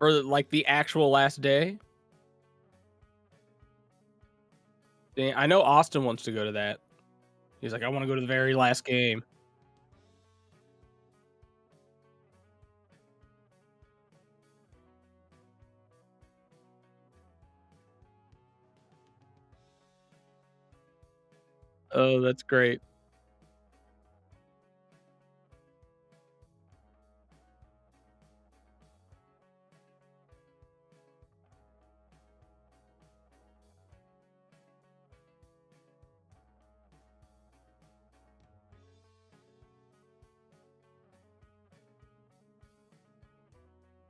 Or like the actual last day? I know Austin wants to go to that. He's like, I want to go to the very last game. Oh, that's great.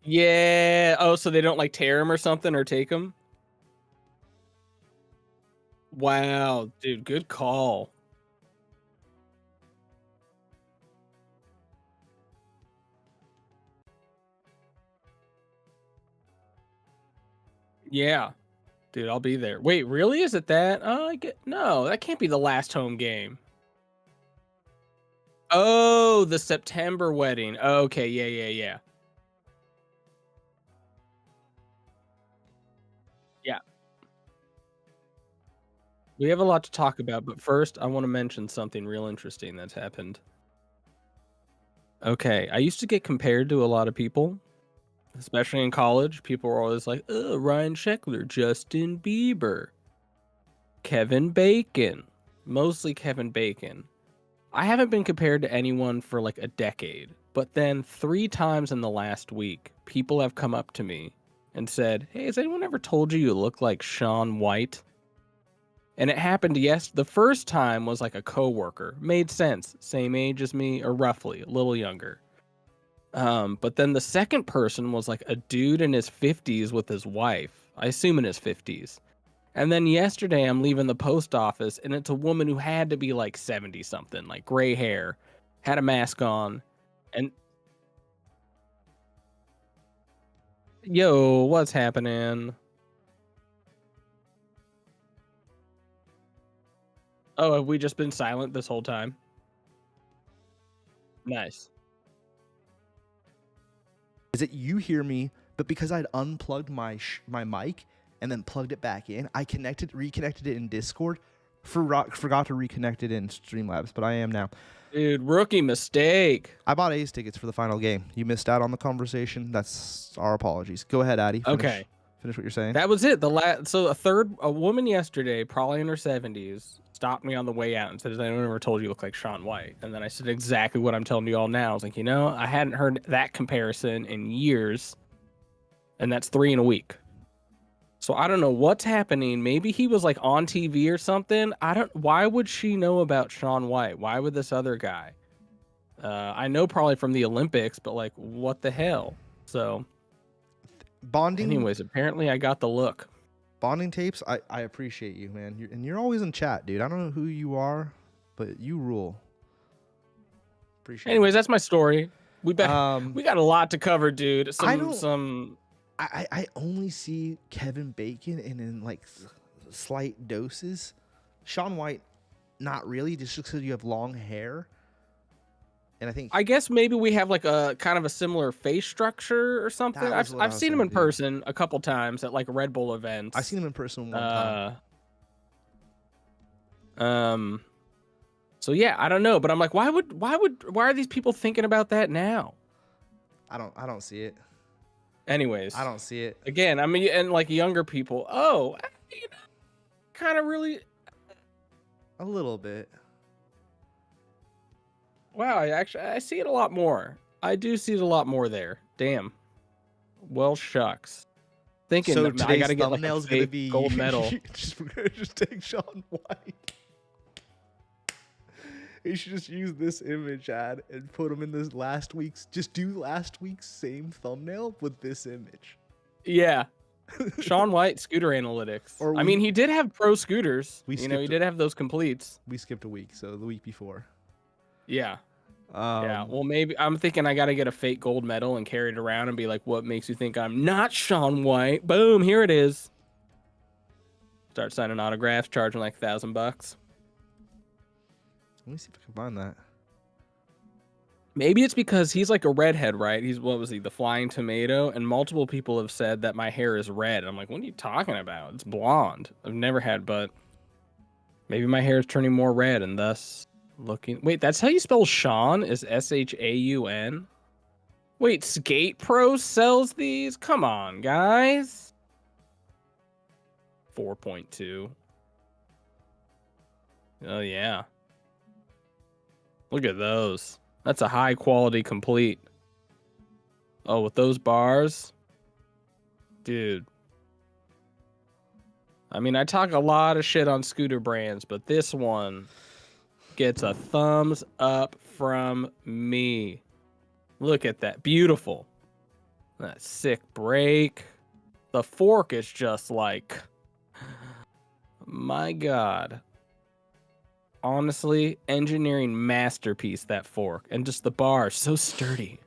Yeah. Oh, so they don't like tear him or something or take him? Wow, dude, good call. Yeah. Dude, I'll be there. Wait, really? Is it that? Oh, I get no, that can't be the last home game. Oh, the September wedding. Okay, yeah, yeah, yeah. Yeah. We have a lot to talk about, but first I want to mention something real interesting that's happened. Okay, I used to get compared to a lot of people, especially in college. People were always like, "Oh, Ryan Sheckler, Justin Bieber, Kevin Bacon." Mostly Kevin Bacon. I haven't been compared to anyone for like a decade, but then 3 times in the last week, people have come up to me and said, "Hey, has anyone ever told you you look like Shaun White?" And it happened the first time was like a coworker. Made sense. Same age as me or roughly, a little younger. But then the second person was like a dude in his 50s with his wife. I assume in his 50s. And then yesterday I'm leaving the post office and it's a woman who had to be like 70 something, like gray hair, had a mask on. And yo, what's happening? Oh, have we just been silent this whole time? Nice. Is that you hear me, but because I'd unplugged my mic and then plugged it back in, I reconnected it in Discord, forgot to reconnect it in Streamlabs, but I am now. Dude, rookie mistake. I bought A's tickets for the final game. You missed out on the conversation. That's our apologies. Go ahead, Addy. Okay. Finish what you're saying. That was it. So a woman yesterday, probably in her 70s, stopped me on the way out and said, "Has anyone ever told you look like Shaun White?" And then I said exactly what I'm telling you all now. I was like, I hadn't heard that comparison in years, and that's 3 in a week. So I don't know what's happening. Maybe he was like on TV or something. Why would she know about Shaun White? Why would this other guy? I know probably from the Olympics, but like, what the hell? So Bonding. anyways, apparently I got the look. Bonding tapes. I appreciate you, man. You're always in chat, dude. I don't know who you are, but you rule. Appreciate. Anyways, that's my story. We got a lot to cover, dude. I only see Kevin Bacon in like slight doses. Shaun White, not really, just because you have long hair. And I guess maybe we have like a kind of a similar face structure or something. I've seen him in person a couple times at like Red Bull events. I've seen him in person one time. So yeah, I don't know, but I'm like, why are these people thinking about that now? I don't see it. Anyways, I don't see it. Again, I mean, and like younger people, kind of really a little bit. Wow, I see it a lot more. I do see it a lot more there. Damn. Well, shucks. Thinking so that I gotta get like a fake gold medal. just take Shaun White. You should just use this image ad and put him in this just do last week's same thumbnail with this image. Yeah. Shaun White scooter analytics. I mean, he did have pro scooters. He did have those completes. We skipped a week, so the week before. Yeah. Yeah. Well, maybe I'm thinking I got to get a fake gold medal and carry it around and be like, what makes you think I'm not Shaun White? Boom. Here it is. Start signing autographs, charging like $1,000. Let me see if I can find that. Maybe it's because he's like a redhead, right? He's, what was he, the Flying Tomato? And multiple people have said that my hair is red. I'm like, what are you talking about? It's blonde. I've never had, but maybe my hair is turning more red and thus looking. Wait, that's how you spell Shaun? Is Shaun? Wait, Skate Pro sells these? Come on, guys. 4.2. Oh, yeah. Look at those. That's a high quality complete. Oh, with those bars? Dude. I mean, I talk a lot of shit on scooter brands, but this one gets a thumbs up from me. Look at that. Beautiful. That sick brake. The fork is just like... My God. Honestly, engineering masterpiece, that fork. And just the bar, so sturdy.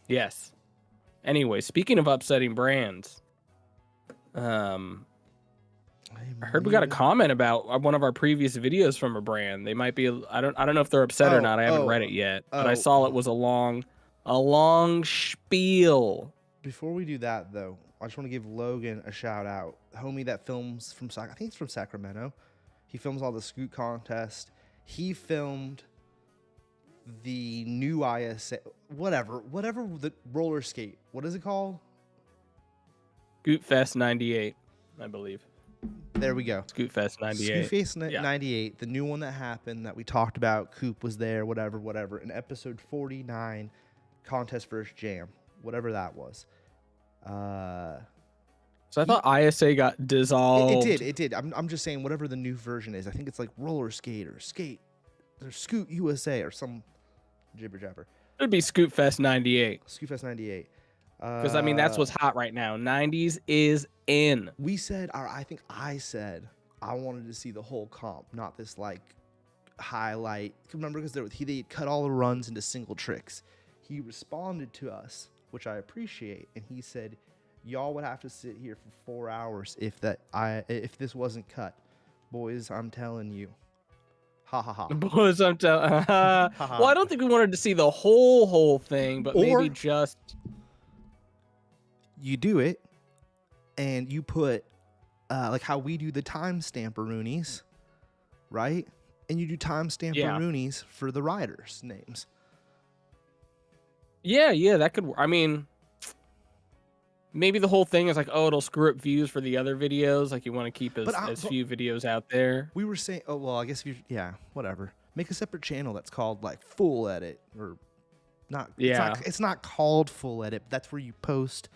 Yes. Anyway, speaking of upsetting brands, I heard we got a comment about one of our previous videos from a brand. They might be, I don't know if they're upset or not. I haven't read it yet, but I saw it was a long spiel. Before we do that, though, I just want to give Logan a shout out. Homie that films from, I think it's from Sacramento. He films all the scoot contests. He filmed the new ISA, whatever the roller skate. What is it called? Scootfest 98, I believe. There we go. Scootfest 98. Scootfest 98, the new one that happened that we talked about. Coop was there, whatever. In episode 49, contest versus jam, whatever that was. So I thought ISA got dissolved. It did. I'm just saying whatever the new version is. I think it's like roller skate or Scoot USA or some jibber jabber. It'd be Scootfest 98. Scootfest 98. Because I mean that's what's hot right now. 90s is in. We said, or I think I said, I wanted to see the whole comp, not this like highlight. Remember, because they cut all the runs into single tricks. He responded to us, which I appreciate, and he said, y'all would have to sit here for 4 hours if this wasn't cut. Boys, I'm telling you. Ha ha ha. Boys, I'm telling. Well, I don't think we wanted to see the whole thing, but maybe just. You do it, and you put like how we do the timestamp-a-roonies, right? And you do timestamp-a-roonies for the riders' names. Yeah, that could. I mean, maybe the whole thing is like, oh, it'll screw up views for the other videos. Like you want to keep as few videos out there. We were saying, oh well, I guess if whatever. Make a separate channel that's called like full edit or not. Yeah, it's not called full edit. But that's where you post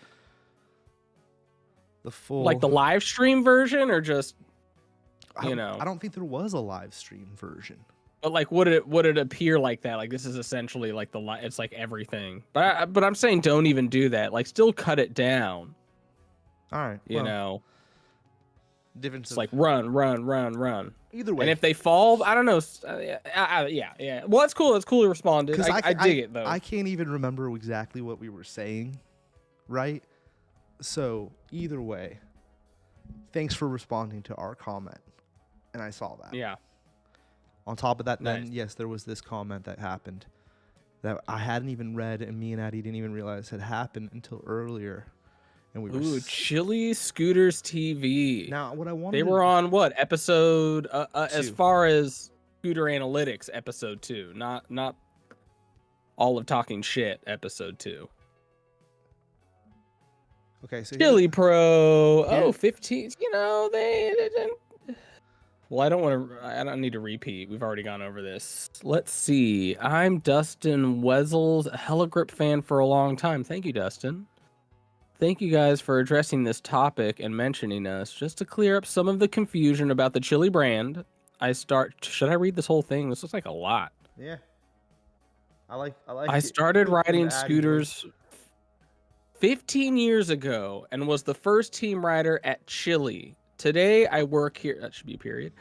the full, like the live stream version, or just I don't think there was a live stream version. But like, would it appear like that? Like this is essentially like it's like everything. But I'm saying don't even do that. Like still cut it down. All right. You know. Difference. It's like run. Either way. And if they fall, I don't know. Yeah. Well, that's cool. That's cool. He responded. I dig it though. I can't even remember exactly what we were saying, right? So either way, thanks for responding to our comment, and I saw that. Yeah. On top of that, then yes, there was this comment that happened that I hadn't even read, and me and Addy didn't even realize had happened until earlier. And we were Chili Scooters TV. Now, what I wanted, they were on what episode? As far as Scooter Analytics, episode 2, not all of Talking Shit, episode 2. Okay, so Chili Pro. 15. You know they didn't. Well, I don't need to repeat. We've already gone over this. Let's see. I'm Dustin Wessels, a Heligrip fan for a long time. Thank you, Dustin. Thank you guys for addressing this topic and mentioning us. Just to clear up some of the confusion about the Chili brand, should I read this whole thing? This looks like a lot. Yeah. I started riding scooters 15 years ago and was the first team rider at Chili. Today I work here. That should be a period.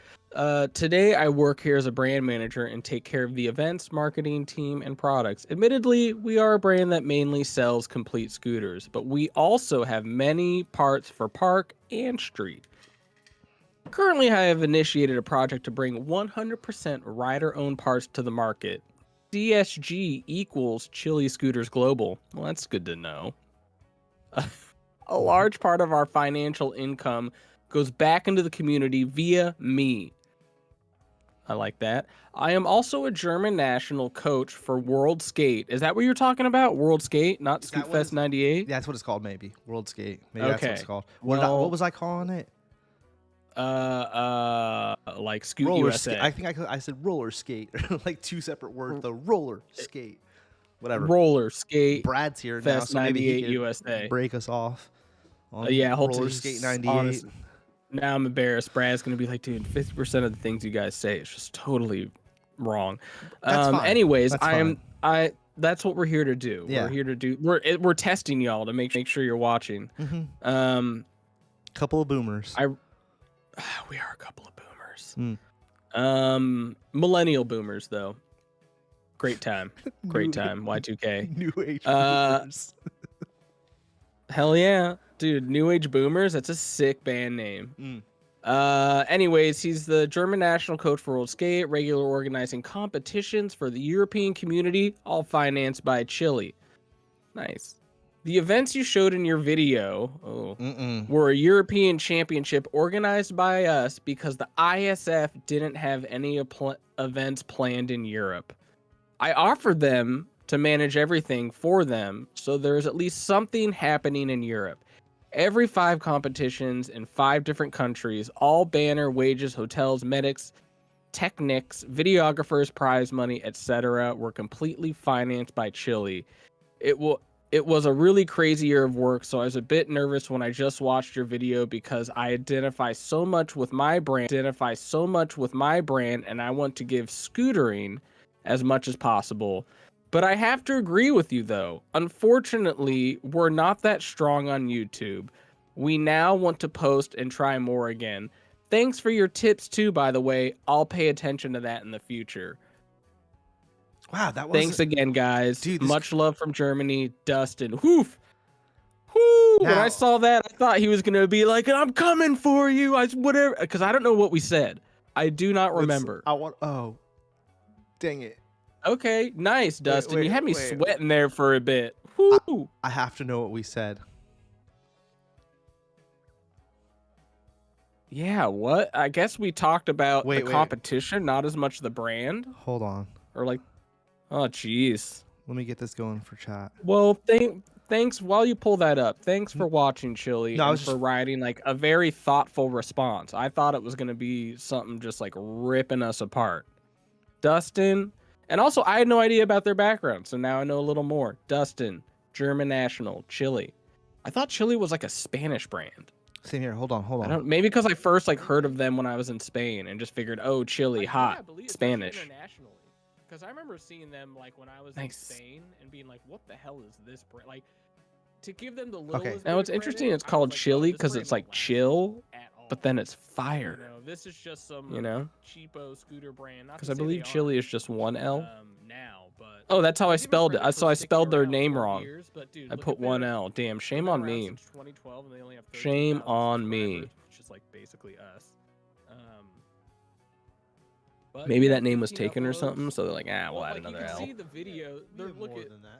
Today I work here as a brand manager and take care of the events, marketing team, and products. Admittedly, we are a brand that mainly sells complete scooters, but we also have many parts for park and street. Currently, I have initiated a project to bring 100% rider-owned parts to the market. CSG equals Chili Scooters Global. Well, that's good to know. A large part of our financial income goes back into the community via me. I like that. I am also a German national coach for World Skate. Is that what you're talking about? World Skate, not Scootfest 98? That's what it's called, maybe. World Skate. Maybe that's what it's Okay. called. Well, What was I calling it? Like Scoot Roller USA. skate. I think I said roller skate. Like two separate words. The roller skate. Whatever. Roller Skate Brad's here now, Fest so maybe he 98 can USA. break us off on Yeah, roller skate 98. Now I'm embarrassed. Brad's gonna be like, dude, 50% of the things you guys say is just totally wrong. That's fine. Anyways, That's fine. that's what we're here to do. Yeah. We're here to do. We're testing y'all to make sure you're watching. Couple of boomers. We are a couple of boomers. Millennial boomers though. Great time. Great time. Y2K. New age boomers. Hell yeah. Dude, New Age Boomers, that's a sick band name. Anyways, he's the German national coach for World Skate, regular organizing competitions for the European community, all financed by Chile. Nice. The events you showed in your video were a European championship organized by us because the ISF didn't have any events planned in Europe. I offered them to manage everything for them, so there's at least something happening in Europe. Every 5 competitions in 5 different countries, all banner, wages, hotels, medics, technics, videographers, prize money, etc. were completely financed by Chile. It was a really crazy year of work, so I was a bit nervous when I just watched your video because I identify so much with my brand, and I want to give scootering as much as possible. But I have to agree with you, though. Unfortunately, we're not that strong on YouTube. We now want to post and try more again. Thanks for your tips, too, by the way. I'll pay attention to that in the future. Wow, that was. Thanks again, guys. Dude, much love from Germany, Dustin. Whoof. Whoo! When I saw that, I thought he was going to be like, I'm coming for you. Whatever. Because I don't know what we said. I do not remember. Oh, dang it. Okay, nice, Dustin. You had me sweating there for a bit. Whoo! I have to know what we said. Yeah, what? I guess we talked about the competition, not as much the brand. Hold on. Or like, oh, jeez. Let me get this going for chat. Well, thanks. While you pull that up, thanks for watching, Chili, and for writing like a very thoughtful response. I thought it was going to be something just like ripping us apart. Dustin... And also, I had no idea about their background, so now I know a little more. Dustin, German national, Chile. I thought Chile was like a Spanish brand. Same here. Hold on. Maybe because I first like heard of them when I was in Spain and just figured, oh, Chile, hot, Spanish. Because I remember seeing them like when I was in Spain and being like, what the hell is this brand? Like, to give them the little. Now it's interesting. It's called Chili because it's like chill, but then it's fire. This is just some cheapo scooter brand. Because I believe Chili is just one L. Oh, that's how I spelled it. So I spelled their name wrong. I put one L. Damn, shame on me. Shame on me. It's just like basically us. Maybe that name was taken or something, so they're like, we'll add another L. See the video.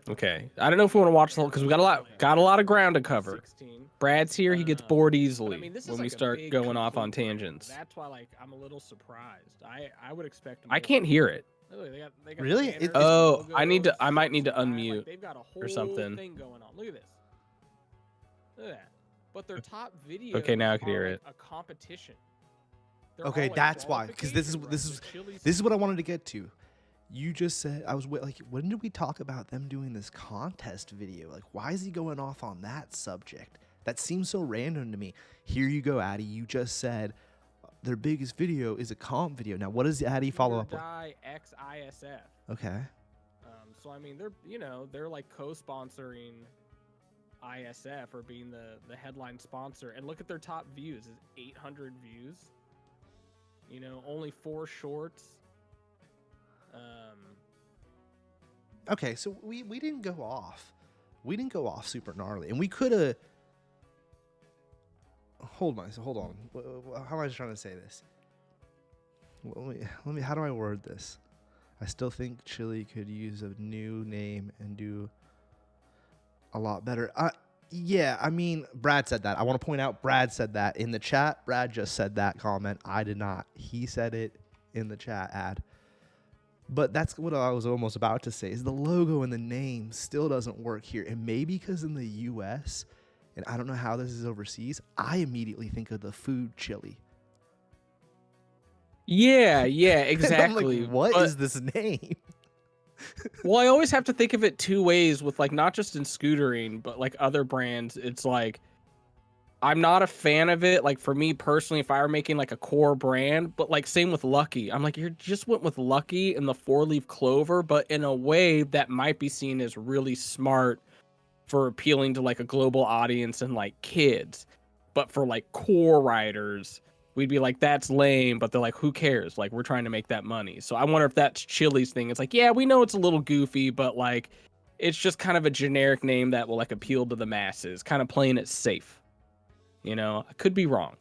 Okay, I don't know if we want to watch the whole because we got a lot of ground to cover. Brad's here; he gets bored easily when we start going off on tangents. That's why, like, I'm a little surprised. I would expect. I can't hear it. Really? I might need to unmute or something. Thing going on. Look at this. Look at that. But their top video. Okay, now I can hear it. A competition. Okay, that's why. Because this is what I wanted to get to. You just said when did we talk about them doing this contest video? Like, why is he going off on that subject? That seems so random to me. Here you go, Addy. You just said their biggest video is a comp video. Now, what does Addy follow up with? XISF. Okay. So I mean, they're like co-sponsoring ISF or being the headline sponsor. And look at their top views. Is 800 views. Only 4 shorts. Okay, so we didn't go off. We didn't go off super gnarly, and we could have. Hold on. How am I trying to say this? Let me. How do I word this? I still think chili could use a new name and do a lot better. Yeah, I mean, Brad said that. I want to point out Brad said that in the chat. Brad just said that comment. I did not. He said it in the chat ad. But that's what I was almost about to say, is the logo and the name still doesn't work here. And maybe because in the US, and I don't know how this is overseas, I immediately think of the food chili. Yeah, exactly. I'm like, what is this name? Well, I always have to think of it two ways with like not just in scootering, but like other brands. It's like I'm not a fan of it. Like for me personally, if I were making like a core brand, but like same with Lucky, I'm like, you just went with Lucky and the 4-leaf clover, but in a way that might be seen as really smart for appealing to like a global audience and like kids. But for like core riders, we'd be like, that's lame, but they're like, who cares? Like we're trying to make that money. So I wonder if that's Chili's thing. It's like, yeah, we know it's a little goofy, but like it's just kind of a generic name that will like appeal to the masses, kind of playing it safe. You know, I could be wrong.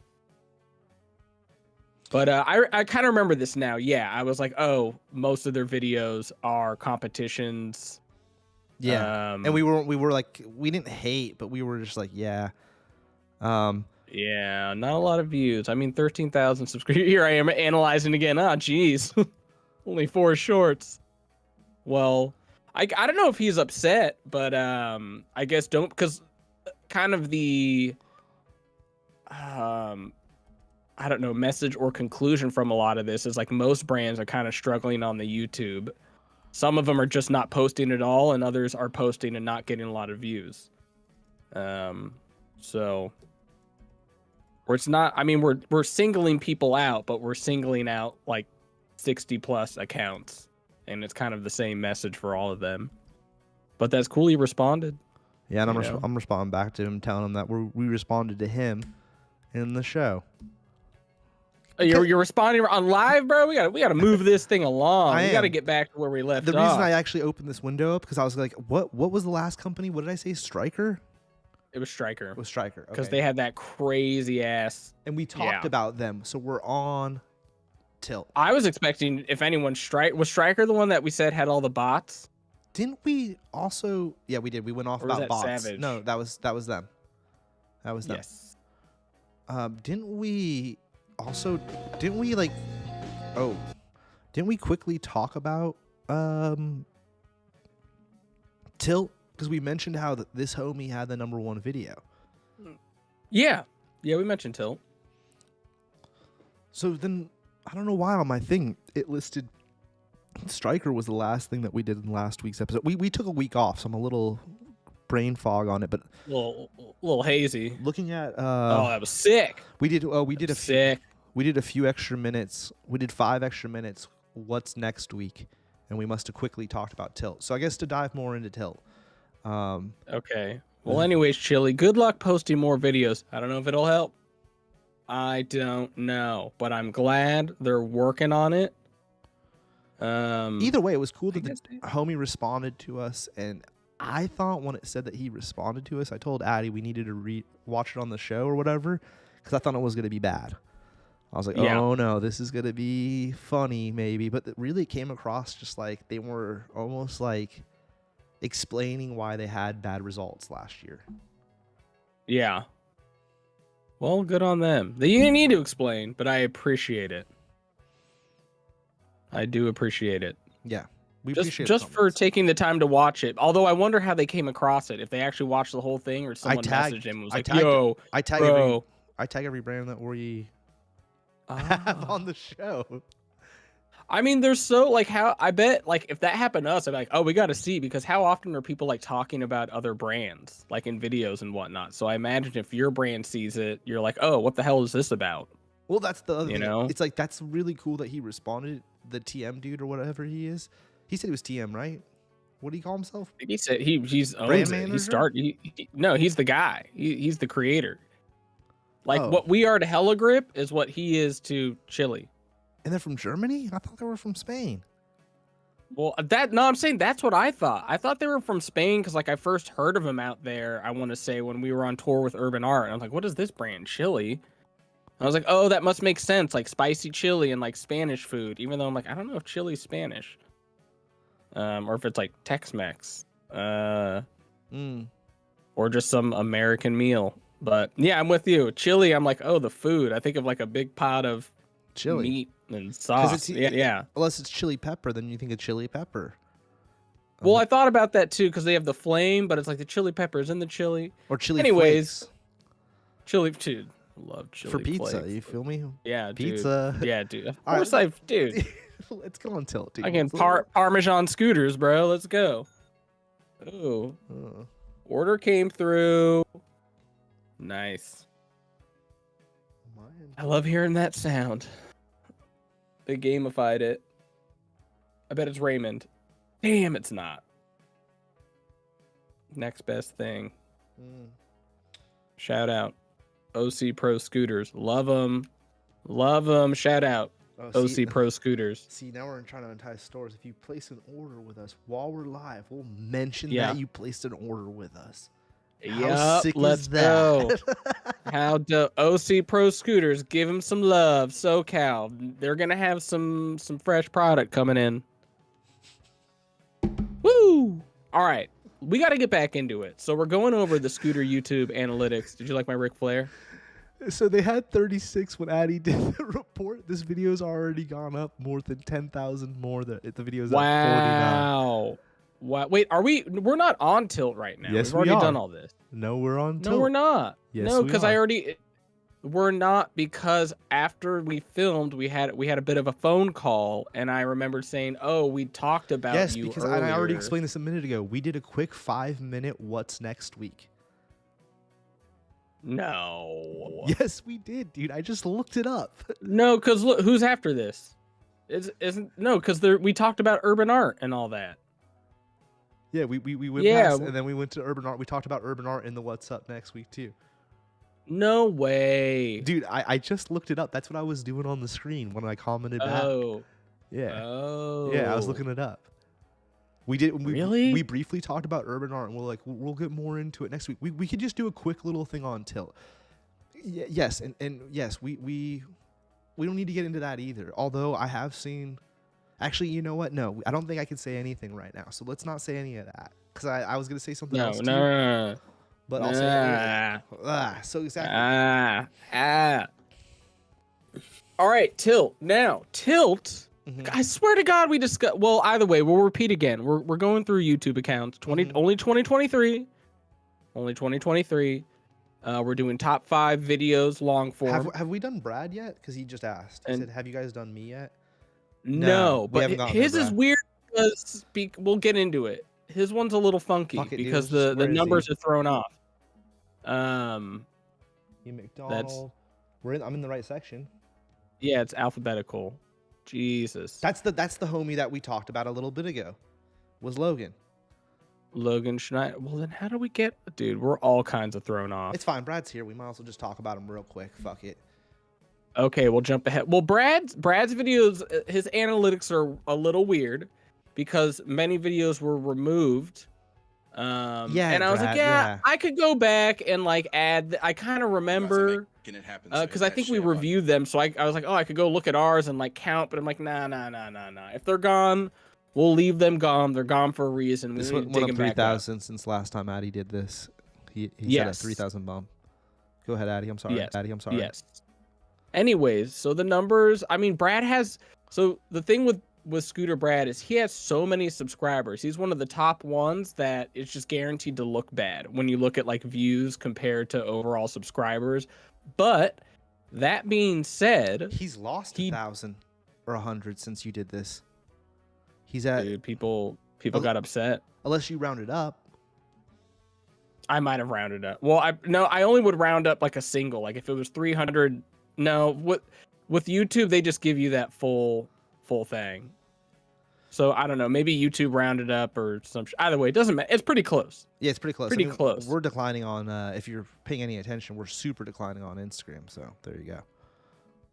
But I kind of remember this now. Yeah, I was like, oh, most of their videos are competitions. Yeah. And we were like, we didn't hate, but we were just like, yeah. Yeah, not a lot of views. I mean, 13,000 subscribers. Here I am analyzing again. Ah, geez. Only 4 shorts. Well, I don't know if he's upset, but I guess don't, because kind of the I don't know, message or conclusion from a lot of this is like most brands are kind of struggling on the YouTube. Some of them are just not posting at all, and others are posting and not getting a lot of views. So or it's not, I mean, we're singling people out, but we're singling out like 60 plus accounts, and it's kind of the same message for all of them. But that's cool, he responded. Yeah, and I'm responding back to him, telling him that we responded to him in the show. You're responding on live, bro. We gotta move this thing along. We gotta get back to where we left off. The reason I actually opened this window up because I was like, what was the last company? What did I say? Striker? It was Striker. It was Striker. Because they had that crazy ass. And we talked about them, so we're on Tilt. I was expecting, if anyone, was Striker the one that we said had all the bots? Didn't we also? Yeah, we did. We went off about bots. Savage? No, that was them. That was them. Yes. Didn't we like? Oh, didn't we quickly talk about Tilt? Because we mentioned how this homie had the #1 video. Yeah, we mentioned Tilt. So then I don't know why on my thing it listed Striker was the last thing that we did in last week's episode. We took a week off, so I'm a little brain fog on it, but a little hazy. Looking at oh, that was sick. We did a sick. We did a few extra minutes. We did 5 extra minutes. What's next week? And we must have quickly talked about Tilt. So I guess to dive more into Tilt. Okay. Well, anyways, Chili, good luck posting more videos. I don't know if it'll help. I don't know, but I'm glad they're working on it. Either way, it was cool that the homie responded to us, and I thought when it said that he responded to us, I told Addy we needed to watch it on the show or whatever, because I thought it was going to be bad. I was like, oh no, this is going to be funny maybe, but it really came across just like they were almost like explaining why they had bad results last year. Yeah. Well, good on them. You didn't need to explain, but I appreciate it. I do appreciate it. Yeah. We just for taking the time to watch it. Although I wonder how they came across it. If they actually watched the whole thing or someone messaged him and was like, yo, I tag every brand that we have on the show. I mean, there's so like how I bet like if that happened to us, I'd be like, oh, we got to see, because how often are people like talking about other brands like in videos and whatnot? So I imagine if your brand sees it, you're like, oh, what the hell is this about? Well, that's the other thing. It's like that's really cool that he responded. The TM dude or whatever he is. He said he was TM, right? What do you call himself? He said he's owns it. No, he's the guy. He's the creator. Like what we are to Hella Grip is what he is to Chili. And they're from Germany? I thought they were from Spain. Well, I'm saying that's what I thought. I thought they were from Spain because like I first heard of them out there, I want to say, when we were on tour with Urban Art. And I was like, what is this brand? Chili? I was like, oh, that must make sense, like spicy chili and like Spanish food, even though I'm like, I don't know if chili's Spanish. or if it's like Tex-Mex, or Mm. just some American meal. But yeah, I'm with you. Chili, I'm like, oh, the food. I think of like a big pot of Chili. meat and Because sauce. Yeah. Unless it's chili pepper, then you think of chili pepper. Well, I thought about that too because they have the flame, but it's like the chili peppers in the chili. Or chili Anyways, flakes. Chili, dude. Love chili For pizza, flakes. you feel me? Yeah, Pizza. Dude. Yeah, dude. Of All course right, dude. Let's go on tilt, dude. Again, Parmesan scooters, bro. Let's go. Oh. Order came through. Nice. I love hearing that sound. They gamified it. I bet it's Raymond. Damn, it's not. Next best thing. Shout out. OC Pro Scooters. Love them. Love them. Shout out. OC Pro Scooters. See, now we're trying to entice stores. If you place an order with us while we're live, we'll mention that you placed an order with us. How sick let's is that? Go. How do OC Pro Scooters, give them some love. SoCal, they're gonna have some fresh product coming in. Woo! All right, we got to get back into it. So we're going over the scooter YouTube analytics. Did you like my Ric Flair? So they had 36 when Addy did the report. This video's already gone up more than 10,000 more. The video's at 49. Wow. Wait, we're not on Tilt right now. Yes, We've already done all this. No, we're on Tilt. No, we're not. Yes, no, because we're not, because after we filmed, we had a bit of a phone call, and I remembered saying, "Oh, we talked about you because earlier." I already explained this a minute ago. We did a quick 5-minute "What's next week." No. Yes, we did, dude. I just looked it up. No, because look, who's after this? Because we talked about urban art and all that. Yeah, we went past, and then we went to urban art. We talked about urban art in the What's Up next week too. No way. Dude, I just looked it up. That's what I was doing on the screen when I commented back. Yeah. Oh. Yeah, I was looking it up. We did. Really? We briefly talked about urban art, and we're like, we'll get more into it next week. We could just do a quick little thing on Tilt. Yes, and yes, we don't need to get into that either. Although I have seen. Actually, you know what? No, I don't think I can say anything right now. So let's not say any of that. Because I was going to say something else too. No. But I'll say so exactly. All right, Tilt. Now, Tilt. I swear to God, we discussed. Well, either way, we'll repeat again. We're going through YouTube accounts. Only 2023. Only 2023. We're doing top 5 videos, long form. Have we done Brad yet? Because he just asked. He said, "Have you guys done me yet?" No, but his is weird because we'll get into it. His one's a little funky because the numbers are thrown off. Ian McDonald. I'm in the right section. Yeah, it's alphabetical. Jesus. That's the homie that we talked about a little bit ago. Was Logan. LoganSchnider. Well, then how do we get... Dude, we're all kinds of thrown off. It's fine. Brad's here. We might also just talk about him real quick. Fuck it. Okay, we'll jump ahead. Well, Brad's videos, his analytics are a little weird because many videos were removed. And I was like, I could go back and like add. I kind of remember because I think we reviewed them. So I was like, oh, I could go look at ours and like count, but I'm like, nah. If they're gone, we'll leave them gone. They're gone for a reason. This went up 3,000 since last time Addy did this. He said a 3,000 bump. Go ahead, Addy. I'm sorry. Yes. Addy, I'm sorry. Yes. Anyways, so the numbers, I mean, Brad has, so the thing with Scooter Brad is he has so many subscribers. He's one of the top ones that it's just guaranteed to look bad when you look at like views compared to overall subscribers. But that being said, he's lost 1,000 or 100 since you did this. He's at... Dude, people got upset. Unless you rounded up. I might have rounded up. Well, I only would round up like a single. Like if it was 300... No, with YouTube, they just give you that full thing. So I don't know. Maybe YouTube rounded up or some. Either way, it doesn't matter. It's pretty close. Yeah, it's pretty close. Pretty close. We're declining on. If you're paying any attention, we're super declining on Instagram. So there you go.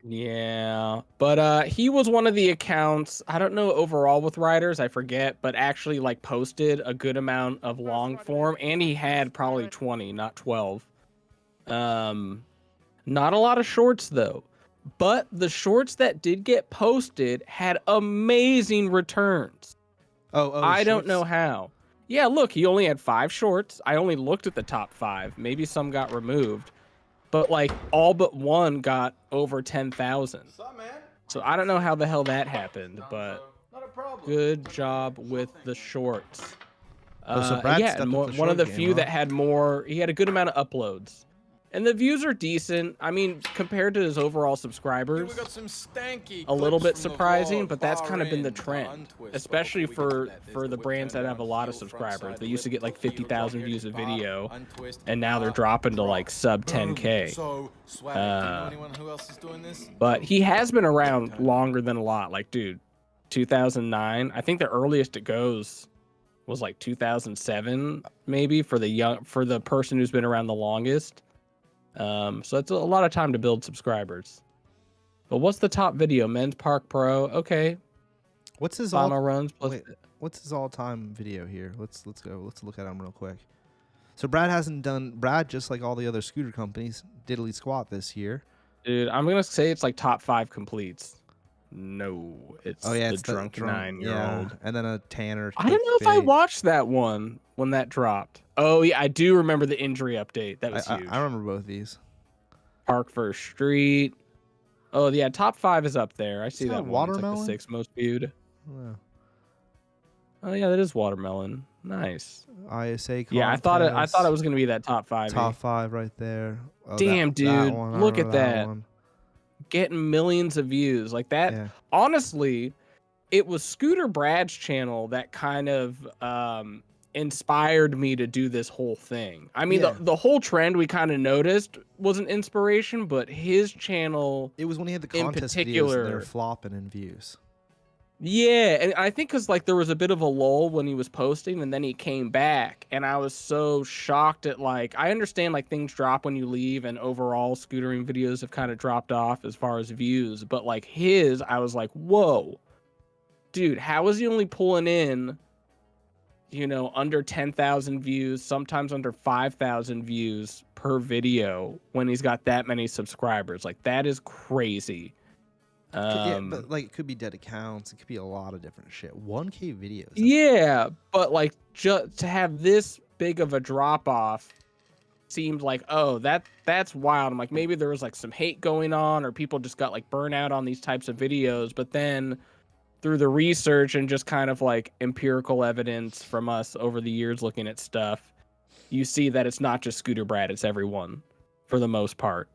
Yeah, but he was one of the accounts. I don't know overall with riders. I forget, but actually like posted a good amount of long form, and he had probably 20, not 12. Not a lot of shorts though, but the shorts that did get posted had amazing returns. I don't know shorts? how. Yeah, look, he only had 5 shorts. I only looked at the top 5. Maybe some got removed, but like all but one got over 10,000. So I don't know how the hell that happened, but good job with the shorts. Oh, so Brad Yeah, stepped and up the one of short the game, few huh? that had more. He had a good amount of uploads, and the views are decent. I mean, compared to his overall subscribers, a little bit surprising, but that's kind of been the trend, especially for the brands that have a lot of subscribers. They used to get like 50,000 views a video, and now they're dropping to like sub 10K. But he has been around longer than a lot. Like, dude, 2009. I think the earliest it goes was like 2007, maybe for the person who's been around the longest. So it's a lot of time to build subscribers. But what's the top video? Men's Park Pro. Okay. What's his Final runs plus. Wait, what's his all-time video here? Let's go. Let's look at him real quick. So Brad, just like all the other scooter companies, diddly squat this year. Dude, I'm gonna say it's like top 5 completes. No, it's it's the drunk 9-year-old. Yeah, and then a Tanner. I don't know if I watched that one when that dropped. Oh yeah, I do remember the injury update. That was huge. I remember both these. Park First Street. Oh yeah, top 5 is up there. I see that one. Watermelon? It's like the 6th most viewed. Yeah. Oh yeah, that is watermelon. Nice. ISA. Yeah, I thought it was gonna be that top 5. Top 5 right there. Oh, damn, dude, look at that. One. Getting millions of views like that. Yeah. Honestly, it was Scooter Brad's channel that kind of inspired me to do this whole thing. I mean, the whole trend we kind of noticed was an inspiration, but his channel, it was when he had the contest videos and they're flopping in views. Yeah, and I think because like there was a bit of a lull when he was posting, and then he came back, and I was so shocked at like I understand like things drop when you leave, and overall scootering videos have kind of dropped off as far as views, but like his, I was like, whoa, dude, how is he only pulling in, you know, under 10,000 views, sometimes under 5,000 views per video when he's got that many subscribers? Like that is crazy. Yeah, but like it could be dead accounts. It could be a lot of different shit. 1K videos. Yeah, but like just to have this big of a drop off seemed like, oh, that's wild. I'm like, maybe there was like some hate going on, or people just got like burnout on these types of videos. But then through the research and just kind of like empirical evidence from us over the years looking at stuff, you see that it's not just Scooter Brad, it's everyone for the most part.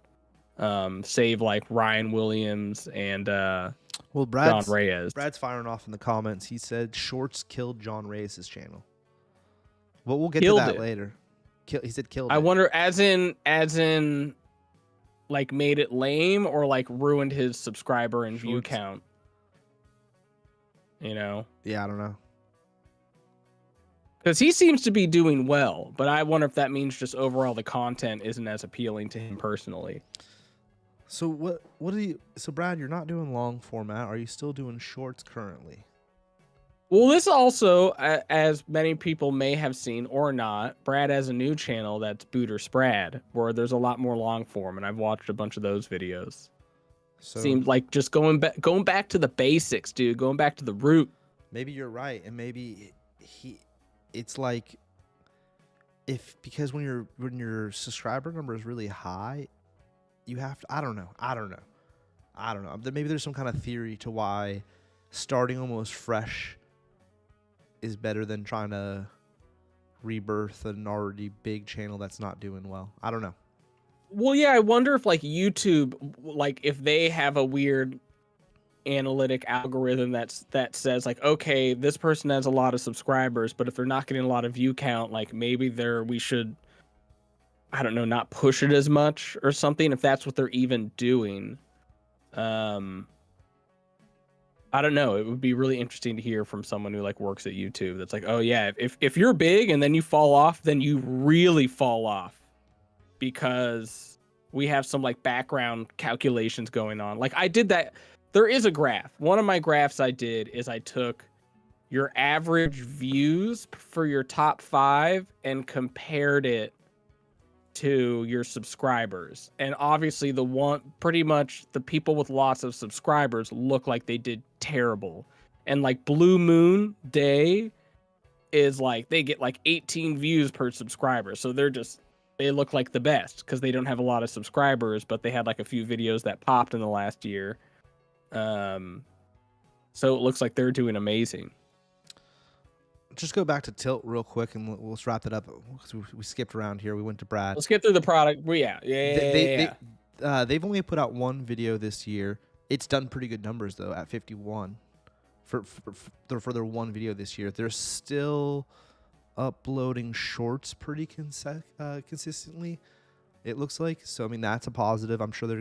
Save like Ryan Williams and John Reyes. Brad's firing off in the comments. He said shorts killed John Reyes' channel. Well, we'll get to that later. He said killed it. I wonder, as in like made it lame, or like ruined his subscriber and view count. You know? Yeah, I don't know. Because he seems to be doing well, but I wonder if that means just overall the content isn't as appealing to him personally. So what do you? So Brad, you're not doing long format. Are you still doing shorts currently? Well, this also, as many people may have seen or not, Brad has a new channel that's Booter Sprad, where there's a lot more long form, and I've watched a bunch of those videos. So, seemed like just going back to the basics, dude. Going back to the root. Maybe you're right, and maybe it's like because when your subscriber number is really high, you have to. I don't know. Maybe there's some kind of theory to why starting almost fresh is better than trying to rebirth an already big channel that's not doing well. I don't know. Well, yeah, I wonder if like YouTube, like if they have a weird analytic algorithm that says like, okay, this person has a lot of subscribers, but if they're not getting a lot of view count, like maybe we should, I don't know, not push it as much or something, if that's what they're even doing. I don't know. It would be really interesting to hear from someone who like works at YouTube that's like, oh yeah, if you're big and then you fall off, then you really fall off, because we have some like background calculations going on. Like I did that. There is a graph. One of my graphs I did is I took your average views for your top 5 and compared it to your subscribers. And obviously pretty much the people with lots of subscribers look like they did terrible. and like Blue Moon Day is like they get like 18 views per subscriber, so they look like the best because they don't have a lot of subscribers, but they had like a few videos that popped in the last year. So it looks like they're doing amazing. Just go back to Tilt real quick, and we'll wrap it up. We skipped around here. We went to Brad. Let's get through the product. Well, yeah. They've only put out one video this year. It's done pretty good numbers though, at 51 for their one video this year. They're still uploading shorts pretty consistently, it looks like. So I mean, that's a positive. I'm sure they're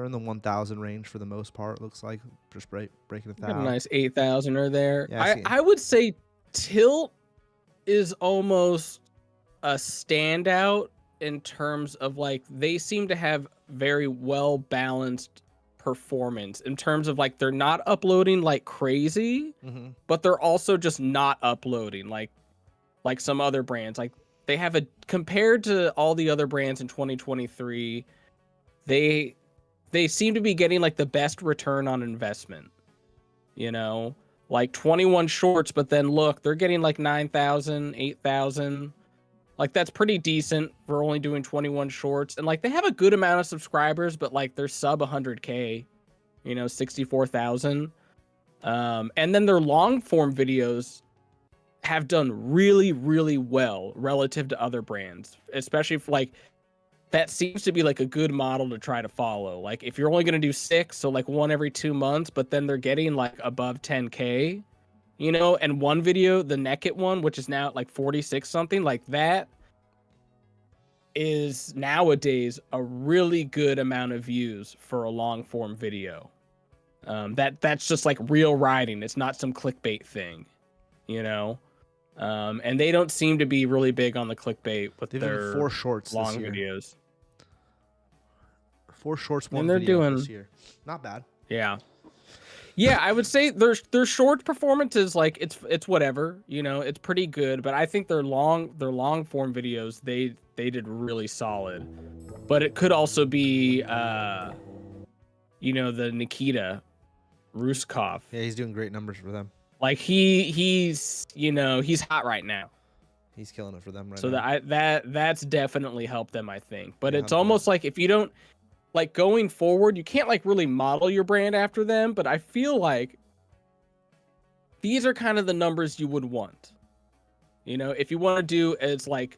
in the 1,000 range for the most part. It looks like just breaking 1,000. A nice 8,000er there. Yeah, I would say Tilt is almost a standout in terms of like they seem to have very well balanced performance in terms of like they're not uploading like crazy, but they're also just not uploading like some other brands. Like they have compared to all the other brands in 2023, they seem to be getting like the best return on investment, you know, like 21 shorts, but then look, they're getting like 9,000, 8,000. Like that's pretty decent for only doing 21 shorts. And like they have a good amount of subscribers, but like they're sub 100K, you know, 64,000. And then their long form videos have done really, really well relative to other brands, especially for like, that seems to be like a good model to try to follow. Like if you're only going to do 6, so like one every 2 months, but then they're getting like above 10K, you know, and one video, the Naked one, which is now at like 46 something, like that is nowadays a really good amount of views for a long form video. That's just like real riding. It's not some clickbait thing, you know? And they don't seem to be really big on the clickbait with their 4 shorts long this year. videos. 4 shorts, one and they're video doing this year. Not bad. Yeah. Yeah, I would say their short performance is like it's whatever, you know, it's pretty good, but I think their long form videos they did really solid. But it could also be you know, the Nikita Ruskov. Yeah, he's doing great numbers for them. Like he's you know, he's hot right now. He's killing it for them right now. So that's definitely helped them, I think. But yeah, it's almost like if you don't like going forward, you can't like really model your brand after them, but I feel like these are kind of the numbers you would want. You know, if you want to do it's like,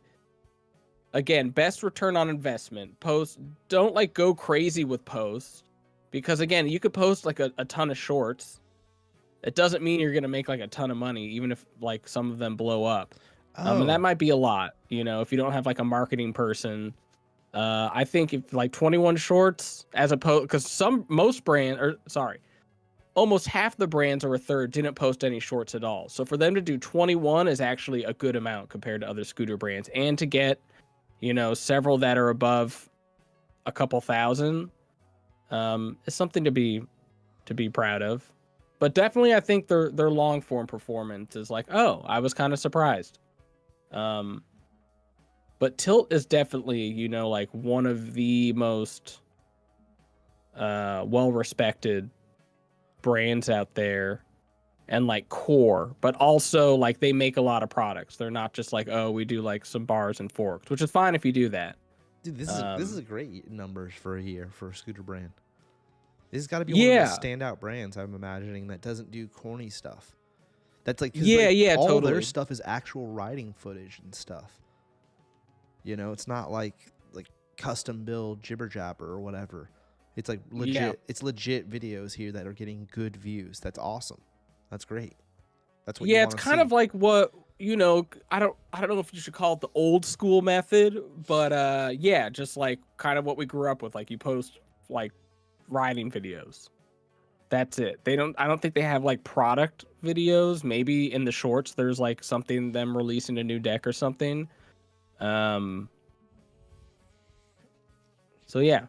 again, best return on investment. Post, don't like go crazy with posts, because again, you could post like a ton of shorts. It doesn't mean you're going to make like a ton of money, even if like some of them blow up. And that might be a lot, you know, if you don't have like a marketing person. I think if like 21 shorts as opposed, because almost half the brands or a third didn't post any shorts at all. So for them to do 21 is actually a good amount compared to other scooter brands, and to get, you know, several that are above a couple thousand is something to be proud of. But definitely, I think their long form performance is like, oh, I was kind of surprised. But Tilt is definitely, you know, like one of the most well-respected brands out there, and like core, but also like they make a lot of products. They're not just like, oh, we do like some bars and forks, which is fine if you do that. Dude, this is a great numbers for a year for a scooter brand. This has got to be one of the standout brands, I'm imagining, that doesn't do corny stuff. That's like, all totally. their stuff is actual riding footage and stuff. You know, it's not like custom build jibber jabber or whatever. It's like legit. Yeah. It's legit videos here that are getting good views. That's awesome. That's great. That's what. Yeah, it's kind of like what, you know. I don't know if you should call it the old school method, but yeah, just like kind of what we grew up with. Like you post like riding videos. That's it. I don't think they have like product videos. Maybe in the shorts there's like something, them releasing a new deck or something. So yeah,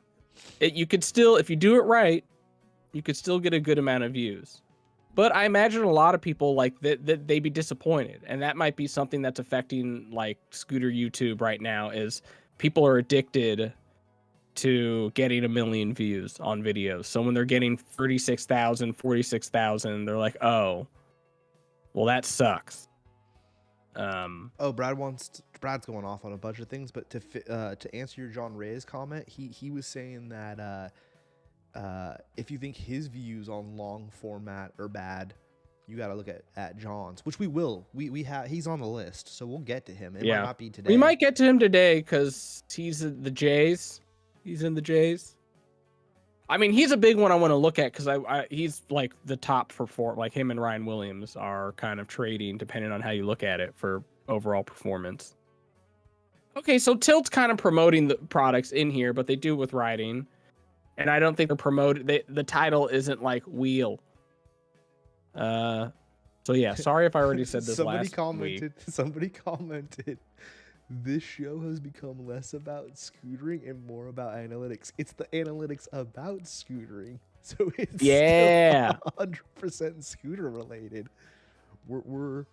you could still, if you do it right, you could still get a good amount of views. But I imagine a lot of people like that they'd be disappointed, and that might be something that's affecting like scooter YouTube right now. Is people are addicted to getting 1 million views on videos. So when they're getting 36,000, 46,000, they're like, oh, well, that sucks. Oh, Brad's going off on a bunch of things, but to answer your John Reyes comment, he was saying that if you think his views on long format are bad, you got to look at John's, which we will. We have, he's on the list, so we'll get to him. It might not be today. We might get to him today because he's in the Jays. He's in the Jays. I mean, he's a big one I want to look at because he's like the top for four. Like him and Ryan Williams are kind of trading depending on how you look at it for overall performance. Okay, so Tilt's kind of promoting the products in here, but they do with riding. And I don't think they're promoted. The title isn't like wheel. So yeah, sorry if I already said this last week. Somebody commented, this show has become less about scootering and more about analytics. It's the analytics about scootering. So it's still 100% scooter related. We're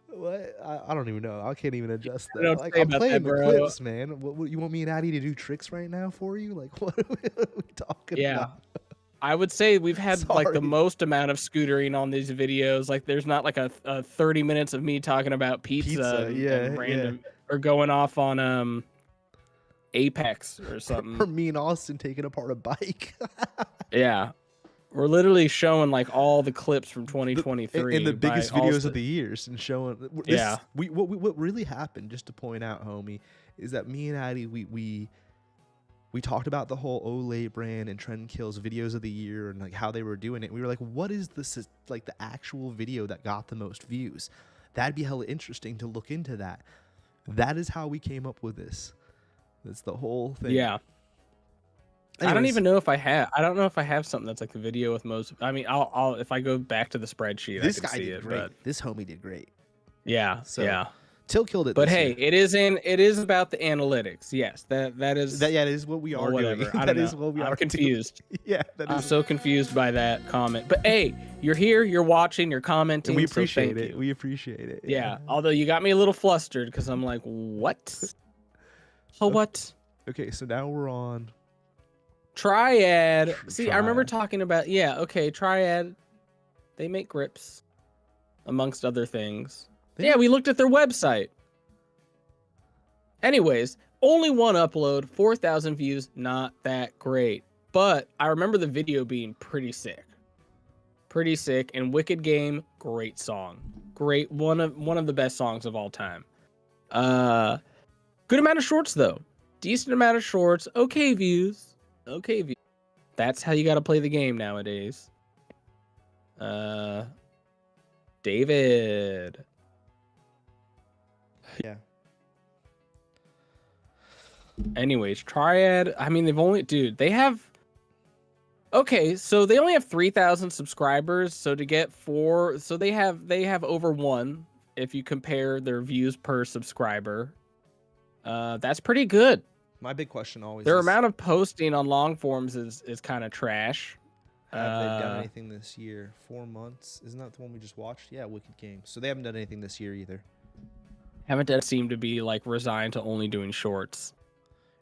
what? I don't even know. I can't even adjust that. Like, I'm playing the clips, man. What you want me and Addy to do tricks right now for you? Like, what are we talking about? I would say we've had like the most amount of scootering on these videos. Like, there's not like a 30 minutes of me talking about pizza and random or going off on Apex or something. Or me and Austin taking apart a bike. Yeah. We're literally showing like all the clips from 2023 and the biggest videos of the years and showing this, what really happened, just to point out, homie, is that me and Addy we talked about the whole Olay brand and Trend Kills videos of the year and like how they were doing it. We were like, what is this, like the actual video that got the most views? That'd be hella interesting to look into that. That is how we came up with this. That's the whole thing. Yeah. Anyways, I don't even know if I have. I don't know if I have something that's like the video with most. I mean, I'll if I go back to the spreadsheet, this I can guy see did it. great. But this homie did great. Yeah. So, yeah. Till killed it. But hey, it is about the analytics. Yes, that is what we are doing. That is what we are. I'm confused. Yeah, I'm so confused by that comment. But hey, you're here, you're watching, you're commenting. And we appreciate it. You. We appreciate it. Yeah. Although you got me a little flustered because I'm like, what? What? Okay, so now we're on Triad. See, I remember talking about Triad. They make grips, amongst other things. Yeah, we looked at their website. Anyways, only one upload, 4,000 views, not that great. But I remember the video being pretty sick. Pretty sick. And Wicked Game, great song. Great, one of the best songs of all time. Good amount of shorts though. Decent amount of shorts. Okay views. Okay views. That's how you got to play the game nowadays. David. Yeah. Anyways, Triad. I mean, they have. Okay, so they only have 3,000 subscribers. So to get 4, so they have over 1 if you compare their views per subscriber. That's pretty good. My big question always their amount of posting on long forms is kind of trash. Have they done anything this year? 4 months? Isn't that the one we just watched? Yeah, Wicked Game. So they haven't done anything this year either. Haven't seem to be like resigned to only doing shorts.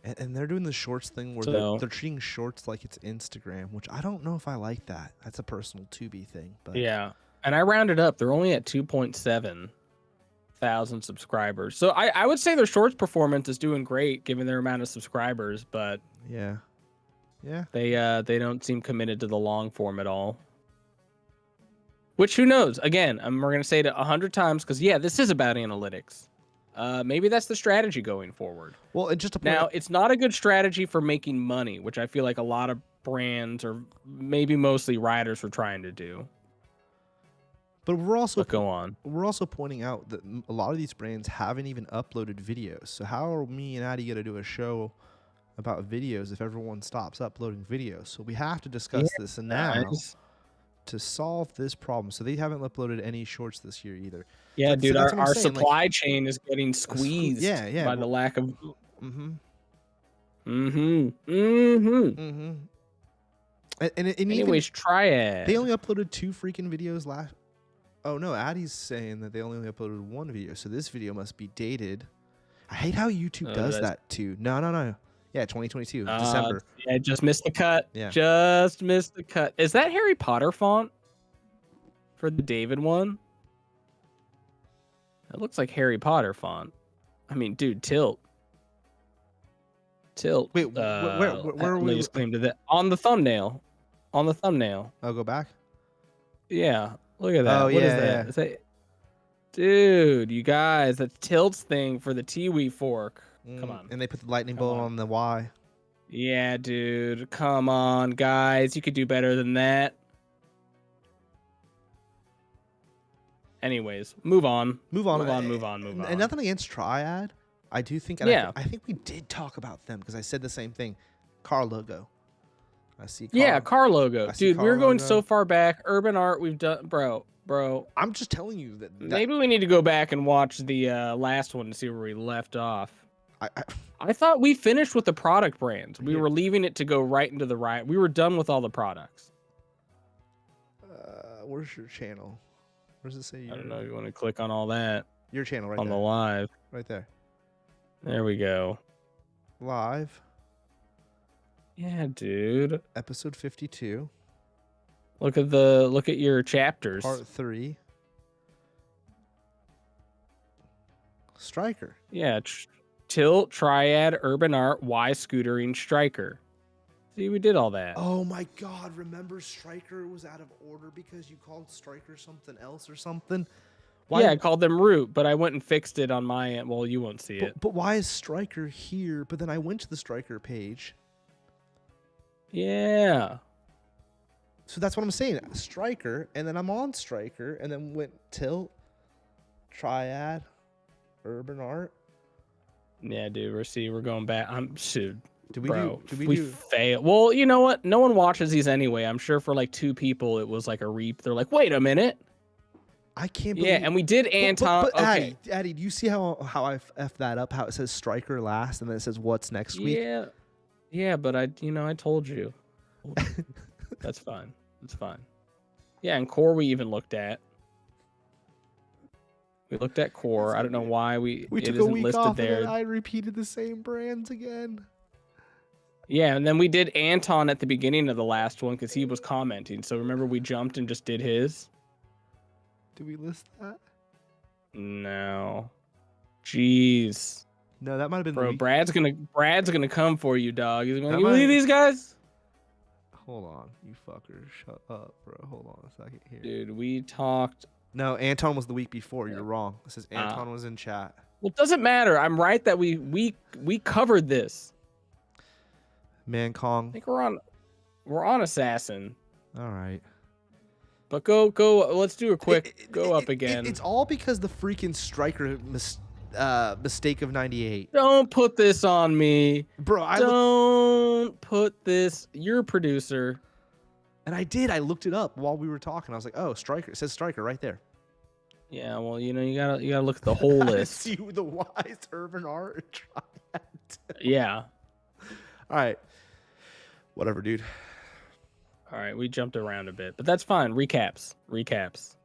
And they're doing the shorts thing where they're treating shorts like it's Instagram, which I don't know if I like that. That's a personal to-be thing. But yeah, and I rounded up. They're only at 2.7 thousand subscribers. So I would say their shorts performance is doing great given their amount of subscribers, but yeah, they don't seem committed to the long form at all. Which, who knows? Again, we're gonna say it 100 times because this is about analytics. Maybe that's the strategy going forward. Well, and just to point now, out, it's not a good strategy for making money, which I feel like a lot of brands or maybe mostly riders were trying to do. But we're also We're also pointing out that a lot of these brands haven't even uploaded videos. So how are me and Addy gonna do a show about videos if everyone stops uploading videos? So we have to discuss this. And now, to solve this problem, so they haven't uploaded any shorts this year either. Yeah, dude, so our supply chain is getting squeezed. By the lack of. And anyways, Triad. They only uploaded 2 freaking videos last. Oh no, Addy's saying that they only uploaded 1 video, so this video must be dated. I hate how YouTube does that too. No. Yeah, 2022 December. Yeah, just missed the cut. Yeah. Just missed the cut. Is that Harry Potter font for the David one? It looks like Harry Potter font. I mean, dude, Tilt. Wait, where are we? Lays claim to that on the thumbnail. On the thumbnail. I'll go back. Yeah, look at that. Oh, What is yeah, that? yeah. Is that? Dude, you guys, that's Tilt's thing for the Tiwi fork. Come on. And they put the lightning Come bolt on. on the Y. Yeah, dude. Come on, guys. You could do better than that. Anyways, move on. Move on. And nothing against Triad. I do think. Yeah. I think we did talk about them because I said the same thing. Car logo. I see. Yeah, car logo. Dude, we're going so logo. far back. Urban art, we've done, bro. I'm just telling you that. Maybe we need to go back and watch the last one to see where we left off. I thought we finished with the product brands. We were leaving it to go right into the right. We were done with all the products. Where's your channel? Where does it say? I don't know. You want to click on all that Your channel right on there. the live. Right there. There we go. Live. Yeah, dude. Episode 52. Look at your chapters. Part 3. Striker. Yeah, Tilt, Triad, Urban Art, Y Scootering, Striker. See, we did all that. Oh my God! Remember, Striker was out of order because you called Striker something else or something. Why? Yeah, I called them root, but I went and fixed it on my end. Well, you won't see it. But why is Striker here? But then I went to the Striker page. Yeah. So that's what I'm saying. Striker, and then I'm on Striker, and then went Tilt, Triad, Urban Art. Yeah, dude. We're going back. Shoot. Did we Bro, do? we fail. Well, you know what? No one watches these anyway. I'm sure for like 2 people, it was like a reap. They're like, wait a minute. I can't believe. Yeah, and we did Anton. But okay. Addy, do you see how I effed that up? How it says Striker last, and then it says what's next week? Yeah, but I told you. That's fine. It's fine. Yeah, and core we even looked at. We looked at core. I don't know why we took a isn't week listed off there. and then I repeated the same brands again. Yeah, and then we did Anton at the beginning of the last one because he was commenting. So remember we jumped and just did his? Did we list that? No. Jeez. No, that might have been. Bro, Brad's gonna come for you, dog. He's gonna. That You might- believe these guys? Hold on, you fucker. Shut up, bro. Hold on a second here. Dude, we talked. No, Anton was the week before. You're wrong. It says Anton was in chat. Well, it doesn't matter. I'm right that we covered this. Man I Kong. think we're on Assassin. All right. But go. Let's do a quick go up again. It's all because the freaking Striker mistake of 98. Don't put this on me, Bro, don't put this. You're a producer. And I did. I looked it up while we were talking. I was like, "Oh, Striker." It says Striker right there. Yeah, well, you gotta look at the whole list. See the wise urban art triad. Yeah. All right. Whatever, dude. All right, we jumped around a bit, but that's fine. Recaps.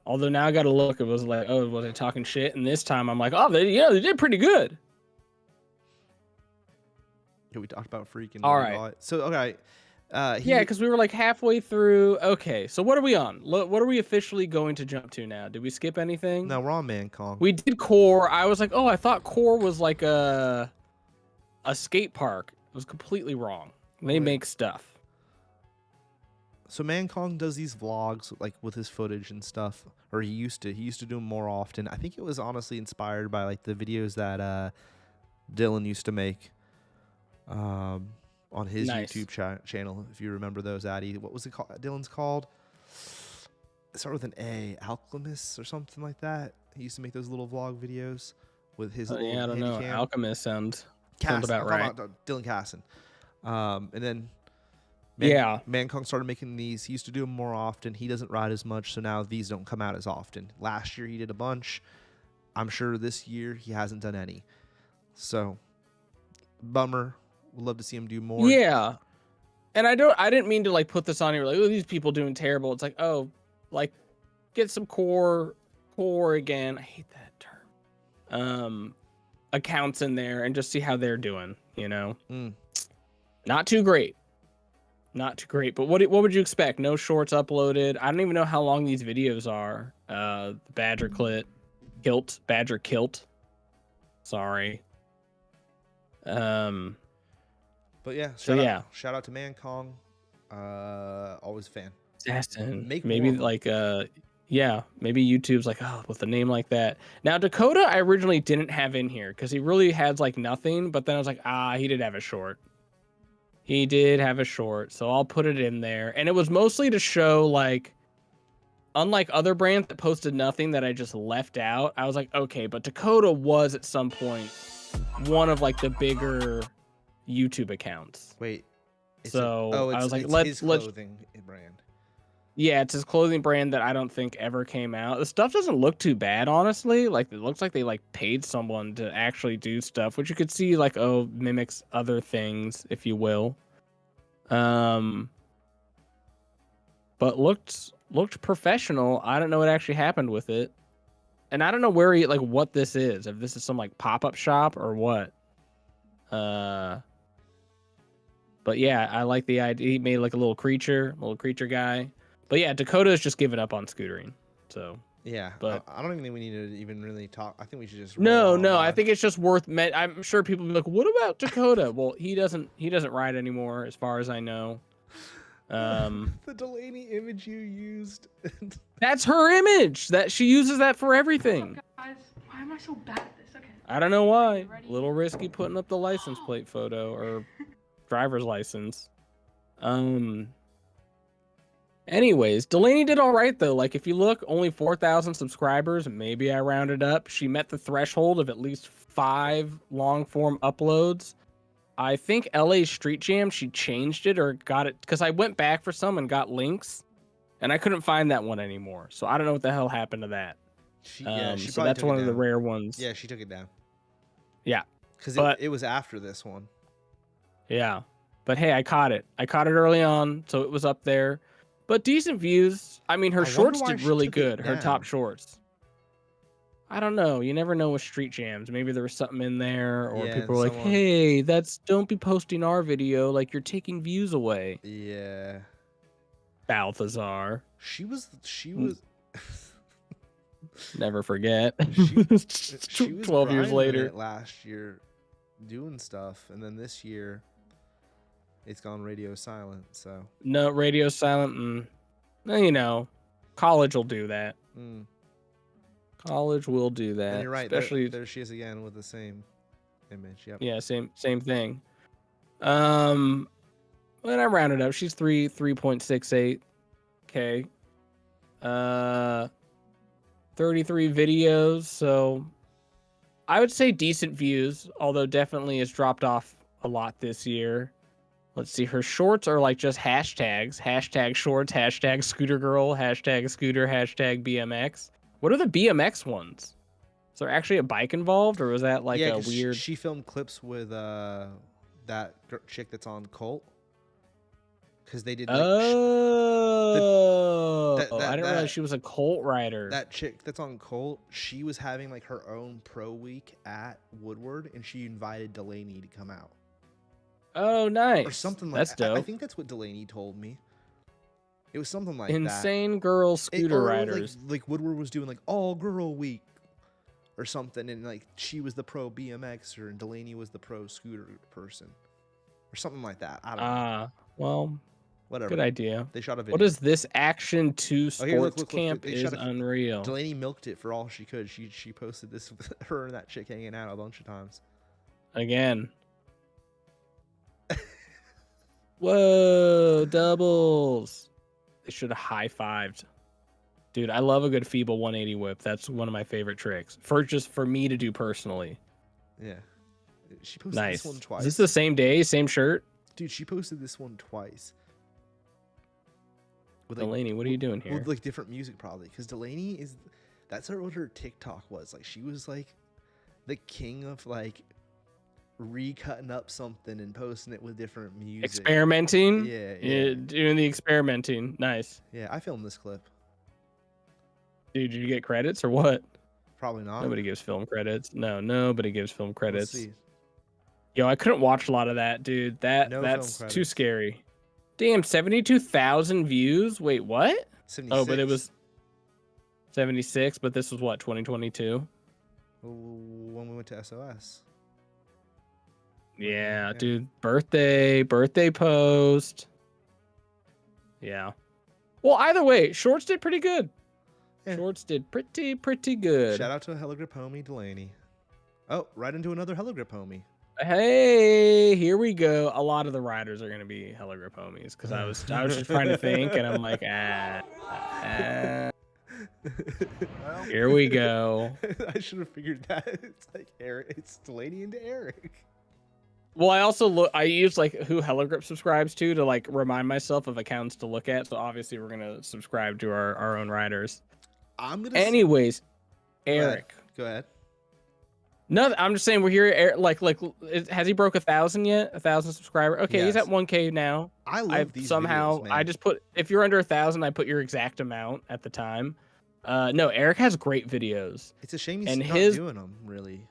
Although now I got to look. It was like, oh, was I talking shit? And this time I'm like, oh, they did pretty good. Yeah, we talked about freaking. All right. So okay. Yeah, because we were like halfway through. Okay, so what are we on? What are we officially going to jump to now? Did we skip anything? No, we're on Man Kong. We did core. I was like, oh, I thought core was like a skate park. It was completely wrong. They make stuff. So Man Kong does these vlogs like with his footage and stuff, or he used to do them more often. I think it was honestly inspired by like the videos that Dylan used to make on his YouTube channel. If you remember those, Addy, what was it called? Dylan's called. It started with an A, Alchemist or something like that. He used to make those little vlog videos with his. Little Yeah, I don't know. Handycam. Alchemist sounds Casson, about right. Dylan Casson. And then Man Kong started making these. He used to do them more often. He doesn't ride as much, so now these don't come out as often. Last year he did a bunch. I'm sure this year he hasn't done any. So, bummer. We'd love to see him do more. Yeah. And I didn't mean to like put this on here like, oh, these people doing terrible. It's like, oh, like get some core again. I hate that term. Accounts in there and just see how they're doing, you know? Not too great. Not too great. But what would you expect? No shorts uploaded. I don't even know how long these videos are. Badger kilt. Sorry. But yeah, shout out to Mancong. Always a fan. Assassin. Make Maybe more. like yeah, maybe YouTube's like, oh, with a name like that. Now Dakota I originally didn't have in here because he really had like nothing, but then I was like, he did have a short. He did have a short, so I'll put it in there. And it was mostly to show, like, unlike other brands that posted nothing that I just left out, I was like, okay, but Dakota was at some point one of like the bigger YouTube accounts. Wait. So I was like, let's clothing brand. Yeah, it's his clothing brand that I don't think ever came out. The stuff doesn't look too bad, honestly. Like, it looks like they like paid someone to actually do stuff, which you could see like, oh, mimics other things, if you will. But looked professional. I don't know what actually happened with it, and I don't know where he, like, what this is. If this is some like pop-up shop or what. But yeah, I like the idea. He made like a little creature guy. But yeah, Dakota's just given up on scootering. So yeah, but I don't even think we need to even really talk. I think we should just no. I think it's just worth. I'm sure people will be like, "What about Dakota?" Well, he doesn't ride anymore, as far as I know. The Delaney image you used. That's her image. That she uses that for everything. Guys, why am I so bad at this? Okay. I don't know why. A little risky putting up the license plate photo or driver's license. Anyways, Delaney did all right though. Like, if you look, only 4,000 subscribers. Maybe I rounded up. She met the threshold of at least 5 long form uploads. I think LA Street Jam, she changed it or got it, because I went back for some and got links, and I couldn't find that one anymore. So I don't know what the hell happened to that. She so that's one of the rare ones. Yeah, she took it down. Yeah, because it was after this one. Yeah, but hey, I caught it. I caught it early on, so it was up there. But decent views. I mean, her shorts did really good. Her top shorts. I don't know. You never know with street jams. Maybe there was something in there, or people were like, "Hey, don't be posting our video. Like, you're taking views away." Yeah. Balthazar. She was. Never forget. She was 12 years later. Last year, doing stuff, and then this year, it's gone radio silent. So no, radio silent. You know, college will do that. College will do that. And you're right. Especially there she is again with the same image. Yep. Yeah, same thing. When I rounded up, she's 3.68K. 33 videos, so I would say decent views, although definitely has dropped off a lot this year. Let's see, her shorts are like just hashtags. Hashtag shorts, hashtag scooter girl, hashtag scooter, hashtag BMX. What are the BMX ones? Is there actually a bike involved, or was that like a weird... She filmed clips with that chick that's on Colt. Because they did like... I didn't realize she was a Colt rider. That chick that's on Colt, she was having like her own pro week at Woodward, and she invited Delaney to come out. Oh, nice. Or something like that. That's dope. I think that's what Delaney told me. It was something like Insane girl scooter riders. Like Woodward was doing like all girl week or something, and like she was the pro BMXer and Delaney was the pro scooter person or something like that. I don't know. Well, whatever. Good idea. They shot a video. What is this Action 2 sports camp is unreal. Delaney milked it for all she could. She posted this with her and that chick hanging out a bunch of times. Again. Whoa, doubles. They should have high-fived. Dude, I love a good feeble 180 whip. That's one of my favorite tricks. For me to do personally. Yeah. She posted this one twice. Is this the same day, same shirt? Dude, she posted this one twice. With Delaney, what are you doing here? With like different music probably. Because Delaney is... That's what her TikTok was. Like, she was like the king of like... recutting up something and posting it with different music. Experimenting? Yeah. Doing the experimenting. Nice. Yeah, I filmed this clip. Dude, did you get credits or what? Probably not. Nobody gives film credits. No, nobody gives film credits. Let's see. Yo, I couldn't watch a lot of that, dude. No film That's too credits. scary. Damn, 72,000 views. Wait, what? 76. Oh, but it was 76. But this was what, 2022? When we went to SOS. Yeah, dude. Birthday post. Yeah. Well, either way, shorts did pretty good. Yeah. Shorts did pretty good. Shout out to a Hella Grip homie, Delaney. Oh, right into another Hella Grip homie. Hey, here we go. A lot of the riders are gonna be Hella Grip homies because I was just trying to think, and I'm like, here we go. I should have figured that. It's like Eric. It's Delaney into Eric. Well, I also I use like who Hella Grip subscribes to like remind myself of accounts to look at. So obviously we're gonna subscribe to our own riders. Anyways, Eric. Go ahead. No, I'm just saying we're here. Has he broke 1,000 yet? 1,000 subscribers? Okay, Yes. He's at 1K now. I love these somehow videos, man. I just put if you're under 1,000, I put your exact amount at the time. No, Eric has great videos. It's a shame he's and not doing them, really.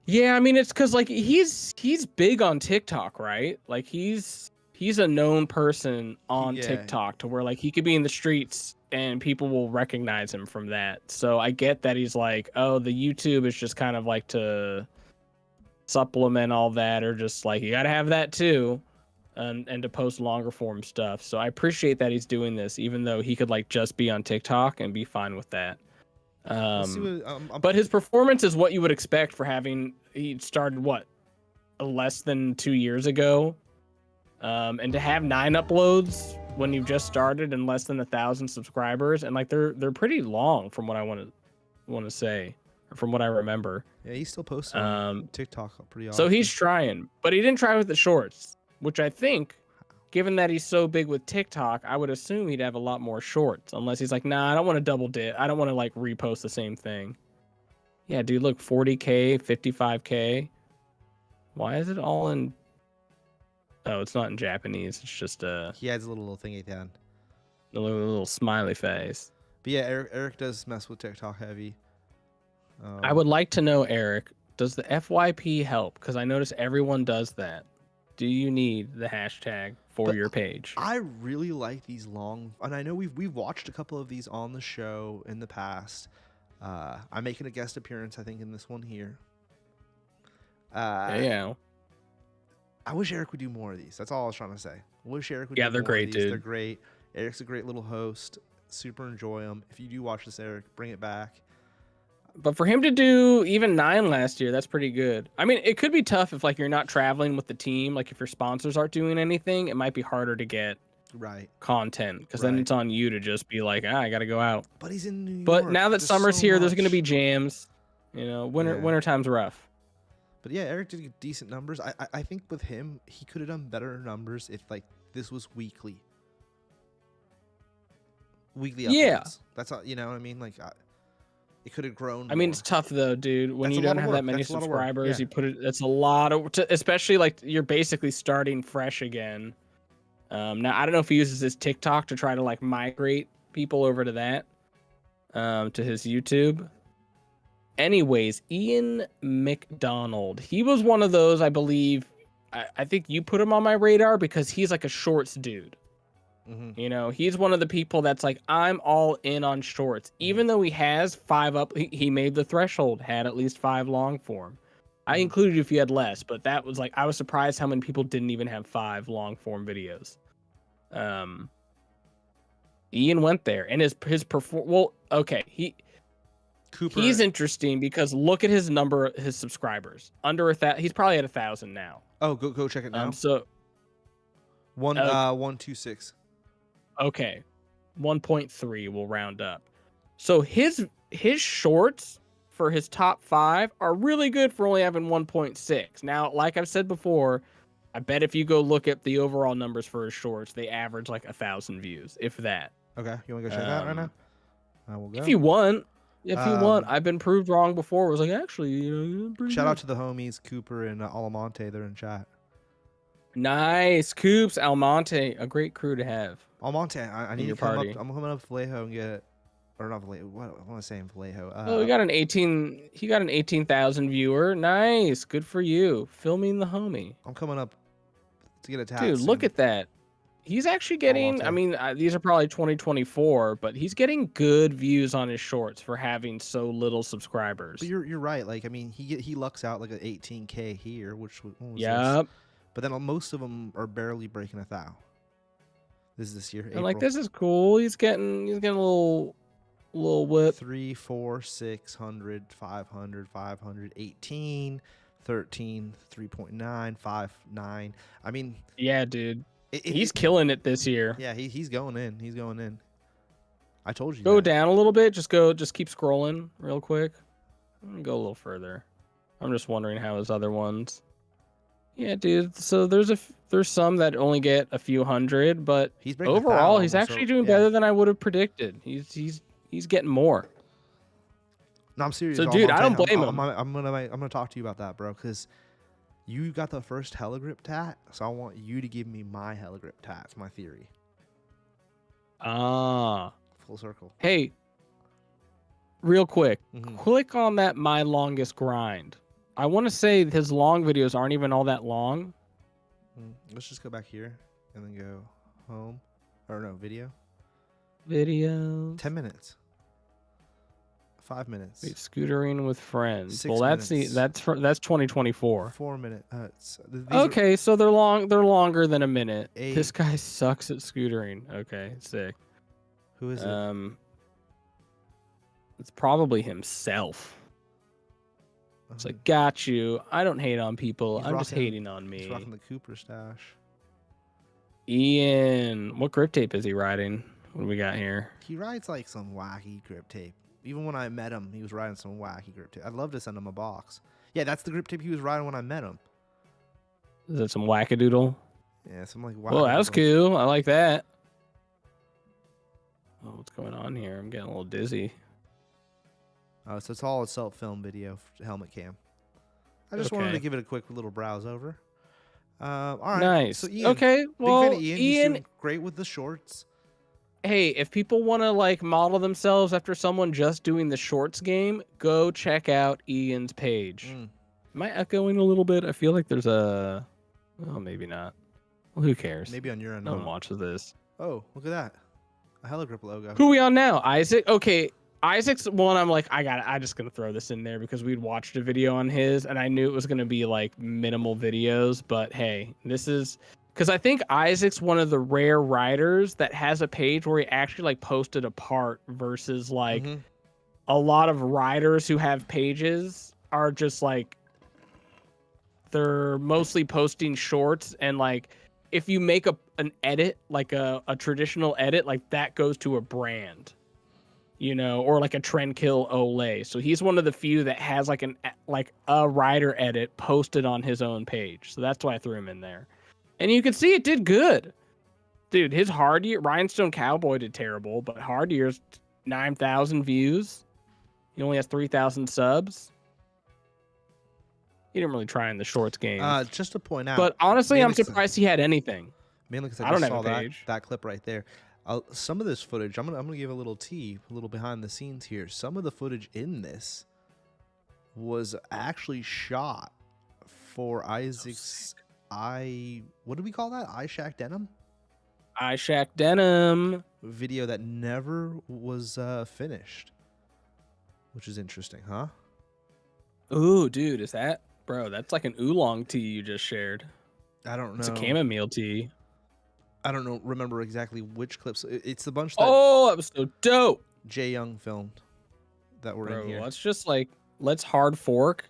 Yeah, I mean it's because like he's big on TikTok, right? Like he's a known person on TikTok to where like he could be in the streets and people will recognize him from that. So I get that he's like, oh, the YouTube is just kind of like to supplement all that, or just like you gotta have that too, and to post longer form stuff. So I appreciate that he's doing this, even though he could like just be on TikTok and be fine with that. But his performance is what you would expect for he started what, less than 2 years ago, and to have 9 uploads when you've just started and less than 1,000 subscribers, and like they're pretty long from what I want to say, or from what I remember. Yeah, he's still posting on TikTok pretty often. So he's trying, but he didn't try with the shorts, which I think, given that he's so big with TikTok, I would assume he'd have a lot more shorts, unless he's like, nah, I don't want to double dip. I don't want to like repost the same thing. Yeah, dude, look, 40K, 55K. Why is it all in? Oh, it's not in Japanese. It's just he adds a little thing at the end. A little smiley face. But yeah, Eric does mess with TikTok heavy. I would like to know, Eric, does the FYP help? Because I notice everyone does that. Do you need the hashtag for your page? I really like these long, and I know we've watched a couple of these on the show in the past. I'm making a guest appearance, I think, in this one here. Yeah. I wish Eric would do more of these. That's all I was trying to say. I wish Eric would. Yeah, do they're more great, of these. dude. They're great. Eric's a great little host. Super enjoy them. If you do watch this, Eric, bring it back. But for him to do even 9 last year, that's pretty good. I mean, it could be tough if like you're not traveling with the team. Like if your sponsors aren't doing anything, it might be harder to get content, because then it's on you to just be like, I gotta go out. But he's in New York. But now that summer's here, there's gonna be jams. You know, winter time's rough. But yeah, Eric did decent numbers. I think with him, he could have done better numbers if like this was weekly. Weekly uploads. Yeah. That's all, you know what I mean? Like it could have grown. I mean, it's tough though, dude. When you don't have that many subscribers, you put it. It's a lot of, especially like you're basically starting fresh again. Now I don't know if he uses his TikTok to try to like migrate people over to that, to his YouTube. Anyways, iannnmcdonald. He was one of those, I believe. I think you put him on my radar because he's like a shorts dude. Mm-hmm. You know, he's one of the people that's like, I'm all in on shorts. Even though he has 5 up, he made the threshold, had at least 5 long form. I included if you had less, but that was like, I was surprised how many people didn't even have 5 long form videos. Ian went there, and his well, okay, he's interesting because look at his number, his subscribers under 1,000. He's probably at 1,000 now. Oh, go check it now. So 126. Okay, 1.3 will round up. So his shorts for his top 5 are really good for only having 1.6. Now, like I've said before, I bet if you go look at the overall numbers for his shorts, they average like 1,000 views, if that. Okay, you want to go check that right now? I will go. If you want. I've been proved wrong before. It was like, actually, you know, shout out to the homies Cooper and Alamonte. They're in chat. Nice. Coops, Almonte, a great crew to have. Almonte, I need to come up. I'm coming up to Vallejo and get it. or not Vallejo. What am I saying? Vallejo. Oh, he got an 18,000 viewer. Nice. Good for you. Filming the homie. I'm coming up to get a tat. Dude, look at that. He's actually getting, I mean, these are probably 2024, but he's getting good views on his shorts for having so little subscribers. But you're right. Like, I mean, he lucks out like an 18K here, which was Yep. But then most of them are barely breaking 1,000. This year. And like, this is cool. He's getting a little whip. 3, 4, 600, 500, 500, 18, 13, 3.9, 5, 9. I mean, yeah, dude. He's killing it this year. Yeah, he's going in. He's going in. I told you. Go down a little bit. Just keep scrolling real quick. Go a little further. I'm just wondering how his other ones. Yeah, dude. So there's some that only get a few hundred, but overall he's actually doing better than I would have predicted. He's getting more. No, I'm serious. So, dude, I don't blame him. I'm gonna talk to you about that, bro, because you got the first Heligrip tat, so I want you to give me my Heligrip tat. It's my theory. Ah. Full circle. Hey, real quick, click on that My Longest Grind. I want to say his long videos aren't even all that long. Let's just go back here and then go home. Or no, video. Videos. 10 minutes. 5 minutes. Wait, scootering with friends. 6 well, that's minutes. that's 2024. 4 minutes. Okay, so they're longer than a minute. 8. This guy sucks at scootering. Okay, sick. Who is it? It's probably himself. It's like, got you. I don't hate on people. I'm just hating on me. He's rocking the Cooper stash. Ian, what grip tape is he riding? What do we got here? He rides like some wacky grip tape. Even when I met him, he was riding some wacky grip tape. I'd love to send him a box. Yeah, that's the grip tape he was riding when I met him. Is that some wackadoodle? Yeah, some like. Well, that was cool. I like that. Oh, what's going on here? I'm getting a little dizzy. Oh, so it's all a self-film video, helmet cam. I just wanted to give it a quick little browse over. All right. Nice. So Ian, okay. Well, big fan of Ian. He's doing great with the shorts. Hey, if people want to like model themselves after someone just doing the shorts game, go check out Ian's page. Am I echoing a little bit? I feel like there's a. Oh, maybe not. Well, who cares? Maybe on your end. No one watches this. Oh, look at that. A Heligrip logo. Who are we on now? Isaac? Okay. Isaac's one. I'm like, I'm just going to throw this in there because we'd watched a video on his and I knew it was going to be like minimal videos. But hey, this is because I think Isaac's one of the rare riders that has a page where he actually like posted a part versus like a lot of riders who have pages are just like they're mostly posting shorts and like if you make an edit, like a traditional edit, like that goes to a brand. You know, or like a Trendkill Olay. So he's one of the few that has like a rider edit posted on his own page. So that's why I threw him in there. And you can see it did good. Dude, his hard year, Rhinestone Cowboy did terrible, but hard year's 9,000 views. He only has 3,000 subs. He didn't really try in the shorts game. Just to point out. But honestly, I'm surprised he had anything. Mainly because I don't have a page. That clip right there. Some of this footage, I'm gonna give a little behind the scenes here. Some of the footage in this was actually shot for Isaac's what do we call that? iShack Denim? iShack Denim video that never was finished, which is interesting, huh? Ooh, dude, is that bro? That's like an oolong tea you just shared. I don't know. It's a chamomile tea. I don't know. Remember exactly which clips. It's the bunch that. Oh, that was so dope. Jay Young filmed that were in here. Let's hard fork.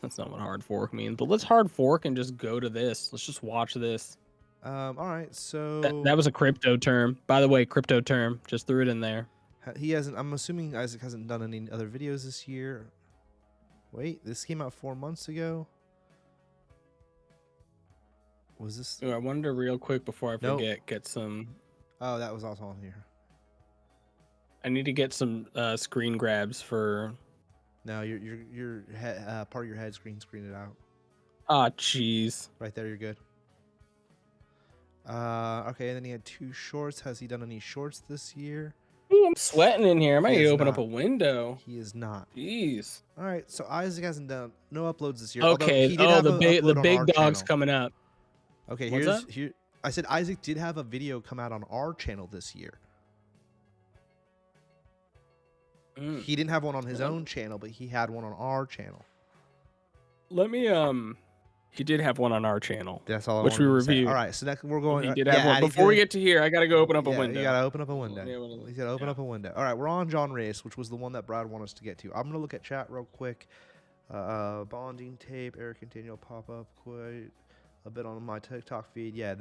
That's not what hard fork means, but let's hard fork and just go to this. Let's just watch this. All right, so that was a crypto term, by the way. Crypto term. Just threw it in there. He hasn't. I'm assuming Isaac hasn't done any other videos this year. Wait, this came out 4 months ago. Was this? Ooh, I wonder real quick before I forget. Get some. Oh, that was also on here. I need to get some screen grabs for. No, your head, part of your head screen it out. Ah, jeez. Right there, you're good. Okay, and then he had 2 shorts. Has he done any shorts this year? Ooh, I'm sweating in here. I might He need is to open up not. a window. He is not. Jeez. All right, so Isaac hasn't done no uploads this year. Although Okay. he did Oh, have the an big upload on our dog's channel. coming up. Okay, What's here. I said Isaac did have a video come out on our channel this year. Mm. He didn't have one on his own channel, but he had one on our channel. Let me he did have one on our channel. That's all I which we wanted to say. reviewed. All right, so next we're going. He did have one. Addy's Before we gonna- get to here, I gotta go open up a yeah, window. You gotta open up a window. Yeah, He's gotta open up a window. All right, we're on John Reyes, which was the one that Brad wanted us to get to. I'm gonna look at chat real quick. Bonding tape, Eric and Daniel pop up quite a bit on my TikTok feed. Yeah,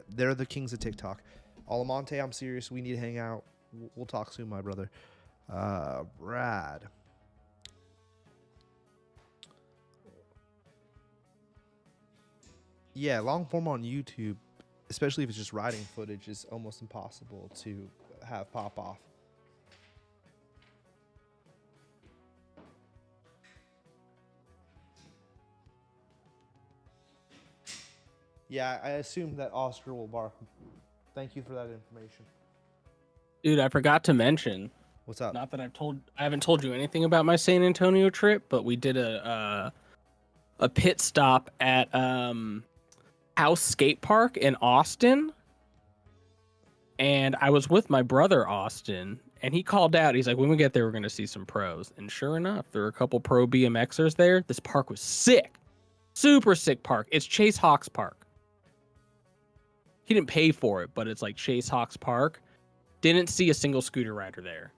they're the kings of TikTok. Alamonte, I'm serious. We need to hang out. We'll talk soon, my brother. Brad. Yeah, long form on YouTube, especially if it's just riding footage, is almost impossible to have pop off. Yeah, I assume that Oscar will bark. Thank you for that information. Dude, I forgot to mention. What's up? Not that I haven't told you anything about my San Antonio trip, but we did a pit stop at House Skate Park in Austin, and I was with my brother Austin, and he called out. He's like, "When we get there, we're gonna see some pros." And sure enough, there were a couple pro BMXers there. This park was sick, super sick park. It's Chase Hawks Park. He didn't pay for it, but it's like Chase Hawks Park. Didn't see a single scooter rider there.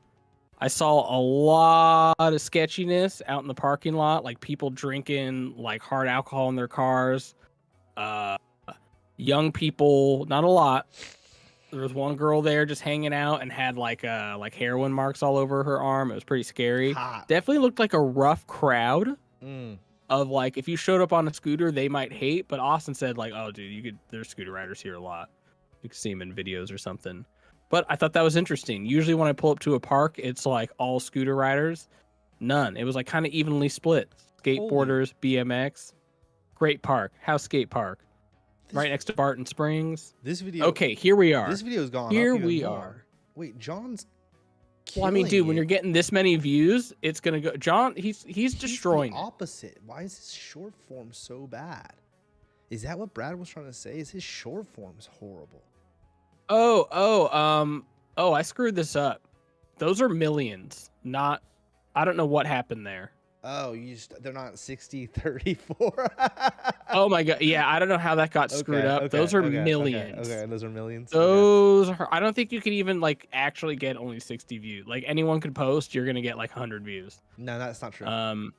I saw a lot of sketchiness out in the parking lot, like people drinking like hard alcohol in their cars. Young people, not a lot. There was one girl there just hanging out and had like heroin marks all over her arm. It was pretty scary. Hot. Definitely looked like a rough crowd Mm. of like if you showed up on a scooter, they might hate. But Austin said like, "Oh, dude, there's scooter riders here a lot. You can see them in videos or something." But I thought that was interesting. Usually when I pull up to a park, it's like all scooter riders. None. It was like kind of evenly split. Skateboarders, BMX. Great park. House Skate Park. Right next to Barton Springs. This video. Okay, here we are. This video's gone. Here up even we more. are. Wait, John's. Well, I mean, dude, when killing you're it. getting this many views, it's gonna go. John, he's destroying the it. opposite. Why is his short form so bad? Is that what Brad was trying to say? Is his short forms horrible? Oh, I screwed this up. Those are millions, not. I don't know what happened there. Oh, they're not 60, 34. Oh my god, yeah, I don't know how that got screwed up. Those are millions. Okay, those are millions. Those are. I don't think you could even like actually get only 60 views. Like anyone could post, you're gonna get like 100 views. No, that's not true.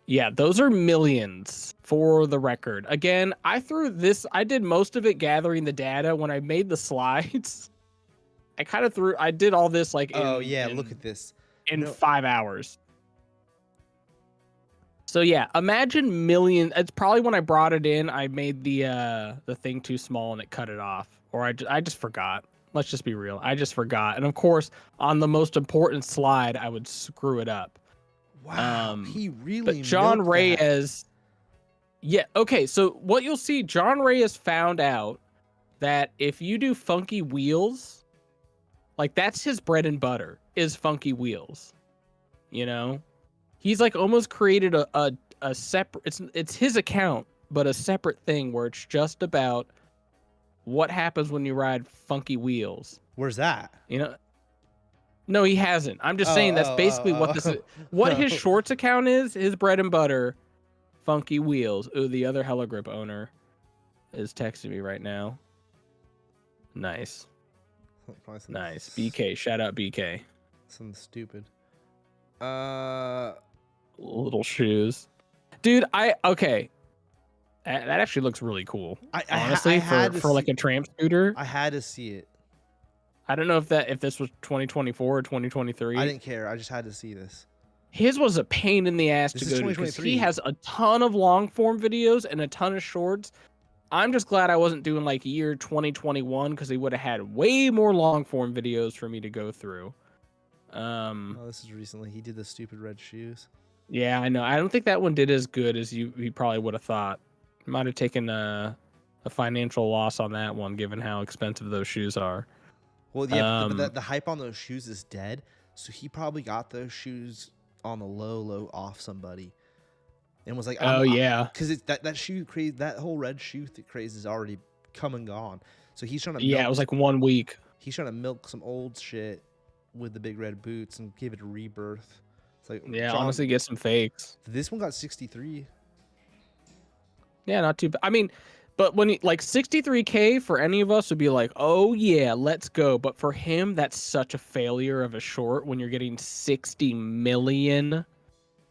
Yeah, those are millions for the record. Again, I did most of it gathering the data. When I made the slides, I did all this like look at this. in 5 hours. So yeah, imagine million. It's probably when I brought it in, I made the thing too small and it cut it off, or I just forgot. Let's just be real. I just forgot. And of course, on the most important slide, I would screw it up. Wow, he really. But John milked that. Reyes. Yeah. Okay. So what you'll see, John Reyes found out that if you do funky wheels, like that's his bread and butter is funky wheels. You know, he's like almost created a separate. It's his account, but a separate thing where it's just about what happens when you ride funky wheels. Where's that? You know. No, he hasn't. I'm just saying that's basically what this is. What his shorts account is, his bread and butter, funky wheels. Ooh, the other Hella Grip owner is texting me right now. Nice. Nice. BK, shout out BK. Something stupid. Little shoes. Dude, okay. That actually looks really cool. Honestly, for like a tramp scooter. I had to see it. I don't know if this was 2024 or 2023. I didn't care. I just had to see this. His was a pain in the ass This to is go to because 2023. he has a ton of long form videos and a ton of shorts. I'm just glad I wasn't doing like year 2021 because he would have had way more long form videos for me to go through. Oh, this is recently. He did the stupid red shoes. Yeah, I know. I don't think that one did as good as you probably would have thought. Might have taken a financial loss on that one, given how expensive those shoes are. Well, yeah, but the hype on those shoes is dead. So he probably got those shoes on the low off somebody, and was like, Oh yeah, because it's that shoe craze, that whole red shoe craze is already come and gone. So he's trying to yeah. It was like 1 week. he's trying to milk some old shit with the big red boots and give it a rebirth. It's like, Yeah, John, honestly, get some fakes. this one got 63. Yeah, not too bad. I mean, but when like 63K for any of us would be like, oh yeah, let's go. But for him, that's such a failure of a short when you're getting 60 million.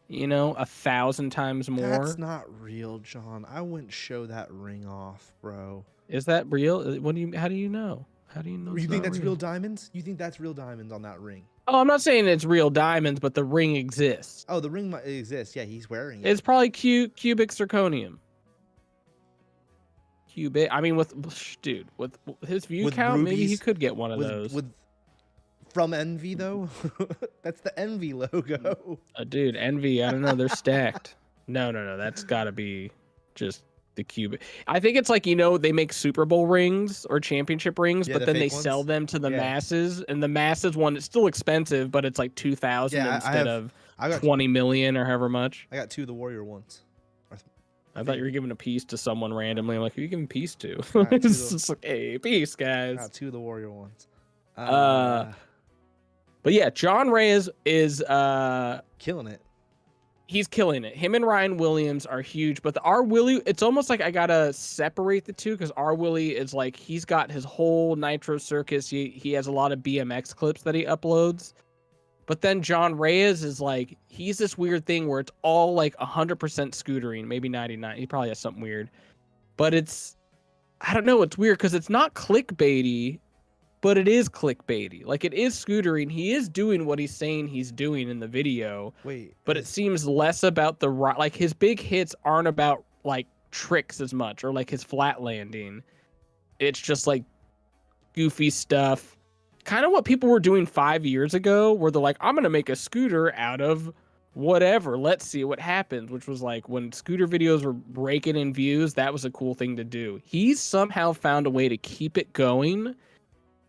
You know, 1,000 times more. That's not real, John. I wouldn't show that ring off, bro. Is that real? What do you? How do you know? How do you know? You think that's real diamonds? You think that's real diamonds on that ring? Oh, I'm not saying it's real diamonds, but the ring exists. Oh, the ring might exist. Yeah, he's wearing it. It's probably cubic zirconium. Cubic. I mean, with his view count, rubies, maybe he could get one of those. From Envy though, that's the Envy logo. Dude, Envy. I don't know. They're stacked. No. That's got to be just the cubic. I think it's like, they make Super Bowl rings or championship rings, Yeah, but then they ones. sell them to the masses, and the masses one is still expensive, but it's like 2,000 instead of 20 million or however much. I got 2 of the Warrior ones. I thought you were giving a piece to someone randomly. I'm like, who are you giving peace to? Right, It's just like, hey, peace, guys. I got 2 of the Warrior ones. But yeah, John Reyes is killing it. He's killing it. Him and Ryan Williams are huge, but the R Willie, it's almost like I gotta separate the two, because R Willie is like, he's got his whole Nitro Circus. He has a lot of BMX clips that he uploads. But then John Reyes is like, he's this weird thing where it's all like 100% scootering, maybe 99. He probably has something weird. But I don't know, it's weird because it's not clickbaity, but it is clickbaity. Like, it is scootering. He is doing what he's saying he's doing in the video. But it seems less about like, his big hits aren't about like tricks as much, or like his flat landing. It's just like goofy stuff. Kind of what people were doing 5 years ago, where they're like, I'm going to make a scooter out of whatever. Let's see what happens, which was like when scooter videos were raking in views, that was a cool thing to do. He's somehow found a way to keep it going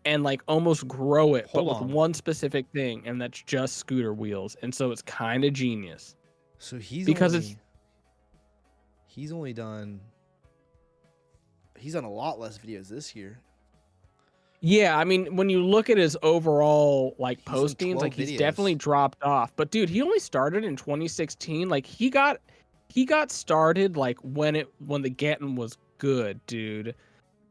and like almost grow it, but with one specific thing, and that's just scooter wheels. And so it's kind of genius. So he's only done a lot less videos this year. Yeah, I mean, when you look at his overall like postings, like he's definitely dropped off. But dude, he only started in 2016. Like he got started like when the getting was good, dude.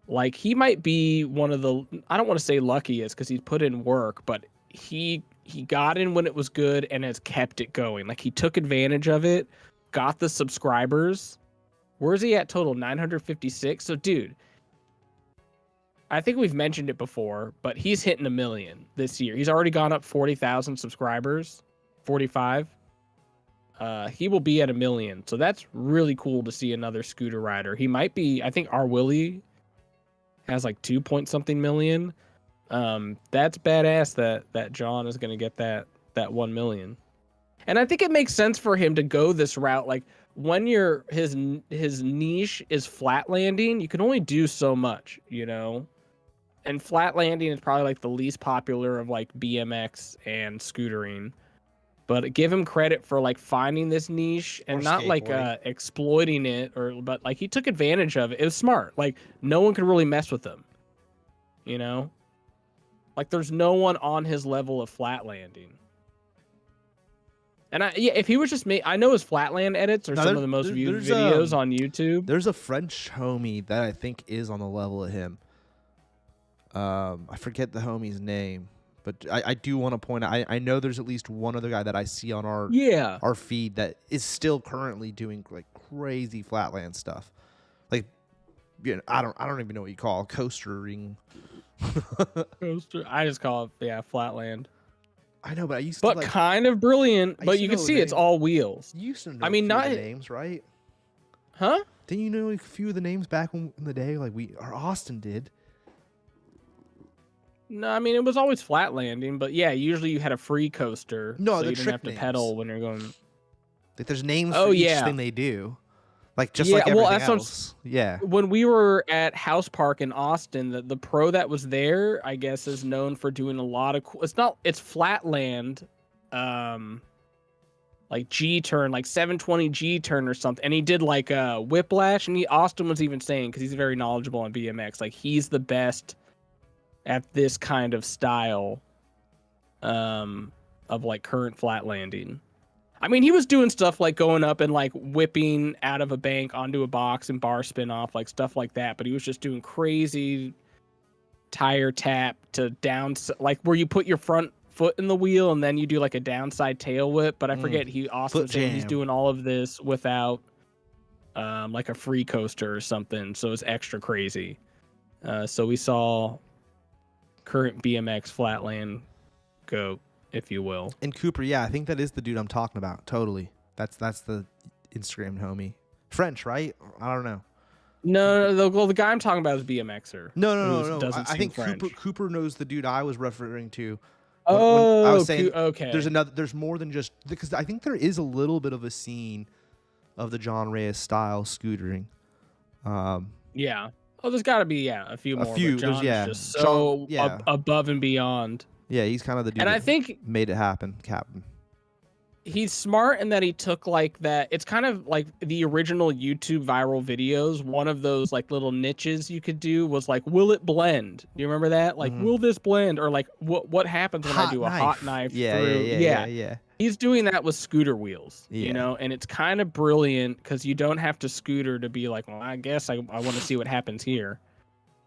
Like he might be one of the, I don't want to say luckiest because he's put in work, but he got in when it was good and has kept it going. Like he took advantage of it, got the subscribers. Where's he at total? 956. So dude, I think we've mentioned it before, but he's hitting 1 million this year. He's already gone up 40,000 subscribers, 45. He will be at 1 million. So that's really cool to see another scooter rider. He might be, I think R Willie has like 2 point something million. That's badass that John is going to get that 1 million. And I think it makes sense for him to go this route. Like when his niche is flat landing, you can only do so much, and flat landing is probably like the least popular of like BMX and scootering. But give him credit for like finding this niche and not like exploiting it, but like he took advantage of it. It was smart. Like no one could really mess with him. Like there's no one on his level of flat landing. And if he was just I know his flatland edits are some of the most viewed videos on YouTube. There's a French homie that I think is on the level of him. I forget the homie's name, but I do want to point out, I know there's at least one other guy that I see on our feed that is still currently doing like crazy flatland stuff. Like, I don't even know what you call it, coastering. Coaster. I just call it flatland. I know, but I used to kind of brilliant. But you can see it's all wheels. You used to know not the names, right? Huh? Didn't you know a few of the names back in the day? Like Austin did. No, I mean it was always flat landing, but yeah, usually you had a free coaster. No, so the you didn't have to pedal when you're going. Like there's names for each thing they do. Like just Yeah, like well, everything that's what I'm else. Yeah. when we were at House Park in Austin, the pro that was there, I guess, is known for doing a lot of cool. It's flatland, like G turn, like 720 G turn or something. And he did like a whiplash, and Austin was even saying, because he's very knowledgeable on BMX, like he's the best at this kind of style, of like current flat landing. I mean, he was doing stuff like going up and like whipping out of a bank onto a box and bar spin off, like stuff like that. But he was just doing crazy tire tap to down, like where you put your front foot in the wheel and then you do like a downside tail whip. But I forget, he also saying he's doing all of this without like a free coaster or something. So it's extra crazy. So we saw current BMX flatland goat, if you will. And Cooper, yeah, I think that is the dude I'm talking about. Totally. That's the Instagram homie. French, right? I don't know. No, the guy I'm talking about is BMXer. No. Doesn't I think French. Cooper knows the dude I was referring to. When I was saying, okay. There's more than just, because I think there is a little bit of a scene of the John Reyes style scootering. Yeah. Oh, there's got to be a few more. But John's just so above and beyond. Yeah, he's kind of the dude. And I think made it happen, Captain. He's smart in that he took like that. It's kind of like the original YouTube viral videos. One of those like little niches you could do was like, will it blend? Do you remember that? Like, will this blend? Or like, what happens when I do a hot knife through? Yeah. He's doing that with scooter wheels, you know, and it's kind of brilliant because you don't have to scooter to be like, well, I guess I want to see what happens here,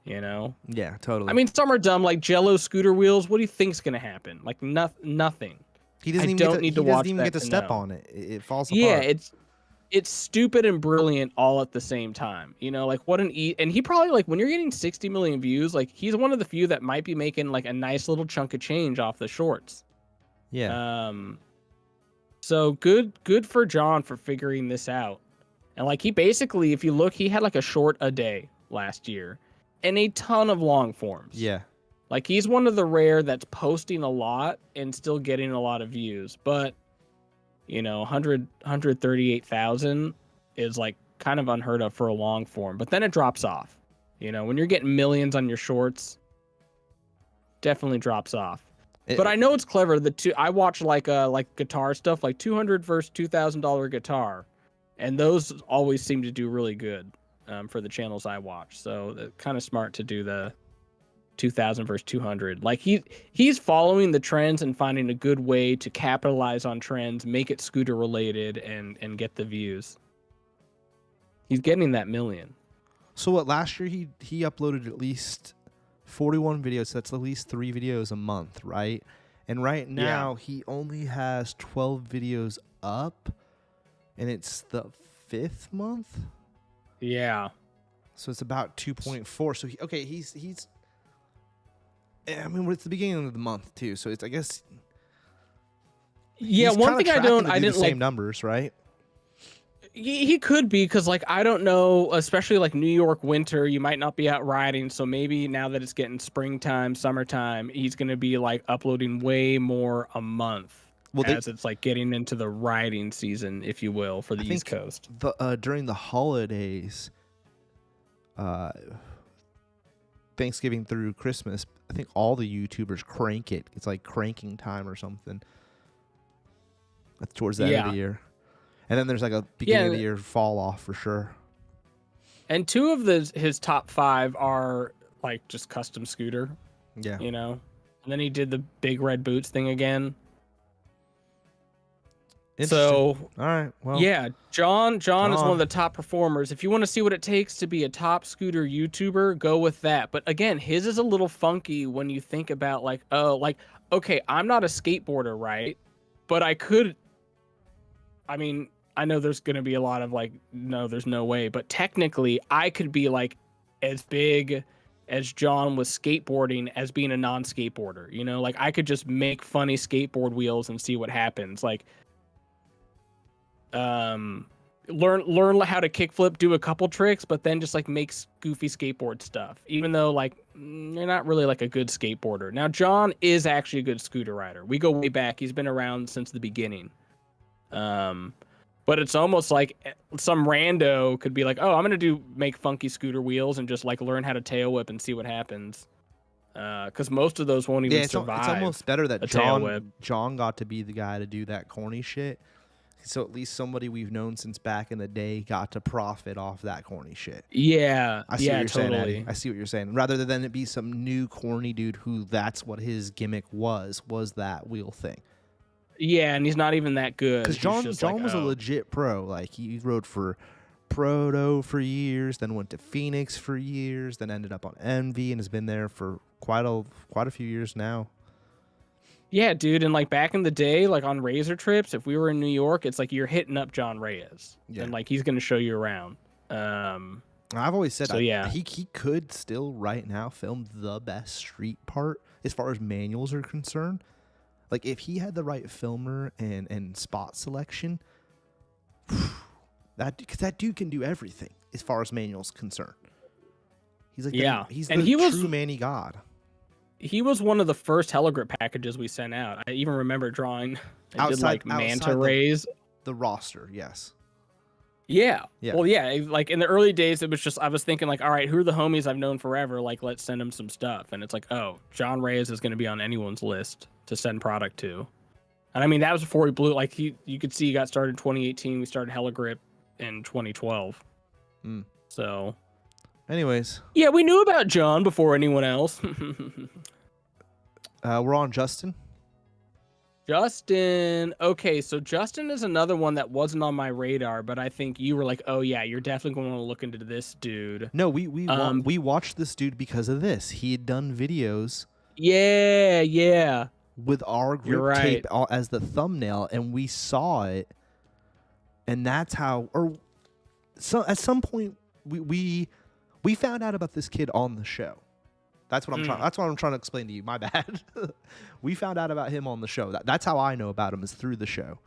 you know? Yeah, totally. I mean, some are dumb, like Jello scooter wheels. What do you think's going to happen? Like, nothing. He doesn't even get to step on it. It falls apart. Yeah, it's stupid and brilliant all at the same time. You know, like what and he probably, like, when you're getting 60 million views, like he's one of the few that might be making like a nice little chunk of change off the shorts. Yeah. So good for John for figuring this out. And like he basically, if you look, he had like a short a day last year and a ton of long forms. Yeah. Like he's one of the rare that's posting a lot and still getting a lot of views, but you know, 138,000 is like kind of unheard of for a long form, but then it drops off. You know, when you're getting millions on your shorts, definitely drops off. But I know it's clever. I watch like guitar stuff, like $200 versus $2,000 guitar, and those always seem to do really good for the channels I watch. So it's kind of smart to do the 2,000 versus 200. Like he's following the trends and finding a good way to capitalize on trends, make it scooter related, and get the views. He's getting that million. So what? Last year he uploaded at least 41 videos. So that's at least 3 videos a month, right? And right now he only has 12 videos up, and it's the 5th month. Yeah. So it's about 2.4. So he's. I mean, it's the beginning of the month too, so it's, I guess. Yeah, one thing I didn't the same numbers, right? He could be, because like I don't know, especially like New York winter, you might not be out riding, so maybe now that it's getting springtime, summertime, he's gonna be like uploading way more a month. Well, as it's like getting into the riding season, if you will, for the East Coast. During the holidays, Thanksgiving through Christmas, I think all the YouTubers crank it. It's like cranking time or something. That's towards the end of the year. And then there's like a beginning of the year fall off for sure. And 2 of his top 5 are like just custom scooter. Yeah. You know? And then he did the big red boots thing again. So, all right. Well, yeah, John is one of the top performers. If you want to see what it takes to be a top scooter YouTuber, go with that. But again, his is a little funky when you think about like, okay, I'm not a skateboarder, right? But I mean, I know there's going to be a lot of like, no, there's no way. But technically, I could be like as big as John was skateboarding as being a non-skateboarder. You know, like I could just make funny skateboard wheels and see what happens. Like, learn how to kickflip, do a couple tricks, but then just like make goofy skateboard stuff, even though like you're not really like a good skateboarder. Now John is actually a good scooter rider. We go way back. He's been around since the beginning. But it's almost like some rando could be like, oh, I'm gonna make funky scooter wheels and just like learn how to tail whip and see what happens. Because most of those won't even survive. It's almost better that a tail whip. John got to be the guy to do that corny shit. So at least somebody we've known since back in the day got to profit off that corny shit. Yeah, I see what you're totally. saying, Addy. I see what you're saying. Rather than it be some new corny dude who that's what his gimmick was that wheel thing. Yeah, and he's not even that good. Because John was a legit pro. Like he rode for Proto for years, then went to Phoenix for years, then ended up on Envy and has been there for quite a few years now. Yeah, dude, and like back in the day, like on Razor trips, if we were in New York, it's like you're hitting up John Reyes, and like he's gonna show you around. I've always said, he could still right now film the best street part as far as manuals are concerned. Like if he had the right filmer and spot selection, that dude can do everything as far as manuals concerned. He's like he's the true Manny God. He was one of the first Heligrip packages we sent out. I even remember drawing outside manta rays. The roster, yes. Yeah. Well, yeah. Like in the early days, it was just I was thinking like, all right, who are the homies I've known forever? Like, let's send them some stuff. And it's like, oh, John Reyes is going to be on anyone's list to send product to. And I mean, that was before he blew. Like you could see he got started in 2018. We started Heligrip in 2012. So, anyways, yeah, we knew about John before anyone else. We're on Justin. Okay, so Justin is another one that wasn't on my radar, but I think you were like, oh yeah, you're definitely going to want to look into this dude. No, we watched this dude because of this. He had done videos. Yeah. With our grip tape as the thumbnail, and we saw it, and that's how. At some point, we found out about this kid on the show. That's what I'm trying. That's what I'm trying to explain to you. My bad. We found out about him on the show. That's how I know about him, is through the show.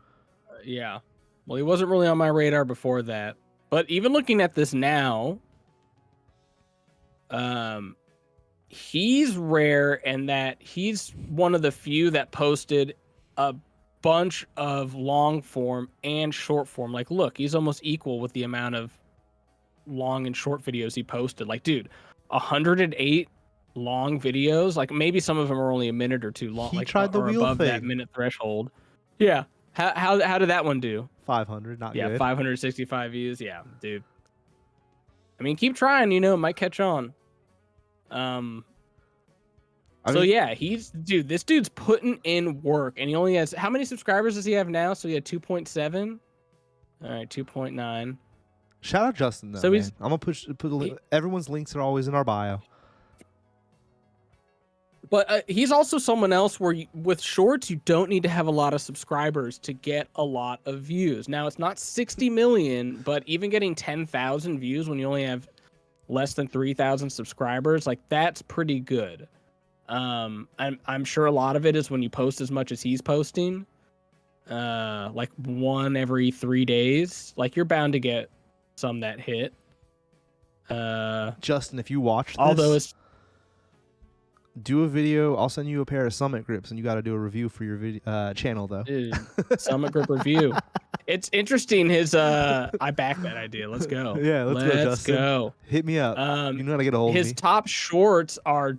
Yeah. Well, he wasn't really on my radar before that. But even looking at this now, he's rare in that he's one of the few that posted a bunch of long form and short form. Like, look, he's almost equal with the amount of long and short videos he posted. Like, dude, 108 long videos, like maybe some of them are only a minute or two long. He like tried the wheel above thing. that minute threshold. Yeah. How did that one do? 500, not good. 565 views. Yeah, dude. I mean, keep trying. It might catch on. This dude's putting in work, and he only has how many subscribers does he have now? So he had 2.7. All right, 2.9. Shout out Justin though. So man. I'm gonna everyone's links are always in our bio. But he's also someone else where with shorts, you don't need to have a lot of subscribers to get a lot of views. Now, it's not 60 million, but even getting 10,000 views when you only have less than 3,000 subscribers, like that's pretty good. I'm sure a lot of it is when you post as much as he's posting, like one every 3 days. Like you're bound to get some that hit. Justin, if you watch this, although it's do a video. I'll send you a pair of Summit grips, and you got to do a review for your video channel, though. Dude, Summit grip review. It's interesting. I back that idea. Let's go. Yeah, let's go, Justin. Go. Hit me up. You know how to get a hold of me. His top shorts are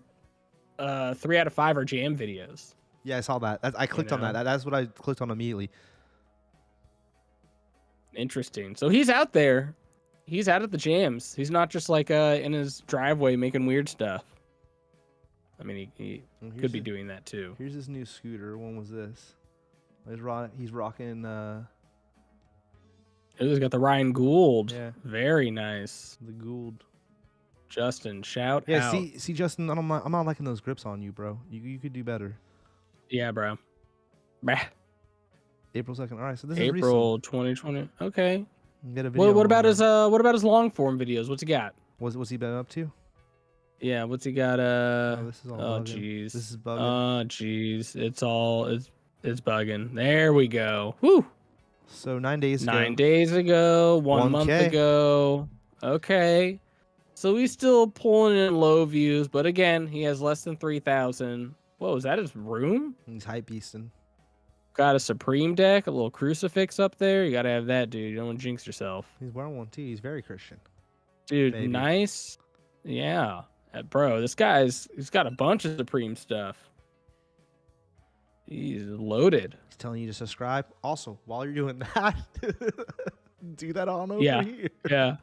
3 out of 5 are jam videos. Yeah, I saw that. I clicked on that. That's what I clicked on immediately. Interesting. So he's out there. He's out at the jams. He's not just like in his driveway making weird stuff. I mean, he could be doing that too. Here's his new scooter. When was this? He's rocking. He's got the Ryan Gould. Yeah. Very nice. The Gould. Justin, shout out. Yeah, see, Justin, I'm not liking those grips on you, bro. You could do better. Yeah, bro. Bah. April 2nd. All right, so this April is 2020. Okay. Get a video. What about his long form videos? What's he got? What's he been up to? Yeah, what's he got? This is all bugging. Jeez. This is bugging. Oh, jeez. It's bugging. There we go. Whew. So 9 days ago. 9 days ago. 1 month 1K. ago. Okay. So he's still pulling in low views, but again, he has less than 3,000. Whoa, is that his room? He's hype beasting. Got a Supreme deck, a little crucifix up there. You gotta have that, dude. You don't want to jinx yourself. He's wearing one too. He's very Christian. Dude, Maybe. nice. Yeah. Bro, he's got a bunch of Supreme stuff. He's loaded. He's telling you to subscribe. Also, while you're doing that, do that on over Yeah. here. Yeah.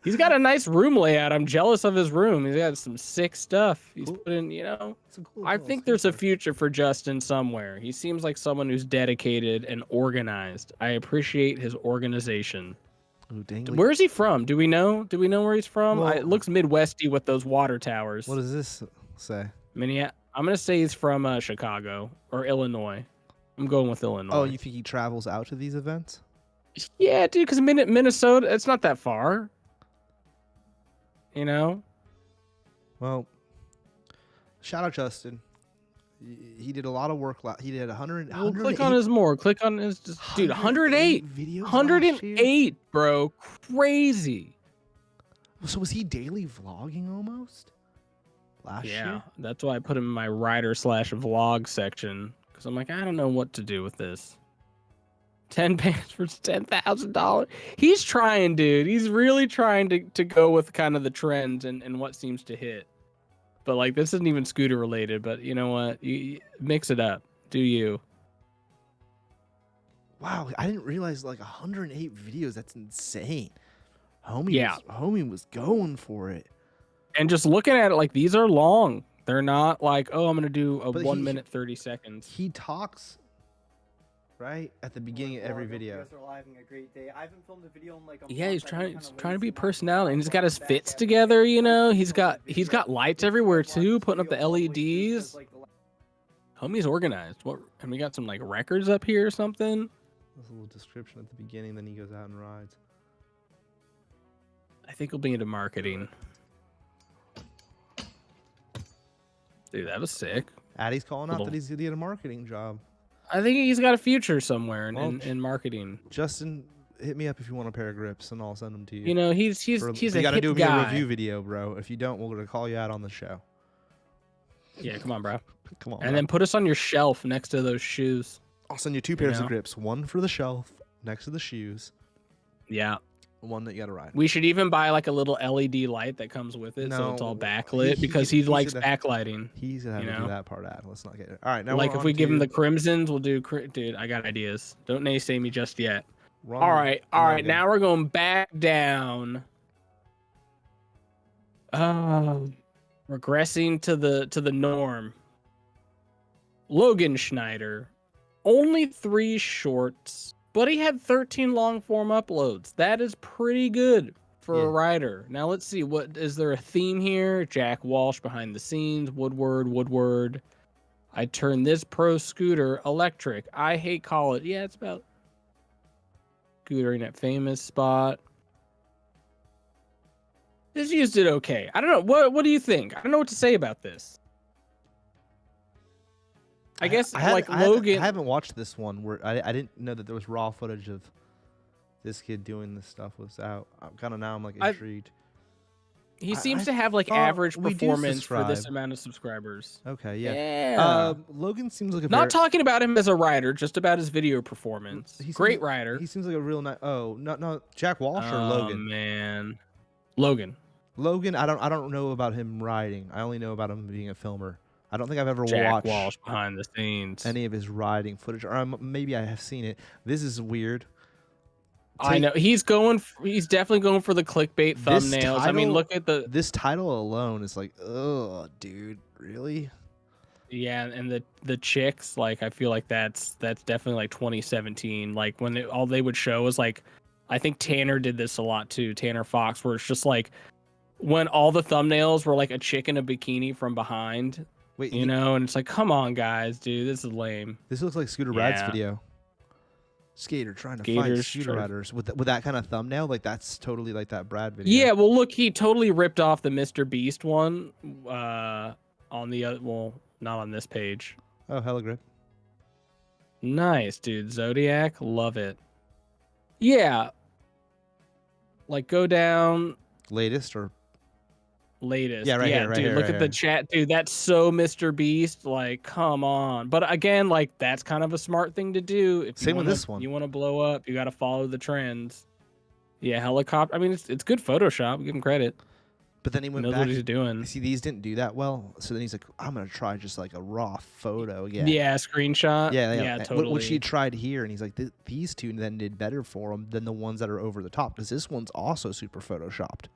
He's got a nice room layout. I'm jealous of his room. He's got some sick stuff. He's Cool. put in, you know. It's a cool I little think there's a scooter. future for Justin somewhere. He seems like someone who's dedicated and organized. I appreciate his organization. Ooh, dang, Where is he from? Do we know? Do we know where he's from? Well- It looks Midwesty with those water towers. What does this say? I'm gonna say he's from Chicago or Illinois. I'm going with Illinois. Oh, you think he travels out to these events? Yeah, dude. Because Minnesota, it's not that far. You know. Well, shout out Justin. He did a lot of work. He did 100. Well, click on his more. Click on his. Dude, 108 videos. 108, bro. Crazy. So was he daily vlogging almost? Last year? That's why I put him in my writer/vlog section because I'm like, I don't know what to do with this. 10 bands for $10,000. He's trying, dude. He's really trying to go with kind of the trends and what seems to hit. But like, this isn't even scooter related. But you know what? You mix it up. Do you? Wow, I didn't realize like 108 videos. That's insane. Homie was going for it. And just looking at it, like these are long. They're not like, oh, I'm gonna do a But 1 minute 30 seconds. He talks right at the beginning of every video. Yeah, he's trying to be personality, and he's got his fits together. You know, he's got lights everywhere too, putting up the LEDs. Homie's organized. What? And we got some like records up here or something. There's a little description at the beginning, then he goes out and rides. I think he'll be into marketing. Dude, that was sick. Addy's calling out that he's gonna get a marketing job. I think he's got a future somewhere Well, in marketing. Justin, hit me up if you want a pair of grips, and I'll send them to you. You know, he's We a gotta hip do me a guy. review video, bro. If you don't, we're gonna call you out on the show. Yeah, come on, bro. Come on. And bro. then put us on your shelf next to those shoes. I'll send you two pairs know? of grips. One for the shelf next to the shoes. Yeah. One that you gotta ride. We should even buy like a little LED light that comes with it, so it's all No, backlit because he likes should- backlighting. He's gonna have You to know? do that part out. Let's not get it. All right, now Like we're if we on give him to the crimsons, we'll do. Dude, I got ideas. Don't naysay me just yet. Ron All right. Logan. Now we're going back down. Regressing to the norm. LoganSchnider, only 3 shorts, but he had 13 long form uploads. That is pretty good for a writer. Now let's see, what is there a theme here? Jack Walsh behind the scenes, Woodward. I turned this pro scooter electric. I hate college. Yeah, it's about scootering at famous spot. This used it okay. I don't know. What do you think? I don't know what to say about this. I guess Logan. I haven't watched this one where I didn't know that there was raw footage of this kid doing this stuff was out. I'm like intrigued. He seems to have like thought average we do performance for this subscribe. amount of subscribers. Okay, yeah. Yeah. Logan seems like a Not talking about him as a writer, just about his video performance. Great writer. He seems like a real nice. Oh, no, Jack Walsh or Oh Logan? man, Logan. Logan, I don't know about him riding. I only know about him being a filmer. I don't think I've ever Jack watched Walsh behind the scenes. any of his riding footage, or maybe I have seen it. This is weird. I know he's definitely going for the clickbait thumbnails. I mean, look at this title alone is like, oh, dude, really? Yeah, and the chicks, like I feel like that's definitely like 2017. Like when all they would show was like, I think Tanner did this a lot too. Tanner Fox, where it's just like when all the thumbnails were like a chick in a bikini from behind. Wait, you know, and it's like, come on, guys, dude, this is lame. This looks like Scootabrad's video. Skater trying to find scooter riders with that kind of thumbnail. Like that's totally like that Brad video. Yeah, well, look, he totally ripped off the Mr. Beast one on the other. Well, not on this page. Oh, hella grip. Nice, dude. Zodiac, love it. Yeah. Like go down. Latest or latest. Yeah, right here, right dude, here, look right at the here. chat, dude. That's so Mr. Beast. Like, come on. But again, like that's kind of a smart thing to do. If Same with this one. you want to blow up, you got to follow the trends. Yeah, helicopter. I mean, it's good Photoshop. Give him credit. But then he He went knows back. what he's doing. See, these didn't do that well. So then he's like, I'm gonna try just like a raw photo again. Yeah, screenshot. Yeah, totally. Which he tried here, and he's like, these two then did better for him than the ones that are over the top, because this one's also super photoshopped.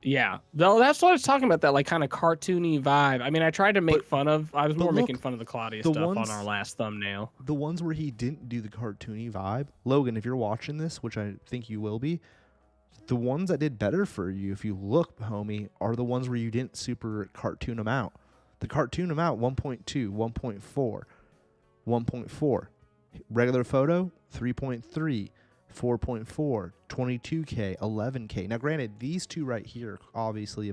Yeah, though that's what I was talking about. That like kind of cartoony vibe. I mean, I tried to make fun of. I was more making fun of the Claudia stuff on our last thumbnail. The ones where he didn't do the cartoony vibe, Logan, if you're watching this, which I think you will be, the ones that did better for you, if you look, homie, are the ones where you didn't super cartoon them out. The cartoon them out 1.2, 1.4, 1.4. Regular photo 3.3, 4.4, 22K, 11K. Now, granted, these two right here, obviously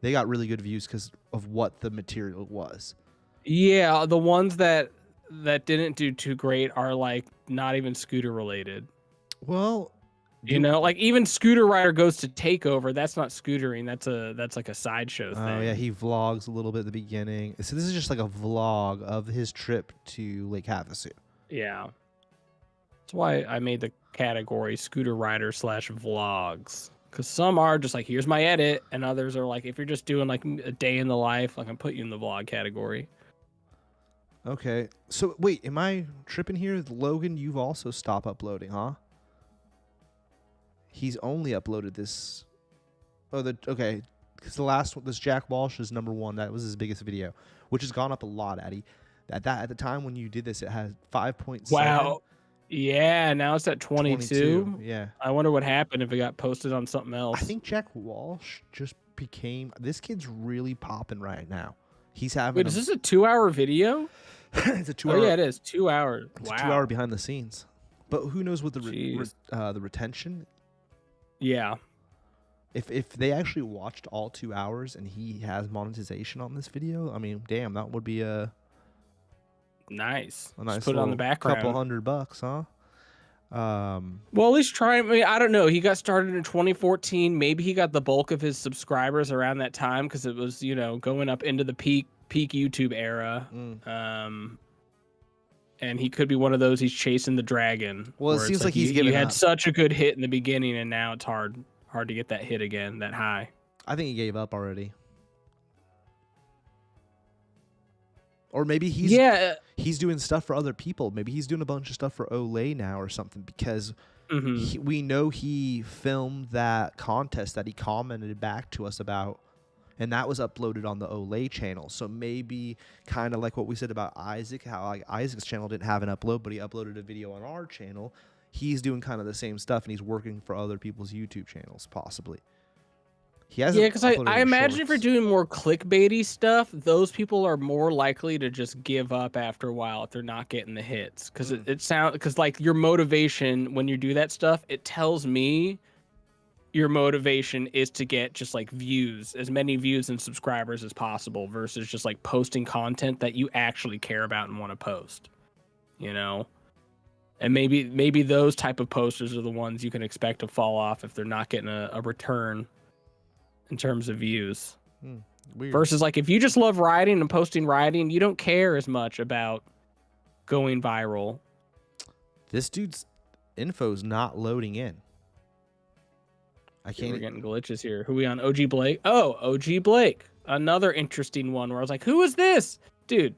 they got really good views because of what the material was. Yeah, the ones that didn't do too great are like not even scooter related. Well, you know, like even Scooter Rider goes to Takeover. That's not scootering. That's like a sideshow thing. Oh yeah, he vlogs a little bit at the beginning. So this is just like a vlog of his trip to Lake Havasu. Yeah, that's why I made the category Scooter Rider / vlogs, because some are just like, here's my edit, and others are like, if you're just doing like a day in the life, like I'm putting you in the vlog category. Okay, so wait, am I tripping here? Logan, you've also stopped uploading, huh? He's only uploaded this. Okay, because the last one, this Jack Walsh is #1. That was his biggest video, which has gone up a lot, Addy. At the time when you did this, it had 5.7. Wow. Yeah, now it's at 22. Yeah. I wonder what happened if it got posted on something else. I think Jack Walsh just became. This kid's really popping right now. He's having. Wait, is this a 2-hour video? It's a 2-hour. Oh yeah, it is 2 hours. It's wow. a 2-hour behind the scenes. But who knows what the retention. Yeah. If they actually watched all 2 hours and he has monetization on this video, I mean, damn, that would be a nice. nice Just put it on the background. Couple $100, huh? Well, at least try. I mean, I don't know. He got started in 2014. Maybe he got the bulk of his subscribers around that time because it was, going up into the peak YouTube era. And he could be one of those. He's chasing the dragon. Well, it seems like he's giving He had up. such a good hit in the beginning, and now it's hard to get that hit again, that high. I think he gave up already. Or maybe he's doing stuff for other people. Maybe he's doing a bunch of stuff for Olay now or something, because we know he filmed that contest that he commented back to us about, and that was uploaded on the Olay channel. So maybe kind of like what we said about Isaac, how like Isaac's channel didn't have an upload, but he uploaded a video on our channel. He's doing kind of the same stuff, and he's working for other people's YouTube channels, possibly. Yeah, because I imagine if you're doing more clickbaity stuff, those people are more likely to just give up after a while if they're not getting the hits. Because because like your motivation when you do that stuff, it tells me your motivation is to get just like views, as many views and subscribers as possible, versus just like posting content that you actually care about and want to post, And maybe those type of posters are the ones you can expect to fall off if they're not getting a return in terms of views. Weird. Versus like if you just love riding and posting riding, you don't care as much about going viral. This dude's info's not loading in. I can't. We're getting glitches here. Who we on? OG Blake? Oh, OG Blake. Another interesting one where I was like, who is this? Dude,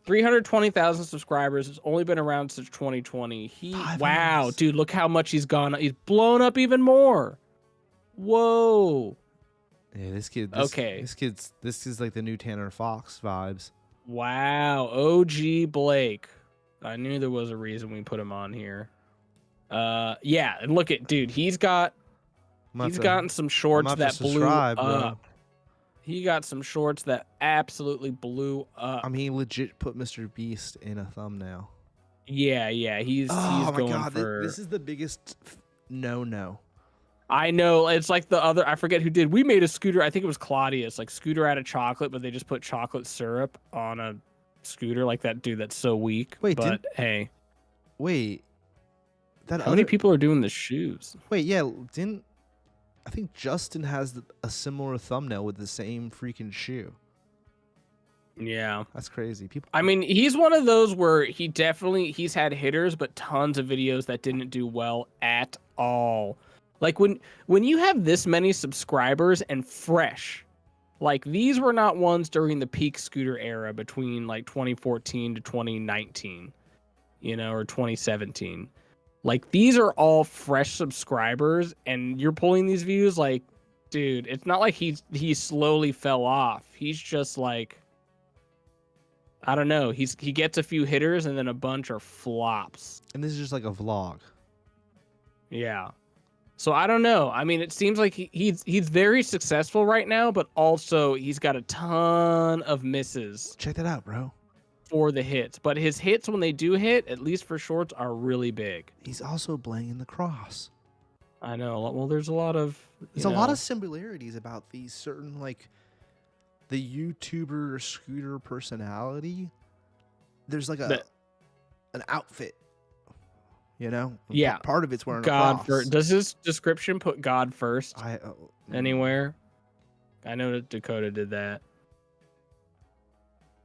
320,000 subscribers. Has only been around since 2020. Wow, dude, look how much he's gone. He's blown up even more. Whoa. Yeah, this kid. This is like the new Tanner Fox vibes. Wow, OG Blake. I knew there was a reason we put him on here. Yeah, and look at dude. He's gotten some shorts that blew up. Bro. He got some shorts that absolutely blew up. I mean, he legit put Mr. Beast in a thumbnail. Yeah, he's going for. This is the biggest no. I know, it's like the other, I forget who did. We made a scooter, I think it was Claudius, like scooter out of chocolate, but they just put chocolate syrup on a scooter, like that dude that's so weak. Wait, hey. Wait. How many people are doing the shoes? Wait, yeah, I think Justin has a similar thumbnail with the same freaking shoe. Yeah. That's crazy. People. I mean, he's one of those where he's had hitters, but tons of videos that didn't do well at all. Like when you have this many subscribers and fresh, like these were not ones during the peak scooter era between like 2014 to 2019, you know, or 2017. Like these are all fresh subscribers and you're pulling these views like, dude, it's not like he slowly fell off. He's just like, I don't know. He gets a few hitters and then a bunch are flops. And this is just like a vlog. Yeah. So I don't know. I mean, it seems like he's very successful right now, but also he's got a ton of misses. Check that out, bro. For the hits, but his hits when they do hit, at least for shorts, are really big. He's also blanging the cross. I know. Well, there's a lot of a lot of similarities about these certain like the YouTuber scooter personality. There's like an outfit, you know. Yeah. Part of it's wearing God a cross. first. Does his description put God first anywhere? I know that Dakota did that.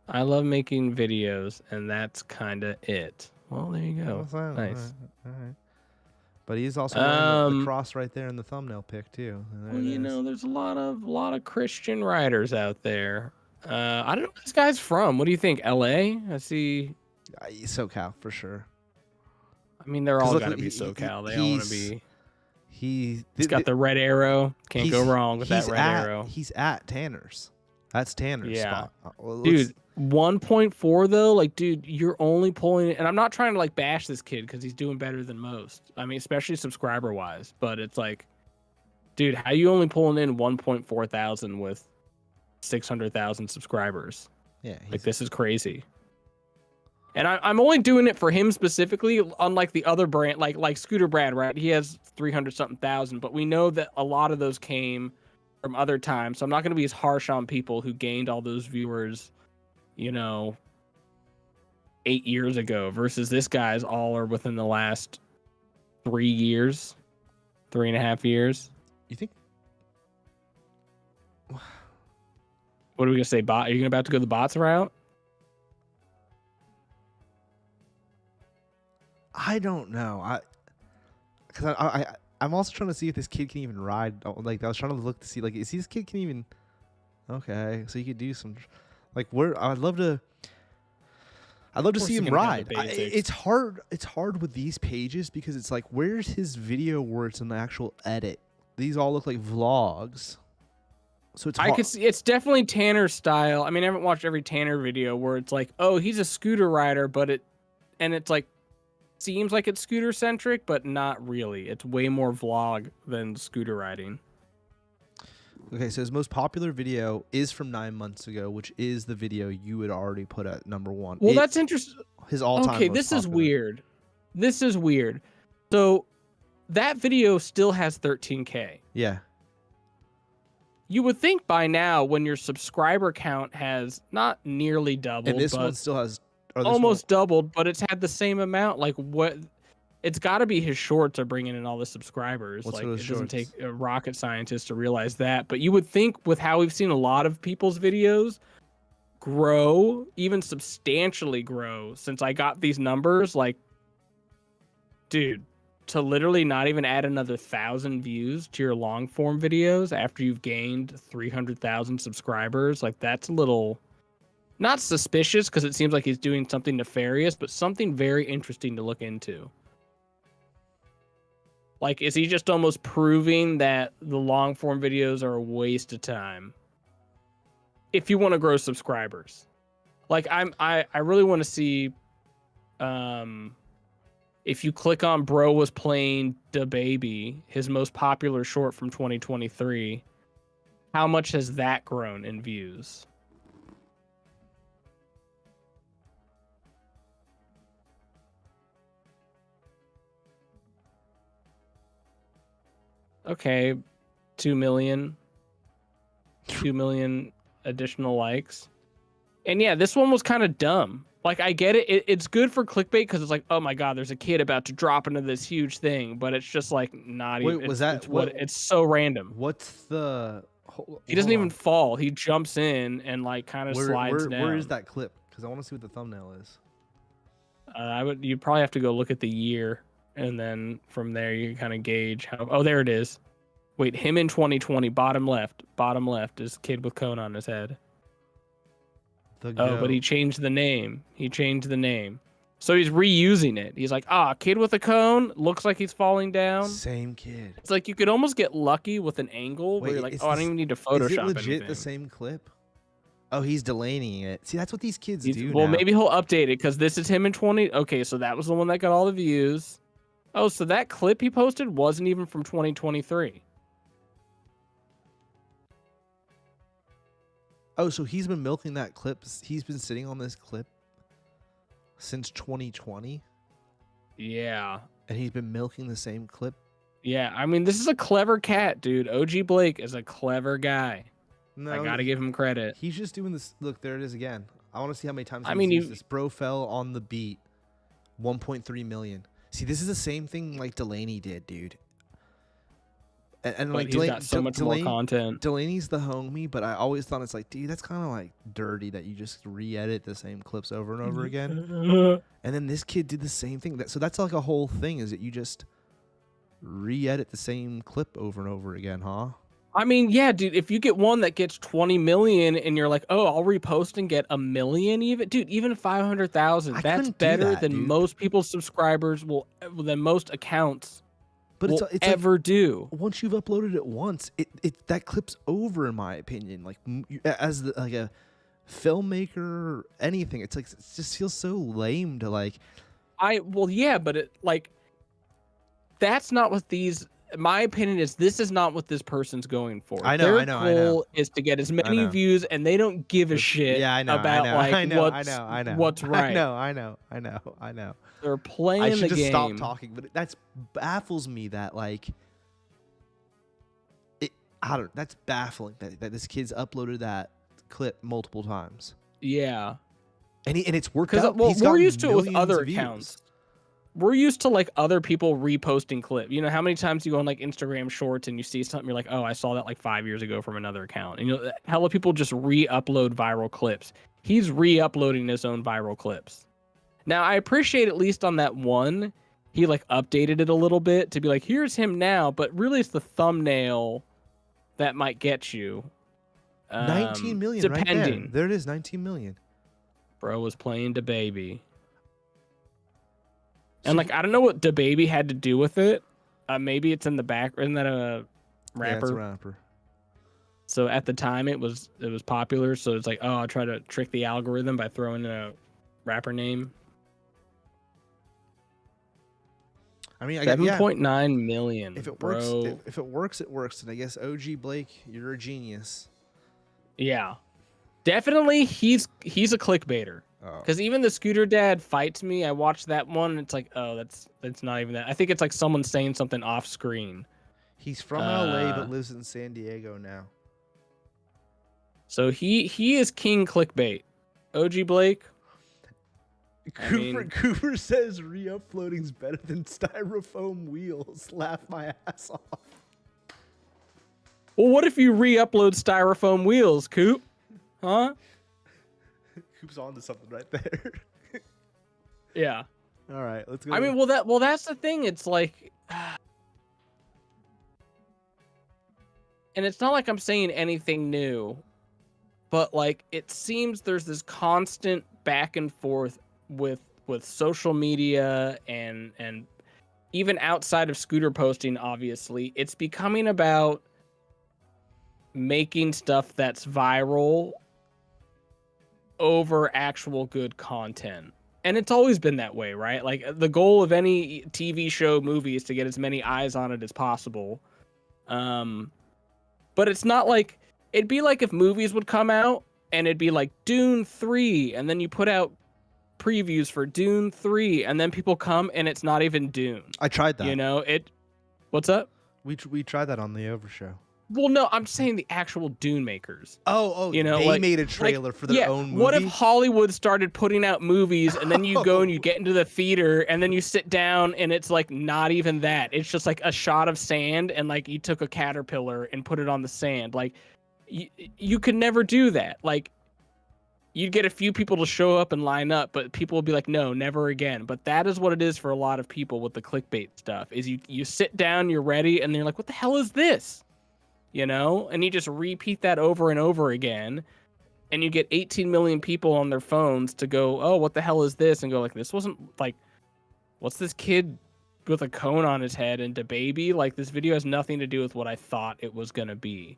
I love making videos, and that's kind of it. Well, there you go. Nice. All right. But he's also wearing the cross right there in the thumbnail pic too. Well, you know, there's a lot of Christian writers out there. I don't know where this guy's from. What do you think? LA? I see. SoCal for sure. I mean, they're all gotta be SoCal. They all want to be. He's got the red arrow. Can't go wrong with that red arrow. He's at Tanner's. That's Tanner's spot. Well, dude, 1.4 though, like, dude, you're only pulling it, and I'm not trying to like bash this kid because he's doing better than most. I mean, especially subscriber wise, but it's like, dude, how you only pulling in 1.4 thousand with 600,000 subscribers? Yeah, like this is crazy. And I'm only doing it for him specifically, unlike the other brand, like scootabrad, right? He has 300 something thousand, but we know that a lot of those came from other times, so I'm not going to be as harsh on people who gained all those viewers, you know, 8 years ago versus this guy's all are within the last 3 years, 3.5 years. You think? What are we going to say? Bot? Are you about to go the bots route? I don't know. I'm also trying to see if this kid can even ride. Like I was trying to look to see, like, is this kid can even? Okay, so you could do some, like, where I'd love to see him ride. It's hard. It's hard with these pages because it's like, where's his video where it's an actual edit? These all look like vlogs. So it's hard. I could see it's definitely Tanner style. I mean, I haven't watched every Tanner video where it's like, oh, he's a scooter rider, but it's like seems like it's scooter centric, but not really. It's way more vlog than scooter riding. Okay, so his most popular video is from 9 months ago, which is the video you had already put at #1. Well, that's interesting. His all-time. Okay, this is weird. This is weird. So that video still has 13K. Yeah. You would think by now, when your subscriber count has not nearly doubled, and this one still has almost doubled, but it's had the same amount. Like, what? It's got to be his shorts are bringing in all the subscribers. What's like, it doesn't take a rocket scientist to realize that. But you would think, with how we've seen a lot of people's videos grow, even substantially grow, since I got these numbers, like, dude, to literally not even add another 1,000 views to your long form videos after you've gained 300,000 subscribers, like, that's a little not suspicious because it seems like he's doing something nefarious, but something very interesting to look into. Like, is he just almost proving that the long form videos are a waste of time if you want to grow subscribers? Like, I really want to see if you click on Bro Was Playing Da Baby, his most popular short from 2023, how much has that grown in views? Okay, 2 million additional likes. And yeah, this one was kind of dumb. Like, I get it. It's good for clickbait because it's like, oh my god, there's a kid about to drop into this huge thing, but it's just like not Wait, even. was that it's what? It's so random. What's the? He doesn't hold even on. fall. He jumps in and like kind of slides down. Where is that clip? Because I want to see what the thumbnail is. You'd probably have to go look at the year, and then from there you can kind of gauge how. Oh, there it is. Wait, him in 2020, bottom left. Bottom left is kid with cone on his head. Oh, but he changed the name. He changed the name. So he's reusing it. He's like, kid with a cone, looks like he's falling down. Same kid. It's like you could almost get lucky with an angle where you're like, I don't even need to Photoshop Is it legit anything. the same clip? Oh, he's delaying it. See, that's what these kids do Well, now. maybe he'll update it because this is him in 20. Okay, so that was the one that got all the views. Oh, so that clip he posted wasn't even from 2023. Oh, so he's been milking that clip. He's been sitting on this clip since 2020, Yeah. and he's been milking the same clip. Yeah, I mean, this is a clever cat, dude. OG Blake is a clever guy. No, I gotta give him credit. He's just doing this. Look, there it is again. I want to see how many times mean, this. Bro fell on the beat. 1.3 million. See, this is the same thing like Delaney did, dude. And But like he's got so much more content. Delaney's the homie, but I always thought it's like, dude, that's kind of like dirty that you just re-edit the same clips over and over again. And then this kid did the same thing. So that's like a whole thing, is that you just re-edit the same clip over and over again, huh? I mean, yeah, dude, if you get one that gets 20 million and you're like, oh, I'll repost and get 1 million even, dude, even 500,000, that's better than most people's subscribers than most accounts but will it's ever do. Once you've uploaded it once, it that clip's over, in my opinion. Like, as like a filmmaker or anything, it's like, it just feels so lame to like. Yeah, but it like, that's not what these. My opinion is this is not what this person's going for. Their goal is to get as many views, and they don't give a shit about what's right. I know. They're playing I the should game. just stop talking, but that's baffles me that like that's baffling that this kid's uploaded that clip multiple times. Yeah. And it's worked out. Well, we're used to it with other accounts. We're used to like other people reposting clip. You know how many times you go on like Instagram Shorts and you see something, you're like, oh, I saw that like 5 years ago from another account. And you know, hella people just re-upload viral clips. He's re-uploading his own viral clips. Now I appreciate at least on that one, he like updated it a little bit to be like, here's him now, but really it's the thumbnail that might get you. 19 million, depending. Right there it is, 19 million. Bro was playing DaBaby. And like, I don't know what DaBaby had to do with it. Maybe it's in the back. Isn't that a rapper? Yeah, it's a rapper. So at the time it was popular. So it's like, oh, I'll try to trick the algorithm by throwing in a rapper name. I mean, 7.9 million. If it bro. works, if it works, it works. And I guess OG Blake, you're a genius. Yeah, definitely. He's a clickbaiter. Because even the Scooter Dad fights me. I watched that one, and it's like, oh, that's not even that. I think it's like someone saying something off screen. He's from LA but lives in San Diego now. So is king clickbait. OG Blake. Cooper says re-uploading's better than styrofoam wheels. Laugh my ass off. Well, what if you re-upload styrofoam wheels, Coop? Huh? Coop's on to something right there. Yeah. All right, let's go. I mean, well, that's the thing. It's like, and it's not like I'm saying anything new, but like it seems there's this constant back and forth with social media and even outside of scooter posting. Obviously, it's becoming about making stuff that's viral over actual good content. And it's always been that way, right? Like the goal of any TV show, movie is to get as many eyes on it as possible. But it's not like, it'd be like if movies would come out and it'd be like Dune 3 and then you put out previews for Dune 3 and then people come and it's not even Dune. I tried that. You know, what's up? We tried that on the Over Show. Well, no, I'm saying the actual Dune makers. Oh, You know, they like, made a trailer for their yeah, own movie. what if Hollywood started putting out movies and then you go and you Oh. get into the theater and then you sit down and it's like not even that. It's just like a shot of sand and like you took a caterpillar and put it on the sand. Like you could never do that. Like you'd get a few people to show up and line up, but people will be like, no, never again. But that is what it is for a lot of people with the clickbait stuff is you sit down, you're ready, and they're like, what the hell is this? You know, and you just repeat that over and over again, and you get 18 million people on their phones to go, oh, what the hell is this? And go like, this wasn't like, what's this kid with a cone on his head and the baby? Like this video has nothing to do with what I thought it was going to be.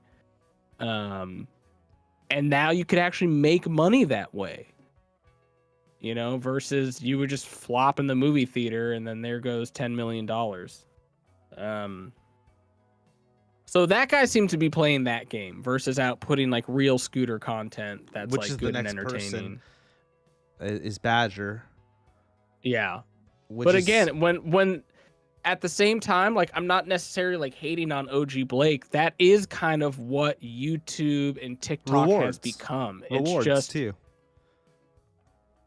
And now you could actually make money that way, you know, versus you would just flop in the movie theater and then there goes $10 million. So that guy seemed to be playing that game versus out putting like real scooter content that's Which like is good the and next entertaining. person is Badger. Yeah. But Again, when at the same time, like I'm not necessarily like hating on OG Blake. That is kind of what YouTube and TikTok has become. Rewards It's just too.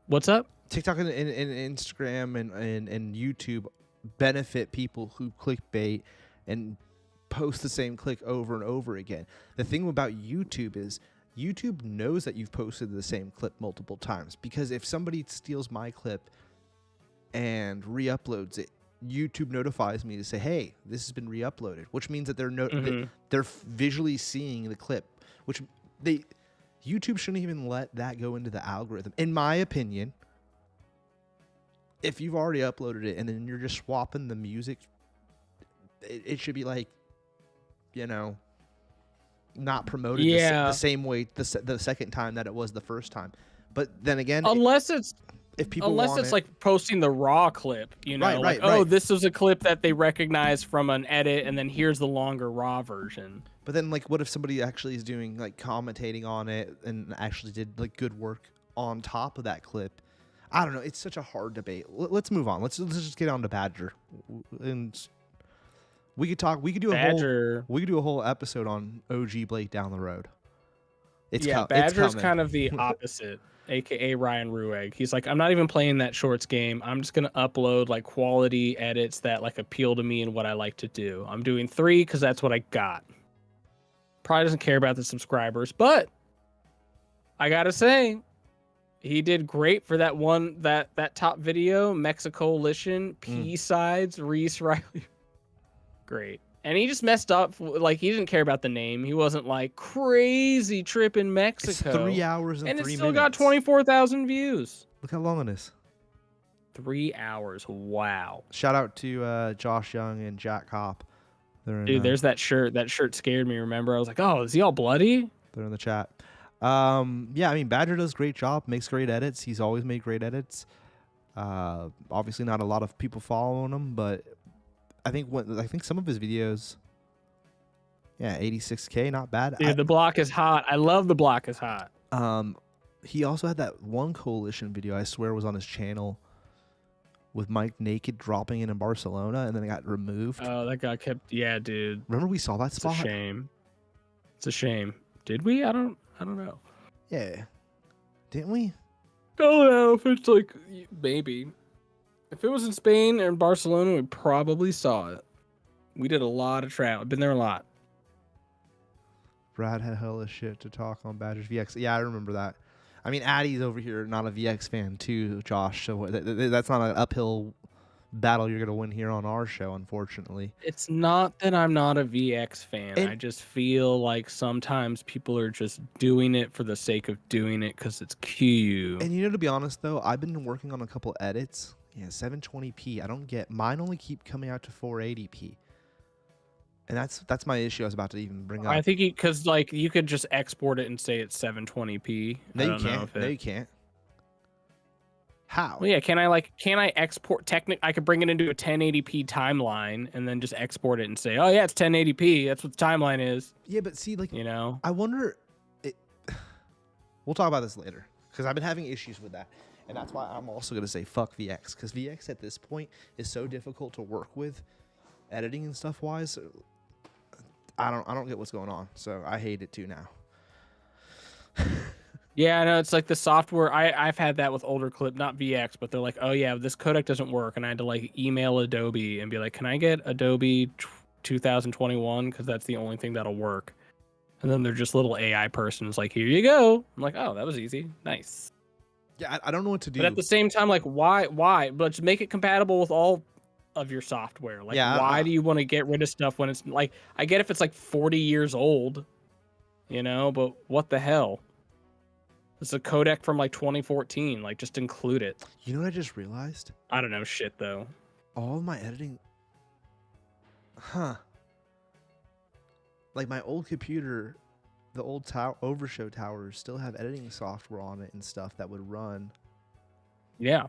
What's up? TikTok and Instagram and YouTube benefit people who clickbait and post the same click over and over again. The thing about YouTube is YouTube knows that you've posted the same clip multiple times, because if somebody steals my clip and re-uploads it, YouTube notifies me to say, hey, this has been re-uploaded, which means that they're visually seeing the clip, which YouTube shouldn't even let that go into the algorithm. In my opinion, if you've already uploaded it and then you're just swapping the music, it should be like, you know, not promoted the same way the second time that it was the first time. But then again, unless it's want like posting the raw clip, you know, right. Oh, this was a clip that they recognize from an edit, and then here's the longer raw version. But then, like, what if somebody actually is doing like commentating on it and actually did like good work on top of that clip? I don't know. It's such a hard debate. Let's move on. Let's just get on to Badger, and we could talk. We could do a whole episode on OG Blake down the road. Badger's kind of the opposite. AKA Ryan Rueg. He's like, I'm not even playing that shorts game. I'm just gonna upload like quality edits that like appeal to me and what I like to do. I'm doing 3 because that's what I got. Probably doesn't care about the subscribers, but I gotta say, he did great for that one that top video, Mexicoalition, P-Sides, Reese Riley. Great. And he just messed up. Like, he didn't care about the name. He wasn't like crazy trip in Mexico. It's 3 hours and 3 minutes. And it still got 24,000 views. Look how long it is. 3 hours. Wow. Shout out to Josh Young and Jack Kopp. Dude, there's that shirt. That shirt scared me, remember? I was like, oh, is he all bloody? They're in the chat. Yeah, I mean, Badger does a great job, makes great edits. He's always made great edits. Obviously not a lot of people following him, but I think some of his videos, 86K, not bad. Dude, the block is hot. I love the block is hot. He also had that one coalition video, I swear was on his channel, with Mike naked dropping in Barcelona, and then it got removed. Oh, that got kept. Yeah, dude. Remember we saw that spot? It's a shame. It's a shame. Did we? I don't know. Yeah. Didn't we? Don't know if it's like, maybe. If it was in Spain or in Barcelona, we probably saw it. We did a lot of travel. I've been there a lot. Brad had hella shit to talk on Badgers VX. Yeah, I remember that. I mean, Addy's over here, not a VX fan too, Josh. So that's not an uphill battle you're going to win here on our show, unfortunately. It's not that I'm not a VX fan. I just feel like sometimes people are just doing it for the sake of doing it because it's cute. And you know, to be honest, though, I've been working on a couple edits. Yeah, 720p. I don't get mine. Only keep coming out to 480p. And that's my issue I was about to even bring up. I think because like you could just export it and say it's 720p. No, you can't. No, you can't. How? Well, yeah, can I export I could bring it into a 1080p timeline and then just export it and say, oh yeah, it's 1080p. That's what the timeline is. Yeah, but see, like, you know, I wonder. We'll talk about this later because I've been having issues with that, and that's why I'm also gonna say fuck VX, because VX at this point is so difficult to work with, editing and stuff wise. I don't get what's going on. So I hate it too now. Yeah, I know it's like the software. I've had that with older clip, not VX, but they're like, oh yeah, this codec doesn't work, and I had to like email Adobe and be like, can I get Adobe 2021 because that's the only thing that'll work. And then they're just little AI persons like, here you go. I'm like, oh, that was easy, nice. Yeah, I don't know what to do. But at the same time, like, why? But just make it compatible with all of your software. Like, Yeah, why do you want to get rid of stuff when it's like, I get if it's like 40 years old, you know, but what the hell? It's a codec from like 2014. Like, just include it. You know what I just realized? I don't know shit though. All of my editing, like my old computer, the old Overshow towers still have editing software on it and stuff that would run. Yeah.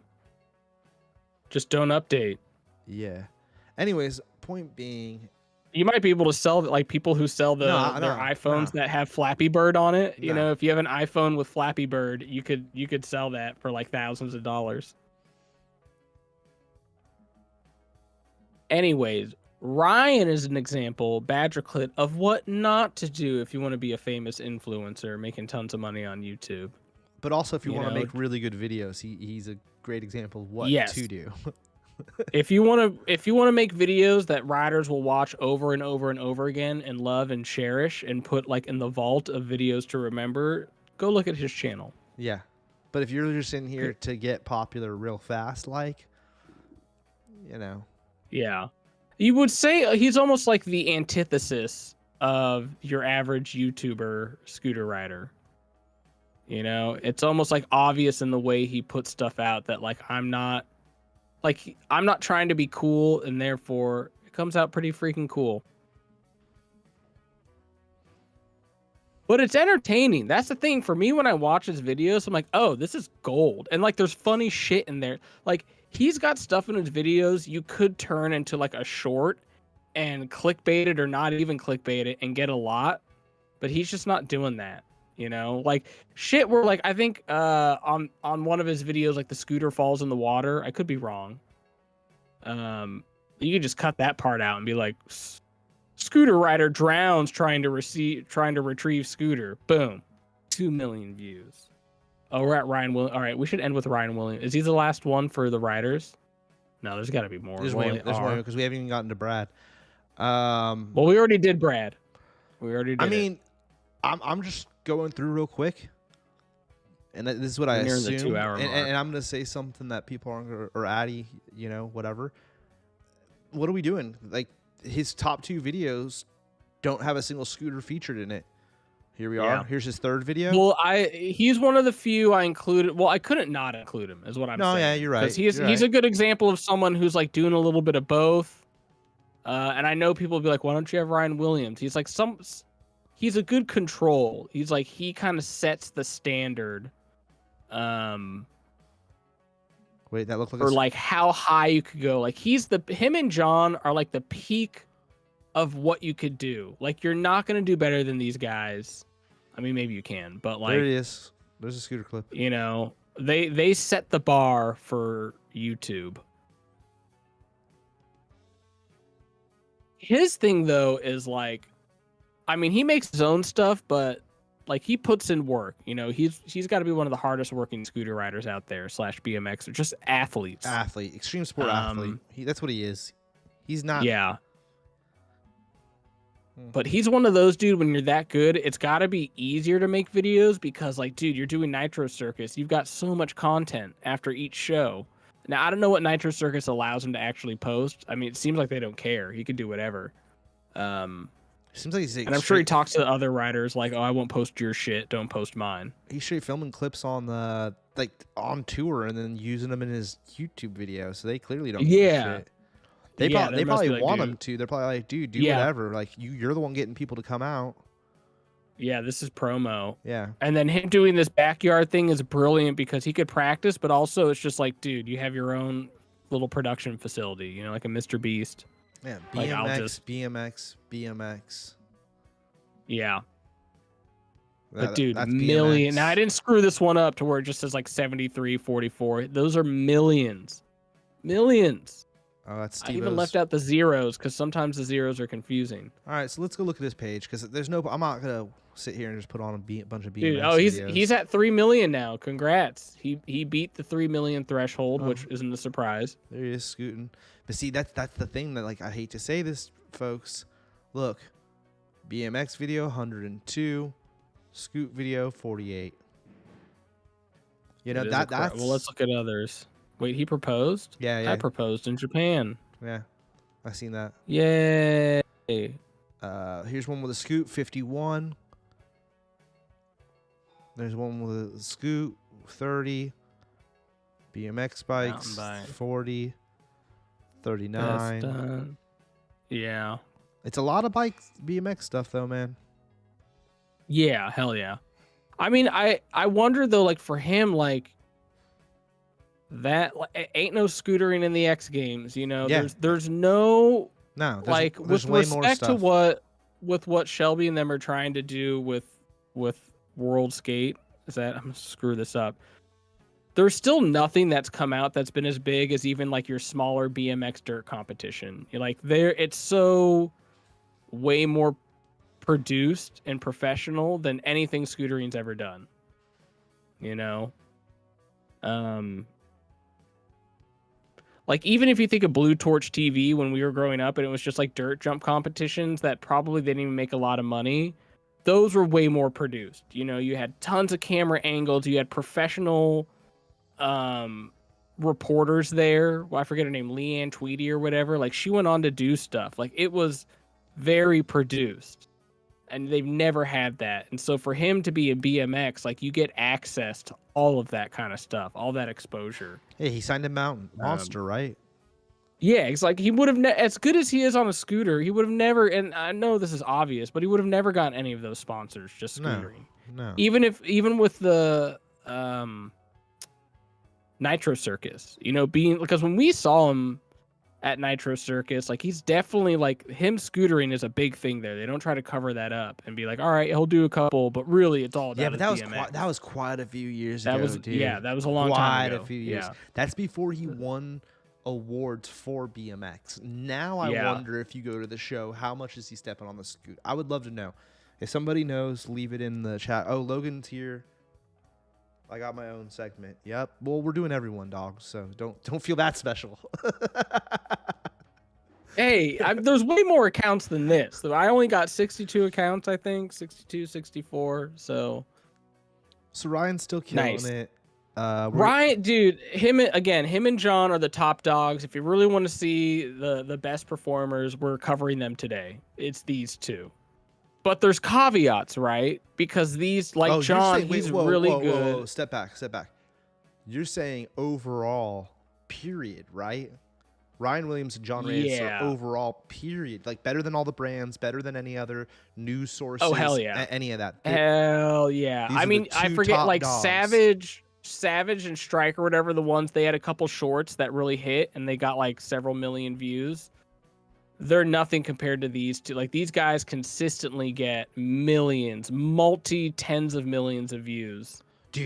Just don't update. Yeah. Anyways, point being, You might be able to sell like people who sell their iPhones that have Flappy Bird on it. You know, if you have an iPhone with Flappy Bird, you could sell that for like thousands of dollars. Anyways, Ryan is an example, Badgerclit, of what not to do if you want to be a famous influencer making tons of money on YouTube. but also if you want to make really good videos, he's a great example of what to do. If you want to make videos that riders will watch over and over and over again and love and cherish and put like in the vault of videos to remember, go look at his channel. Yeah. But if you're just in here to get popular real fast, like, you know. Yeah. You would say he's almost like the antithesis of your average YouTuber scooter rider. You know, it's almost like obvious in the way he puts stuff out that like I'm not trying to be cool, and therefore it comes out pretty freaking cool. But it's entertaining. That's the thing for me when I watch his videos. I'm like, oh, this is gold. And like there's funny shit in there. Like he's got stuff in his videos you could turn into like a short and clickbait it or not even clickbait it and get a lot. But he's just not doing that. You know, like shit where like I think on one of his videos, like the scooter falls in the water. I could be wrong. You could just cut that part out and be like, scooter rider drowns trying to retrieve scooter. Boom, 2 million views. Oh, we're at Ryan Williams. All right, we should end with Ryan Williams. Is he the last one for the riders? No, there's got to be more. There's one because we haven't even gotten to Brad. Well, we already did Brad. We already did. I mean, I'm just going through real quick, and this is what I assume. The 2 hour mark. And I'm gonna say something that people aren't or Addy, you know, whatever. What are we doing? Like his top 2 videos don't have a single scooter featured in it. Here we are. Here's his 3rd video. Well, he's one of the few I included. Well, I couldn't not include him, is what I'm saying. No, yeah, you're right. Because he's a good example of someone who's like doing a little bit of both. And I know people will be like, why don't you have Ryan Williams? He's like he's a good control. He's like he kind of sets the standard. Wait, that looked like for like how high you could go. Like him and John are like the peak of what you could do. Like you're not gonna do better than these guys. I mean, maybe you can, but like there it is. There's a scooter clip. You know, they set the bar for YouTube. His thing though is like, I mean, he makes his own stuff, but like he puts in work. You know, he's got to be one of the hardest working scooter riders out there / BMX or just athletes. Extreme sport athlete. That's what he is. He's not. Yeah. But he's one of those, dude, when you're that good, it's got to be easier to make videos because, like, dude, you're doing Nitro Circus. You've got so much content after each show. Now, I don't know what Nitro Circus allows him to actually post. I mean, it seems like they don't care. He could do whatever. Seems like he's and I'm sure he talks to the other writers like, oh, I won't post your shit. Don't post mine. He's straight filming clips on the, like, on tour and then using them in his YouTube video. So they clearly don't give a shit. They probably want him to. They're probably like, dude, do whatever. Like, you're the one getting people to come out. Yeah, this is promo. Yeah. And then him doing this backyard thing is brilliant because he could practice, but also it's just like, dude, you have your own little production facility, you know, like a Mr. Beast. Yeah, BMX. Yeah. But dude, million. Now I didn't screw this one up to where it just says like 73, 44. Those are millions. Millions. Oh, that's I Steve. even left out the zeros because sometimes the zeros are confusing. All right, so let's go look at this page because there's no. I'm not gonna sit here and just put on a bunch of BMX Dude, videos. he's at 3 million now. Congrats. He beat the 3 million threshold, Oh. which isn't a surprise. There he is scooting. But see, that's the thing that, like, I hate to say this, folks. Look, BMX video 102, scoot video 48. You know that's well. Let's look at others. Wait, he proposed? Yeah. I proposed in Japan. Yeah, I seen that. Yay! Here's one with a scoot 51. There's one with a scoot 30. BMX bikes 40. 39. Yeah. It's a lot of bikes, BMX stuff though, man. Yeah, hell yeah. I mean, I wonder though, like for him, like that ain't no scootering in the X Games, you know. Yeah. There's no No, like there's with way more respect to stuff. what Shelby and them are trying to do with World Skate. I'm gonna screw this up. There's still nothing that's come out that's been as big as even like your smaller BMX dirt competition. It's so way more produced and professional than anything Scootering's ever done. You know? Like even if you think of Blue Torch TV when we were growing up and it was just like dirt jump competitions that probably didn't even make a lot of money, those were way more produced. You know, you had tons of camera angles, you had professional reporters there. Well, I forget her name, Leanne Tweedy or whatever. Like she went on to do stuff. Like it was very produced. And they've never had that. And so for him to be a BMX, like you get access to all of that kind of stuff, all that exposure. Hey, he signed a monster, right? Yeah, it's like he would have, as good as he is on a scooter, he would have never, and I know this is obvious, but he would have never gotten any of those sponsors just scootering. No. Even with the Nitro Circus, you know, because when we saw him at Nitro Circus, like he's definitely like him scootering is a big thing there. They don't try to cover that up and be like, all right, he'll do a couple, but really it's all about that was quite a few years ago, dude. Yeah, that was a long time ago. Quite a few years. Yeah. That's before he won awards for BMX. Now I wonder if you go to the show, how much is he stepping on the scoot? I would love to know. If somebody knows, leave it in the chat. Oh, Logan's here. I got my own segment. Yep. Well, we're doing everyone, dog. So don't feel that special. Hey, there's way more accounts than this. I only got 62 accounts, I think, 62, 64. So Ryan's still killing it. Ryan, dude, him and John are the top dogs. If you really want to see the best performers, we're covering them today. It's these two. But there's caveats, right? Because these, like John, he's really good. Whoa. Step back. You're saying overall, period, right? Ryan Williams and John Reyes are overall, period. Like better than all the brands, better than any other news sources. Oh, hell yeah. Any of that. Hell yeah. I mean, I forget, like dogs. Savage and Strike or whatever, the ones, they had a couple shorts that really hit and they got like several million views. They're nothing compared to these two. Like these guys consistently get millions, tens of millions of views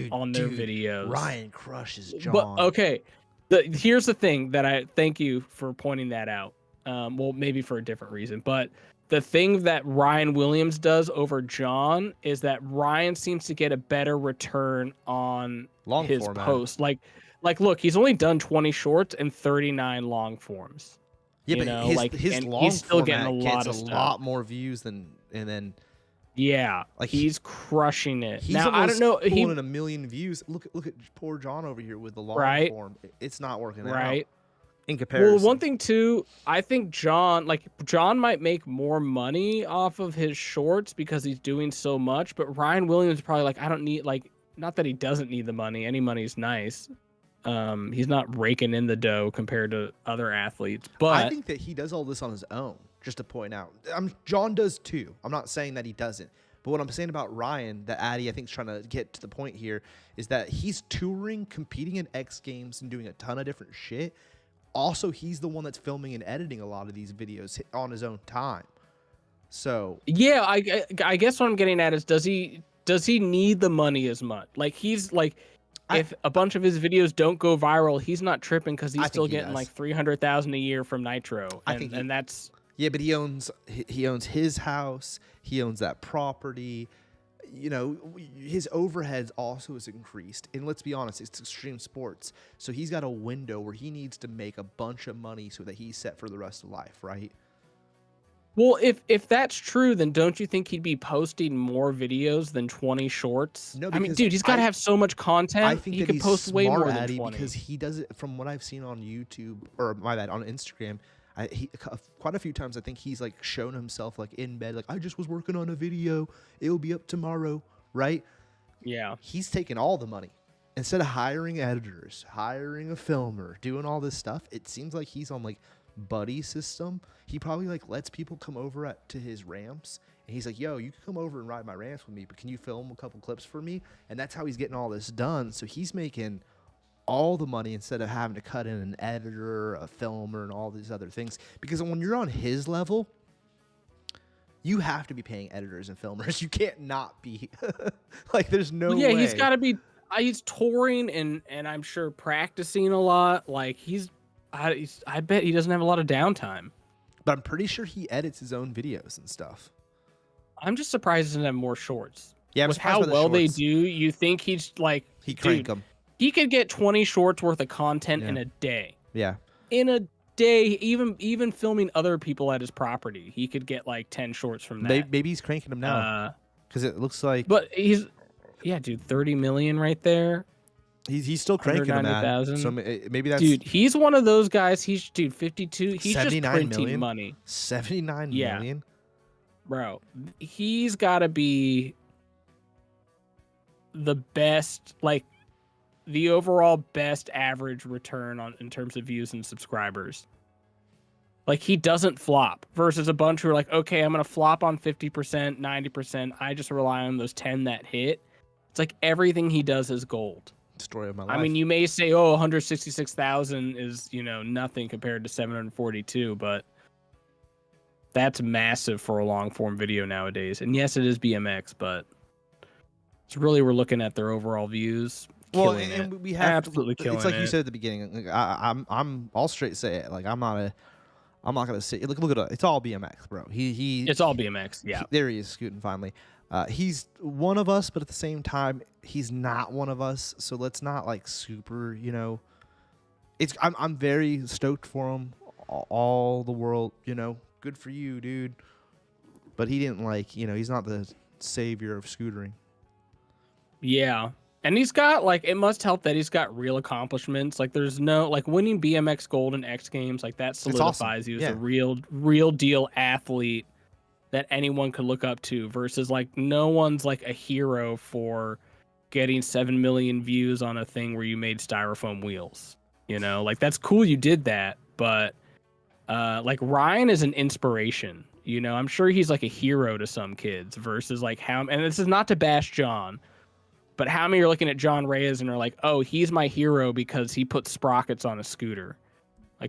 on their videos. Ryan crushes John. But okay, here's the thing that I thank you for pointing that out. Well, maybe for a different reason, but the thing that Ryan Williams does over John is that Ryan seems to get a better return on his posts. Like look, he's only done 20 shorts and 39 long forms. Yeah, but his long he's still format getting a lot more views than like he's crushing it. He's now I don't know, pulling in 1 million views. Look at poor John over here with the long form. It's not working out. In comparison. Well, one thing too, I think John might make more money off of his shorts because he's doing so much, but Ryan Williams probably like, I don't need, like, not that he doesn't need the money. Any money's nice. He's not raking in the dough compared to other athletes, but I think that he does all this on his own. Just to point out, John does too. I'm not saying that he doesn't, but what I'm saying about Ryan, that Addy I think is trying to get to the point here, is that he's touring, competing in X Games, and doing a ton of different shit. Also, he's the one that's filming and editing a lot of these videos on his own time. So yeah, I guess what I'm getting at is does he need the money as much? Like he's like. if a bunch of his videos don't go viral, he's not tripping because he's still getting like 300,000 a year from Nitro, and that's yeah. But he owns his house. He owns that property. You know, his overheads also is increased. And let's be honest, it's extreme sports, so he's got a window where he needs to make a bunch of money so that he's set for the rest of life, right? Well, if that's true, then don't you think he'd be posting more videos than 20 shorts? No, I mean, because dude, he's got to have so much content. I think he that could he's post way smart more than at it 20. because he does it from what I've seen on YouTube, or my bad, on Instagram. Quite a few times I think he's like shown himself like in bed, like I just was working on a video. It'll be up tomorrow, right? Yeah. He's taking all the money. Instead of hiring editors, hiring a filmer, doing all this stuff, it seems like he's on like buddy system. He probably like lets people come over to his ramps, and he's like, yo, you can come over and ride my ramps with me, but can you film a couple clips for me? And that's how he's getting all this done. So he's making all the money instead of having to cut in an editor, a filmer, and all these other things. Because when you're on his level, you have to be paying editors and filmers. You can't not be. Like, there's no way. Yeah, he's got to be. He's touring and I'm sure practicing a lot. Like I bet he doesn't have a lot of downtime. But I'm pretty sure he edits his own videos and stuff. I'm just surprised he doesn't have more shorts. Yeah, with how well they do, you think he's like he crank them. He could get 20 shorts worth of content in a day. Yeah. In a day, even filming other people at his property, he could get like 10 shorts from that. Maybe he's cranking them now because it looks like. But yeah, dude, 30 million right there. He's still cranking them out. So maybe that's dude. He's one of those guys. He's 52. He's just printing million? money. 79 million, bro. He's got to be the best, like the overall best average return in terms of views and subscribers. Like, he doesn't flop versus a bunch who are like, okay, I'm gonna flop on 50%, 90%. I just rely on those 10 that hit. It's like everything he does is gold. Story of my life. I mean, you may say, oh, 166,000 is, nothing compared to 742, but that's massive for a long form video nowadays. And yes, it is BMX, but it's really, we're looking at their overall views. Well, and we have absolutely killing it. It's like you said at the beginning. Like, I'll straight say it. Like, I'm not gonna say. Look at it. It's all BMX, bro. It's all BMX. Yeah. There he is, scooting finally. He's one of us, but at the same time, he's not one of us. So let's not like super, I'm very stoked for him. All the world, good for you, dude. But he didn't he's not the savior of scootering. Yeah. And he's got it must help that he's got real accomplishments. Like, there's no winning BMX gold in X Games, like that solidifies you as a real deal athlete that anyone could look up to, versus no one's a hero for getting 7 million views on a thing where you made styrofoam wheels. That's cool you did that, but Ryan is an inspiration. I'm sure he's a hero to some kids versus how, and this is not to bash John, but how many are looking at John Reyes and are like, oh, he's my hero because he put sprockets on a scooter.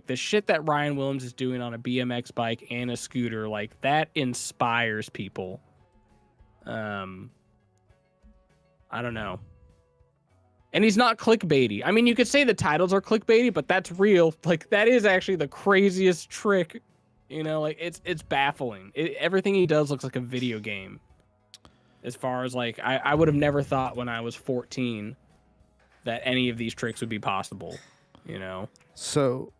The shit that Ryan Williams is doing on a BMX bike and a scooter, that inspires people. I don't know. And he's not clickbaity. I mean, you could say the titles are clickbaity, but that's real. That is actually the craziest trick. It's baffling. Everything he does looks like a video game. As far as I would have never thought when I was 14 that any of these tricks would be possible, So,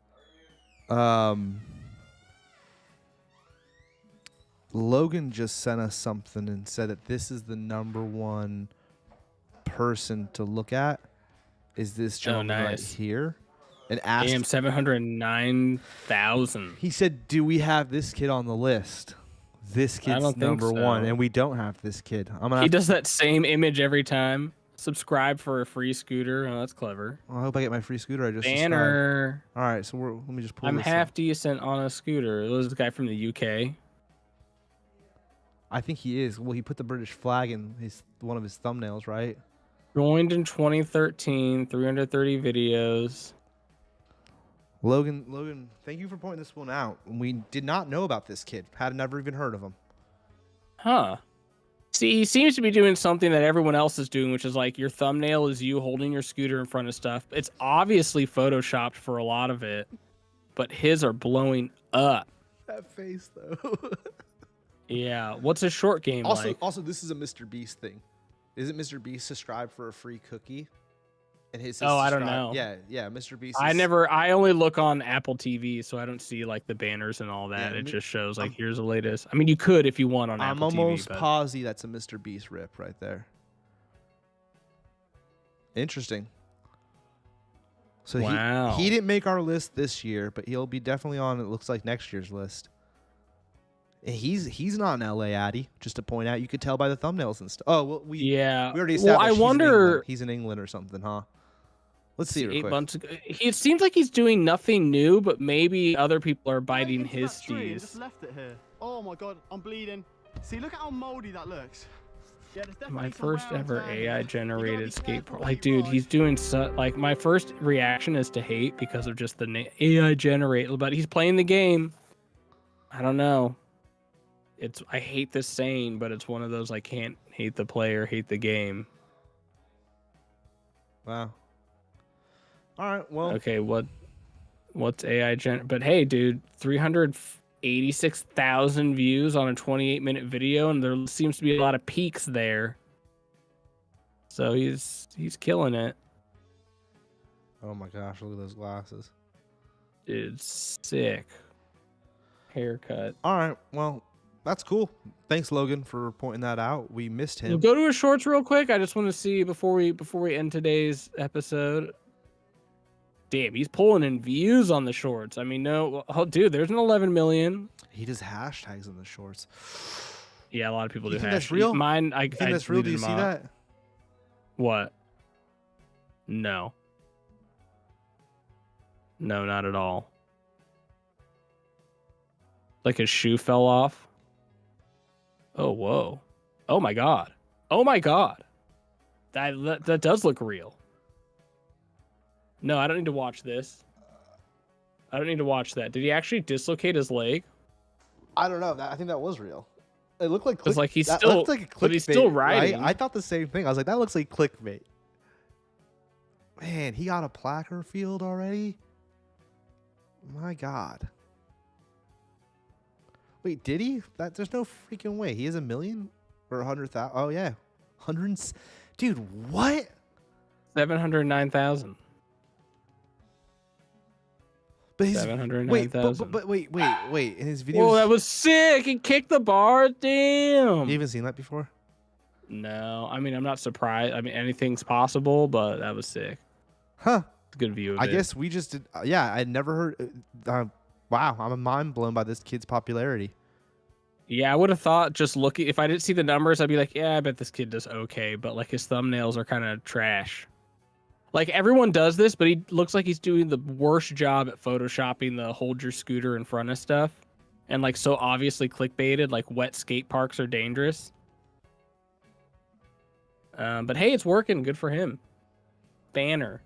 Logan just sent us something and said that this is the #1 person to look at. Is this gentleman right here? And asked, AM 709,000. He said, "Do we have this kid on the list?" This kid's #1, and we don't have this kid. He does that same image every time. Subscribe for a free scooter. Oh, that's clever. Well, I hope I get my free scooter. I just banner. All right, so let me just pull. I'm half decent on a scooter. This is the guy from the UK. I think he is. Well, he put the British flag in one of his thumbnails, right? Joined in 2013. 330 videos. Logan, thank you for pointing this one out. We did not know about this kid. Had never even heard of him. Huh. See, he seems to be doing something that everyone else is doing, which is like your thumbnail is you holding your scooter in front of stuff. It's obviously photoshopped for a lot of it, but his are blowing up. That face though. Yeah. What's a short game like? Also, this is a Mr. Beast thing. Isn't Mr. Beast subscribed for a free cookie? And his Oh, I don't subscribe- know. Yeah, Mr. Beast. I only look on Apple TV, so I don't see like the banners and all that. Yeah, it just shows like here's the latest. I mean, you could if you want on I'm Apple TV. almost but... positive that's a Mr. Beast rip right there. Interesting. So wow. he didn't make our list this year, but he'll be definitely on. It looks like next year's list. And he's not in LA, Addy. Just to point out, you could tell by the thumbnails and stuff. Oh well, we already established. Well, I wonder. He's in England or something, huh? Let's see. 8 months ago, it seems like he's doing nothing new, but maybe other people are biting his steez. Just left it here. Oh my god, I'm bleeding. See, look at how moldy that looks. Yeah, my first ever AI generated skateboard. Like, dude, he's doing so. Like, my first reaction is to hate because of just the AI generated, but he's playing the game. I don't know. I hate this saying, but it's one of those I can't hate the player, hate the game. Wow. All right, well. Okay, what's AI But hey, dude, 386,000 views on a 28-minute video, and there seems to be a lot of peaks there. So he's killing it. Oh my gosh, look at those glasses. Dude, sick. Haircut. All right, well, that's cool. Thanks, Logan, for pointing that out. We missed him. We'll go to his shorts real quick. I just want to see before we end today's episode. Damn, he's pulling in views on the shorts. I mean, no, oh, dude, there's an 11 million. He does hashtags in the shorts. Yeah, a lot of people do. You think that's real? Mine, I think that's real. Do you see that? What? No. No, not at all. Like his shoe fell off. Oh, whoa. Oh my god. Oh my god. That does look real. No, I don't need to watch this. I don't need to watch that. Did he actually dislocate his leg? I don't know. I think that was real. It looked like like he's that still, looked like a clickbait, but he's still riding. Right? I thought the same thing. I was like, that looks like clickbait. Man, he got a placard field already. My God. Wait, did he? There's no freaking way. He has 1 million or 100,000. Oh yeah, hundreds. Dude, what? 709,000. But his 709,000. but wait. In his videos. Whoa, that was sick. He kicked the bar. Damn. You haven't seen that before? No, I mean, I'm not surprised. I mean, anything's possible, but that was sick. Huh. It's a good view of I it. guess we just did. Yeah, I'd never heard. Wow, I'm mind blown by this kid's popularity. Yeah, I would have thought just looking, if I didn't see the numbers, I'd be like, yeah, I bet this kid does okay. But like his thumbnails are kind of trash. Like everyone does this, but he looks like he's doing the worst job at photoshopping the hold your scooter in front of stuff. And like so obviously clickbaited, like wet skate parks are dangerous. But hey, it's working. Good for him. Banner.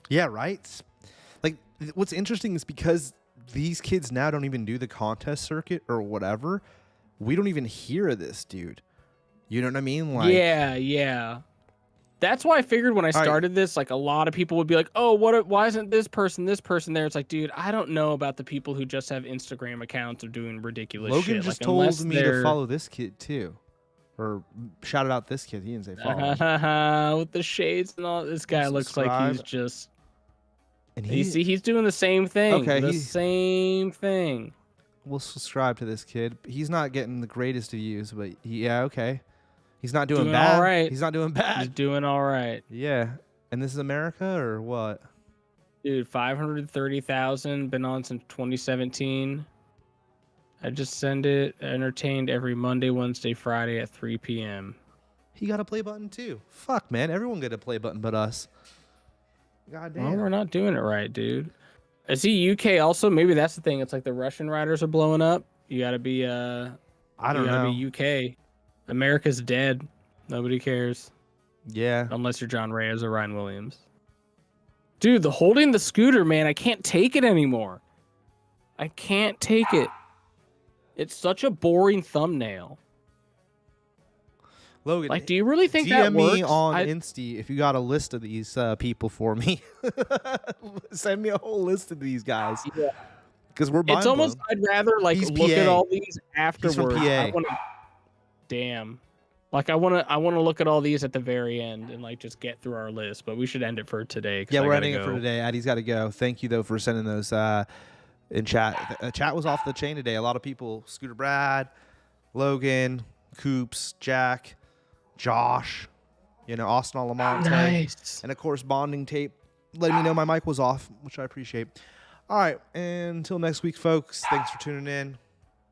Yeah, right? Like what's interesting is because these kids now don't even do the contest circuit or whatever. We don't even hear of this dude. You know what I mean? Like, yeah. That's why I figured when I started this, like a lot of people would be like, "Oh, why isn't this person there?" It's like, dude, I don't know about the people who just have Instagram accounts of doing ridiculous shit. Logan just told me to follow this kid too, or shouted out this kid. He didn't say follow. With the shades and all. This guy looks like he's just. And you see, he's doing the same thing. Okay, same thing. We'll subscribe to this kid. He's not getting the greatest of views, but yeah, okay. He's not doing bad. All right. He's not doing bad. He's doing all right. Yeah. And this is America or what? Dude, 530,000. Been on since 2017. I just send it. Entertained every Monday, Wednesday, Friday at 3 p.m. He got a play button too. Fuck, man. Everyone got a play button but us. God damn. Well, we're not doing it right, dude. I see UK also. Maybe that's the thing. It's like the Russian riders are blowing up. You gotta be I don't know. You gotta be UK. America's dead. Nobody cares. Yeah. Unless you're John Reyes or Ryan Williams. Dude, the holding the scooter, man, I can't take it anymore. I can't take it. It's such a boring thumbnail. Logan, Like, do you really think DM that works? me on Insta if you got a list of these people for me. Send me a whole list of these guys. Yeah. Because we're It's almost, I'd rather like He's look at PA. all these afterwards. He's from I PA. want to, damn. Like I want to look at all these at the very end and like just get through our list. But we should end it for today. Yeah, we're ending it for today. Addy's got to go. Thank you though for sending those in chat. Chat was off the chain today. A lot of people: Scooter Brad, Logan, Coops, Jack, Josh. You know, Austin Alamonte. Nice. And of course, bonding tape. Letting me know my mic was off, which I appreciate. All right, and until next week, folks. Thanks for tuning in.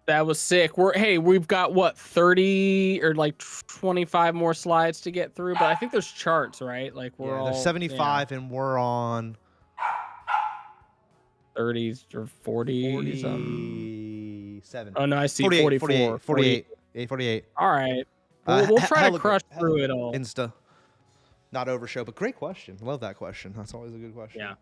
That was sick. We've got what 30 or like 25 more slides to get through, but I think there's charts, right? Like we're all there's 75 and we're on 30s or 40s. 47. Oh no, I see 48, 44, 48. All right, we'll try hella to crush good. through it all. Insta. Not overshow, but great question. Love that question. That's always a good question. Yeah.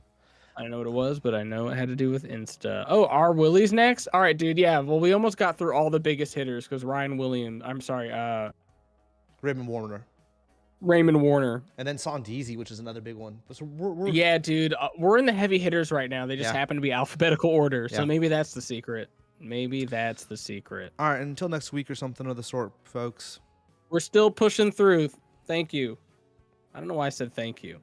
I don't know what it was, but I know it had to do with Insta. Oh, R. Willie's next? All right, dude. Yeah, well, we almost got through all the biggest hitters because Raymond Warner. Raymond Warner. And then Sondeezy, which is another big one. So Yeah, dude. We're in the heavy hitters right now. They just happen to be alphabetical order. So maybe that's the secret. Maybe that's the secret. All right, until next week or something of the sort, folks. We're still pushing through. Thank you. I don't know why I said thank you.